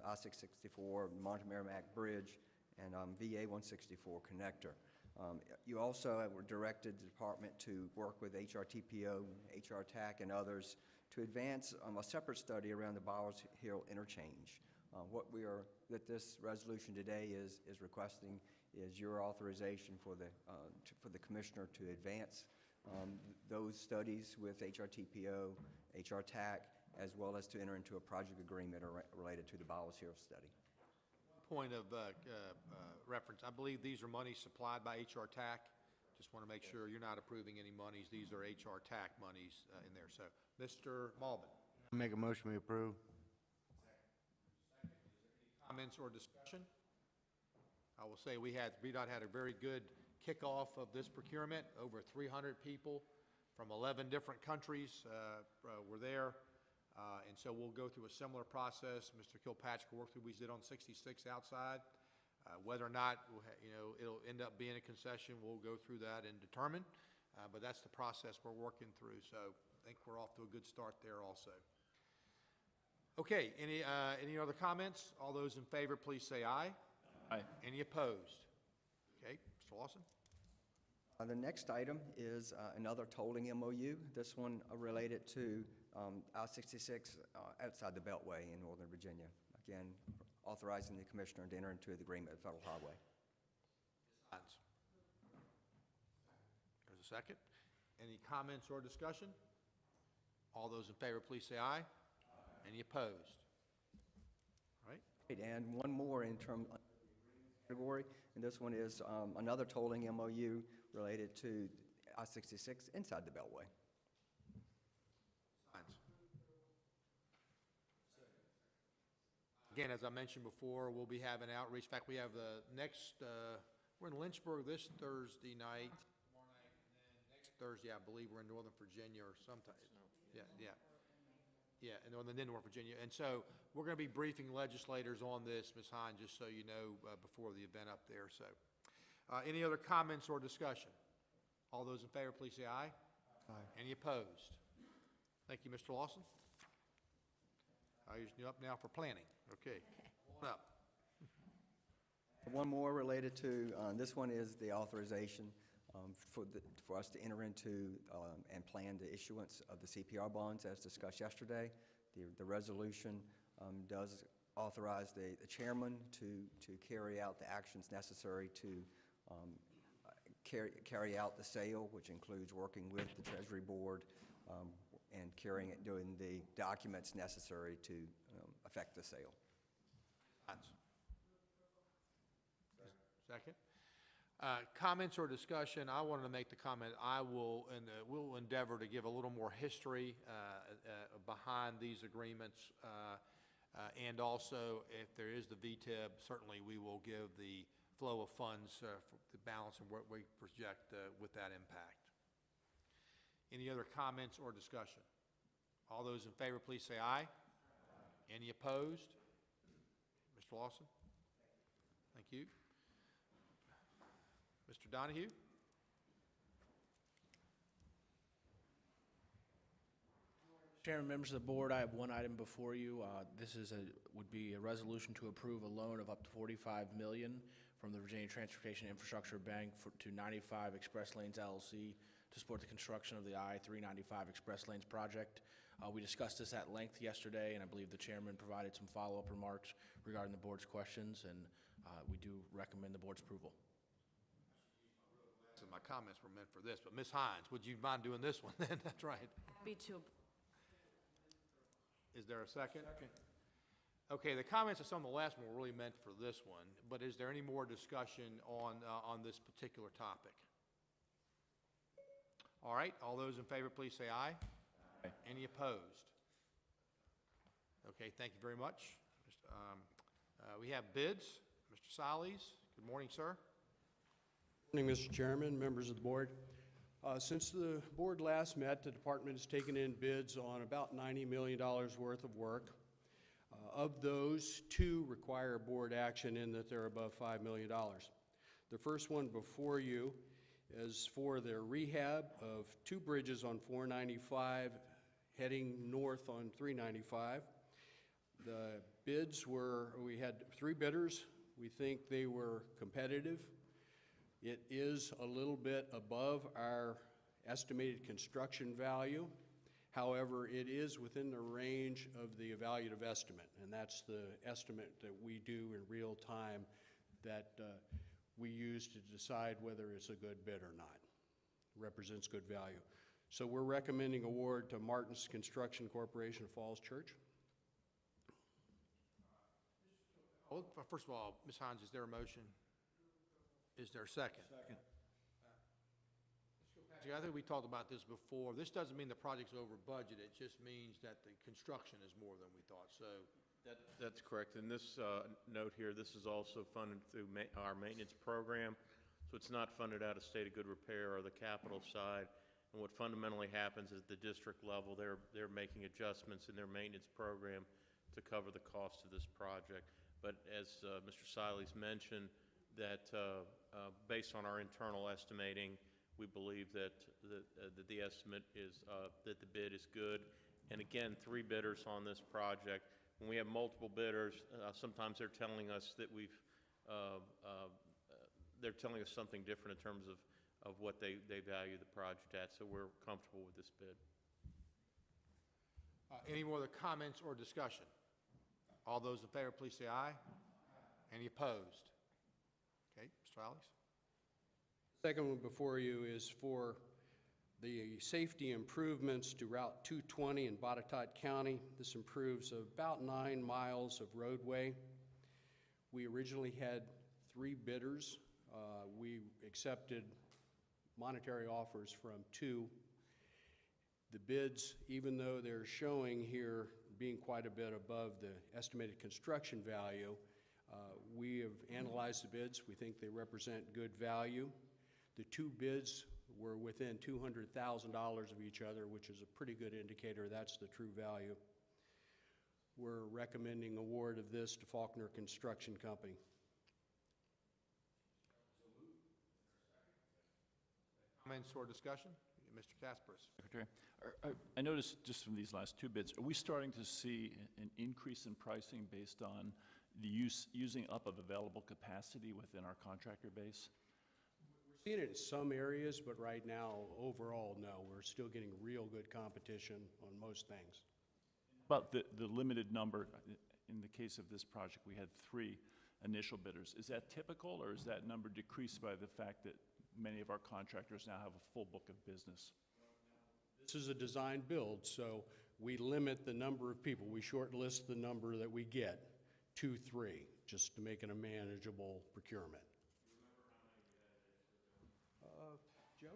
I-664 Monte-Merrimack Bridge, and VA-164 connector. You also were directed the department to work with HRTPO, HRTAC, and others to advance a separate study around the Bowers Hill interchange. That this resolution today is requesting is your authorization for the commissioner to advance those studies with HRTPO, HRTAC, as well as to enter into a project agreement related to the Bowers Hill study. Point of reference, I believe these are monies supplied by HRTAC. Just want to make sure you're not approving any monies. These are HRTAC monies in there. So, Mr. Malvin. Make a motion we approve. Comments or discussion? I will say VDOT had a very good kickoff of this procurement. Over 300 people from 11 different countries were there. And so we'll go through a similar process. Mr. Kilpatrick will work through what we did on 66 outside. Whether or not, it'll end up being a concession, we'll go through that and determine. But that's the process we're working through. So I think we're off to a good start there also. Okay, any other comments? All those in favor, please say aye. Aye. Any opposed? Okay, Mr. Lawson? The next item is another tolling MOU. This one related to I-66 outside the Beltway in Northern Virginia. Again, authorizing the commissioner to enter into the agreement with Federal Highway. There's a second. Any comments or discussion? All those in favor, please say aye. Any opposed? All right. And one more in terms of category, and this one is another tolling MOU related to I-66 inside the Beltway. Again, as I mentioned before, we'll be having outreach. In fact, we have the next, we're in Lynchburg this Thursday night. Tomorrow night, and then next Thursday, I believe we're in Northern Virginia or sometime. Yeah, in Northern Virginia. And so we're going to be briefing legislators on this, Ms. Hine, just so you know, before the event up there. So any other comments or discussion? All those in favor, please say aye. Aye. Any opposed? Thank you, Mr. Lawson. You're up now for planning. Okay, come on up. One more related to, this one is the authorization for us to enter into and plan the issuance of the CPR bonds as discussed yesterday. The resolution does authorize the chairman to carry out the actions necessary to carry out the sale, which includes working with the Treasury Board and doing the documents necessary to affect the sale. Second. Comments or discussion? I wanted to make the comment. We'll endeavor to give a little more history behind these agreements, and also, if there is the VTIB, certainly we will give the flow of funds for the balance and what we project with that impact. Any other comments or discussion? All those in favor, please say aye. Any opposed? Mr. Lawson? Thank you. Mr. Donahue? Chairman, members of the board, I have one item before you. This would be a resolution to approve a loan of up to $45 million from the Virginia Transportation Infrastructure Bank to 95 Express Lanes LLC to support the construction of the I-395 Express Lanes project. We discussed this at length yesterday, and I believe the chairman provided some follow-up remarks regarding the board's questions, and we do recommend the board's approval. So my comments were meant for this, but Ms. Hines, would you mind doing this one then? That's right. Happy to. Is there a second? Second. Okay, the comments that's on the last one were really meant for this one, but is there any more discussion on this particular topic? All right, all those in favor, please say aye. Aye. Any opposed? Okay, thank you very much. We have bids. Mr. Solis, good morning, sir. Good morning, Mr. Chairman, members of the board. Since the board last met, the department has taken in bids on about $90 million worth of work. Of those, 2 require board action in that they're above $5 million. The first one before you is for the rehab of 2 bridges on 495 heading north on 395. The bids were, we had 3 bidders. We think they were competitive. It is a little bit above our estimated construction value. However, it is within the range of the evaluative estimate, and that's the estimate that we do in real time that we use to decide whether it's a good bid or not. Represents good value. So we're recommending award to Martin's Construction Corporation of Falls Church. Well, first of all, Ms. Hines, is there a motion? Is there a second? Second. I think we talked about this before. This doesn't mean the project's over budget. It just means that the construction is more than we thought. So That's correct. And this note here, this is also funded through our maintenance program. So it's not funded out of state of good repair or the capital side. And what fundamentally happens is at the district level, they're making adjustments in their maintenance program to cover the cost of this project. But as Mr. Siles mentioned, that based on our internal estimating, we believe that the estimate is, that the bid is good. And again, 3 bidders on this project. When we have multiple bidders, sometimes they're telling us that they're telling us something different in terms of what they value the project at. So we're comfortable with this bid. any more other comments or discussion? All those in favor, please say aye. Any opposed? Okay, Mr. Alex. Second one before you is for the safety improvements to Route 220 in Botetourt County. This improves about 9 miles of roadway. We originally had 3 bidders. We accepted monetary offers from 2. The bids, even though they're showing here being quite a bit above the estimated construction value, we have analyzed the bids. We think they represent good value. The 2 bids were within $200,000 of each other, which is a pretty good indicator that's the true value. We're recommending award of this to Faulkner Construction Company. Comments or discussion? Mr. Kasperis. Secretary, I noticed just from these last 2 bids, are we starting to see an increase in pricing based on the using up of available capacity within our contractor base? We're seeing it in some areas, but right now, overall, no. We're still getting real good competition on most things. About the limited number, in the case of this project, we had 3 initial bidders. Is that typical, or is that number decreased by the fact that many of our contractors now have a full book of business? This is a design build, so we limit the number of people. We shortlist the number that we get to 3, just to make it a manageable procurement. Joe?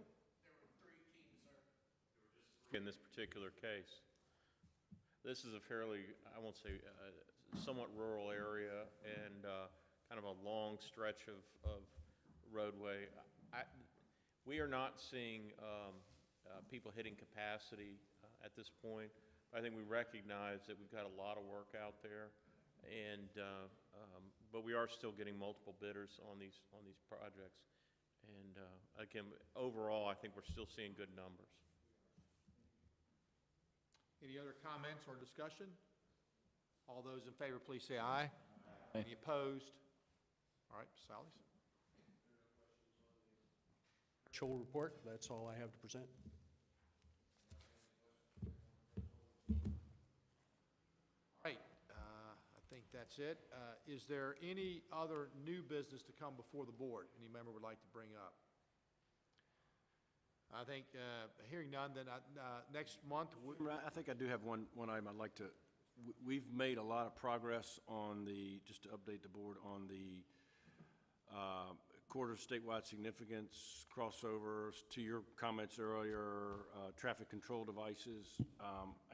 There were 3 teams, sir. In this particular case. This is a fairly, I won't say, somewhat rural area and kind of a long stretch of roadway. We are not seeing people hitting capacity at this point. I think we recognize that we've got a lot of work out there, and but we are still getting multiple bidders on these projects. And again, overall, I think we're still seeing good numbers. Any other comments or discussion? All those in favor, please say aye. Aye. Any opposed? All right, Sally's. Actual report, that's all I have to present. All right, I think that's it. Is there any other new business to come before the board any member would like to bring up? I think, hearing none, then next month. I think I do have one item I'd like to we've made a lot of progress on the, just to update the board, on the quarter statewide significance crossovers, to your comments earlier, traffic control devices,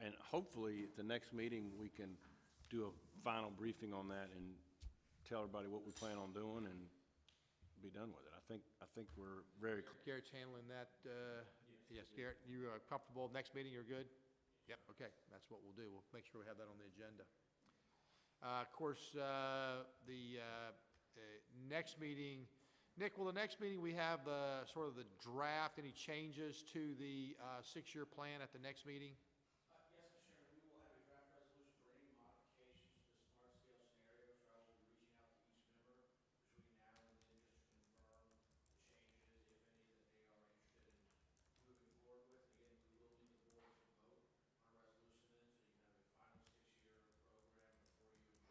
and hopefully at the next meeting, we can do a final briefing on that and tell everybody what we plan on doing and be done with it. I think we're very. Garrett's handling that. Yes, Garrett, you are comfortable? Next meeting, you're good? Yep, okay, that's what we'll do. We'll make sure we have that on the agenda. Of course, the next meeting, Nick, will the next meeting we have sort of the draft, any changes to the six-year plan at the next meeting? Yes, Mr. Chairman, we will have a draft resolution for any modifications to the smart scale scenarios. I will be reaching out to each member between now and then just to confirm the changes, if any, that they are interested in moving forward with. Again, we will need the board to vote on a resolution then, so you can have a final six-year program before you in June. Again, Kevin and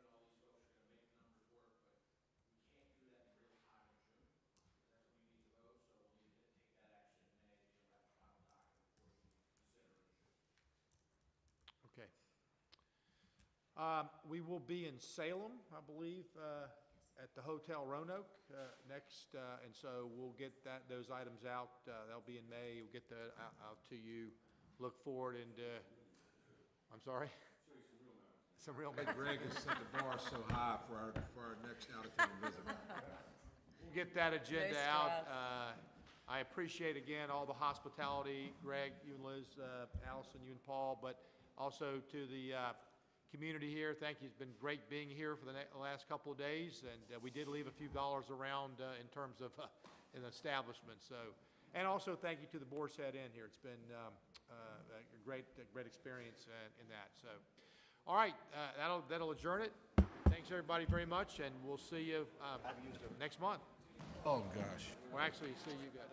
all these folks are going to make the numbers work, but we can't do that in real time in June, because that's when you need to vote, so we'll need to take that action in May to have the final document before you consider it in June. Okay. We will be in Salem, I believe, at the Hotel Roanoke next, and so we'll get those items out. That'll be in May. We'll get that out to you. Look forward and, I'm sorry? Some real Hey, Greg has set the bar so high for our next out-of-town visit. We'll get that agenda out. I appreciate, again, all the hospitality, Greg, you and Liz, Allison, you and Paul, but also to the community here. Thank you. It's been great being here for the last couple of days, and we did leave a few dollars around in terms of an establishment. So, and also thank you to the board's head in here. It's been a great experience in that. So, all right, that'll adjourn it. Thanks everybody very much, and we'll see you next month. Oh, gosh. Well, actually, see you guys.